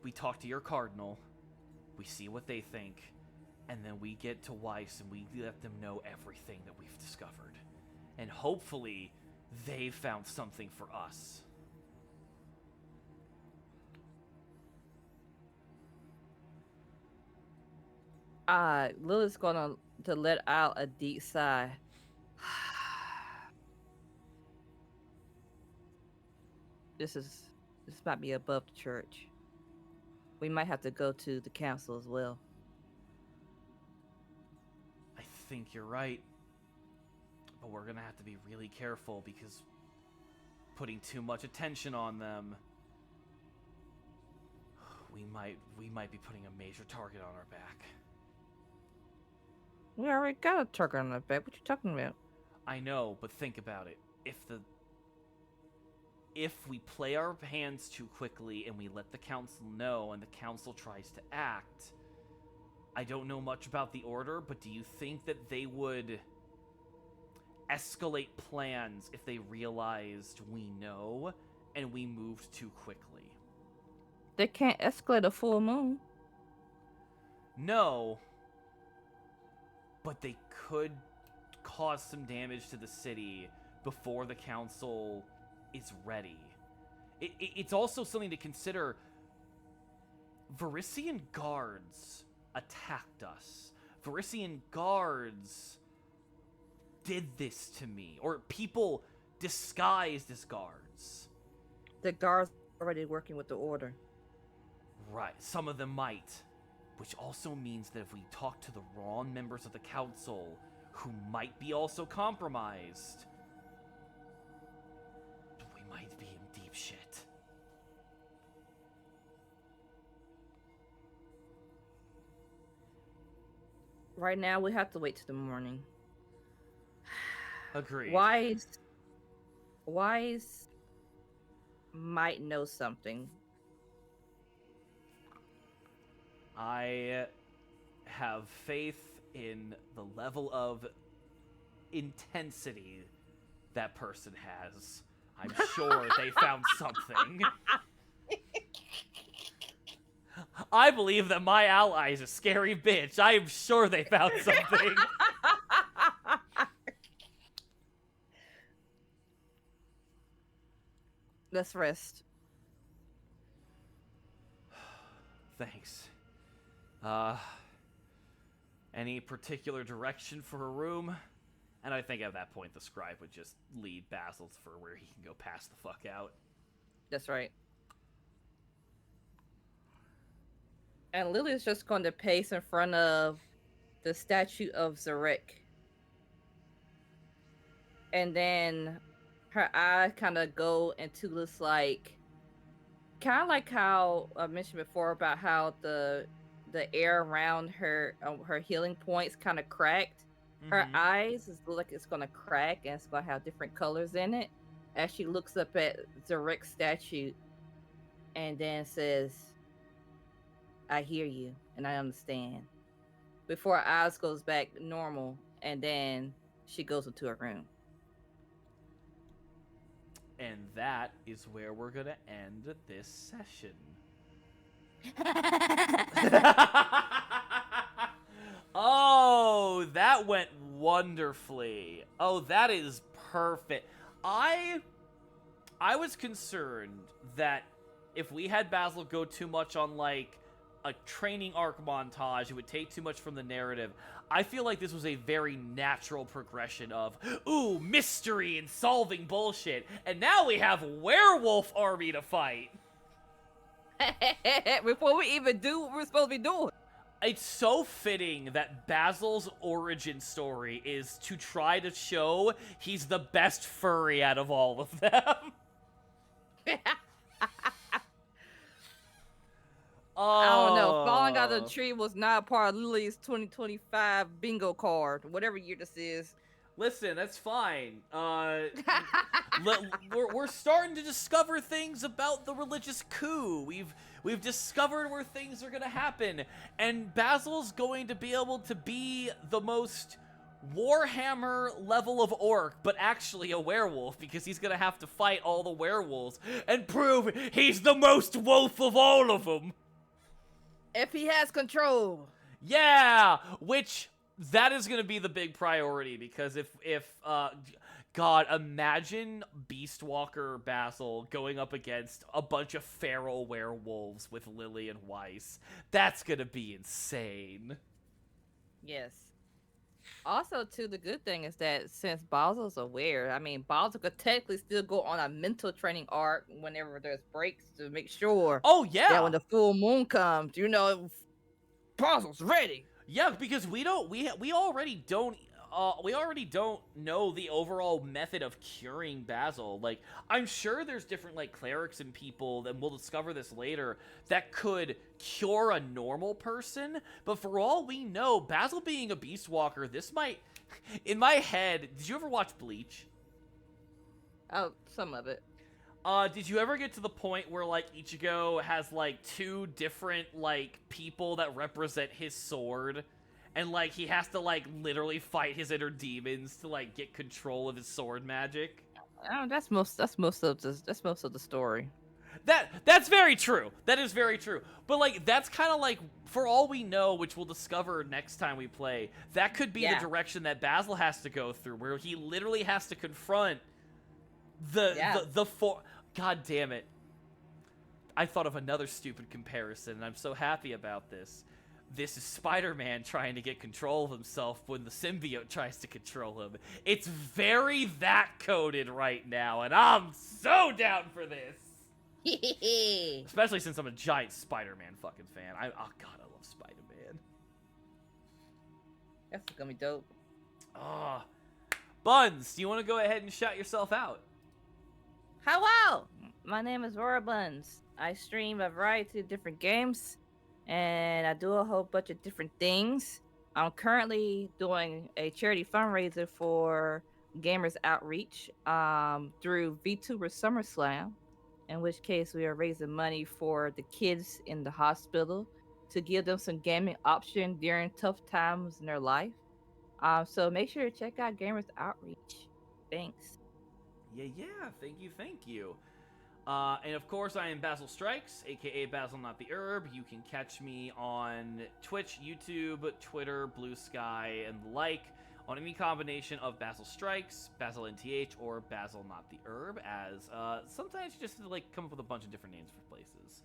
we talk to your cardinal, we see what they think, and then we get to Weiss and we let them know everything that we've discovered. And hopefully, they've found something for us. Lily's gonna to let out a deep sigh. This might be above the church. We might have to go to the council as well. I think you're right. But we're gonna have to be really careful because putting too much attention on them, we might be putting a major target on our back. We already got a target on our back. What you talking about? I know, but think about it. If we play our hands too quickly and we let the council know and the council tries to act, I don't know much about the Order, but do you think that they would escalate plans if they realized we know and we moved too quickly? They can't escalate a full moon. No, but they could cause some damage to the city before the council is ready. It's also something to consider. Varisian guards attacked us. Varisian guards did this to me. Or people disguised as guards. The guards are already working with the Order. Right, some of them might. Which also means that if we talk to the wrong members of the council, who might be also compromised, we might be in deep shit. Right now, we have to wait till the morning. Agreed. Wise might know something. I have faith in the level of intensity that person has. I'm sure they found something. I believe that my ally is a scary bitch. I am sure they found something. Let's rest. Thanks. Any particular direction for a room? And I think at that point the scribe would just lead Basil for where he can go pass the fuck out. That's right. And Lily's just going to pace in front of the statue of Zarek. And then her eyes kind of go into this kind of like how I mentioned before about how the air around her healing points kind of cracked. Her eyes look like it's gonna crack and it's gonna have different colors in it as she looks up at Zarek's statue and then says, "I hear you and I understand." Before her eyes goes back normal, and then she goes into her room. And that is where we're gonna end this session. Oh, that went wonderfully. Oh, that is perfect. I was concerned that if we had Basil go too much on like a training arc montage, it would take too much from the narrative. I feel like this was a very natural progression of, ooh, mystery and solving bullshit. And now we have a werewolf army to fight. Before we even do what we're supposed to be doing. It's so fitting that Basil's origin story is to try to show he's the best furry out of all of them. I don't know. Falling out of the tree was not part of Lily's 2025 bingo card, whatever year this is. Listen, that's fine. We're starting to discover things about the religious coup. We've discovered where things are gonna happen, and Basil's going to be able to be the most Warhammer level of orc, but actually a werewolf, because he's gonna have to fight all the werewolves and prove he's the most wolf of all of them. If he has control. Yeah, which that is going to be the big priority, because if God, imagine Beastwalker Basil going up against a bunch of feral werewolves with Lily and Weiss. That's going to be insane. Yes. Also, too, the good thing is that since Basil's aware, I mean, Basil could technically still go on a mental training arc whenever there's breaks to make sure. Oh, yeah. That when the full moon comes, Basil's ready. Yeah, because we already don't know the overall method of curing Basil. Like, I'm sure there's different like clerics and people, and we'll discover this later, that could cure a normal person, but for all we know, Basil being a beast walker, this might in my head, did you ever watch Bleach? Oh, some of it. Did you ever get to the point where, like, Ichigo has, like, two different, like, people that represent his sword? And, like, he has to, like, literally fight his inner demons to, like, get control of his sword magic? Oh, that's most of the story. That's very true. That is very true. But, like, that's kind of, like, for all we know, which we'll discover next time we play, that could be the direction that Basil has to go through, where he literally has to confront the four... God damn it. I thought of another stupid comparison, and I'm so happy about this. This is Spider-Man trying to get control of himself when the symbiote tries to control him. It's very that coded right now, and I'm so down for this. Especially since I'm a giant Spider-Man fucking fan. Oh god, I love Spider-Man. That's gonna be dope. Buns, do you want to go ahead and shout yourself out? Hello! My name is Rora Buns. I stream a variety of different games, and I do a whole bunch of different things. I'm currently doing a charity fundraiser for Gamers Outreach through Vtuber SummerSlam, in which case we are raising money for the kids in the hospital to give them some gaming option during tough times in their life. So make sure to check out Gamers Outreach. Thanks. Yeah, thank you. And of course, I am Basil Strikes, aka Basil Not the Herb. You can catch me on Twitch, YouTube, Twitter, Blue Sky, and the like on any combination of Basil Strikes, Basil NTH, or Basil Not the Herb, as sometimes you just like come up with a bunch of different names for places.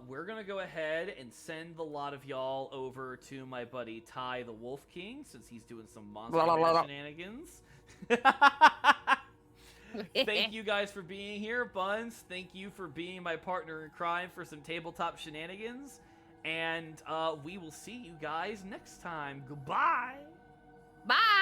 We're gonna go ahead and send the lot of y'all over to my buddy Ty the Wolf King, since he's doing some monster shenanigans. Thank you guys for being here. Buns, thank you for being my partner in crime for some tabletop shenanigans. And we will see you guys next time. Goodbye! Bye!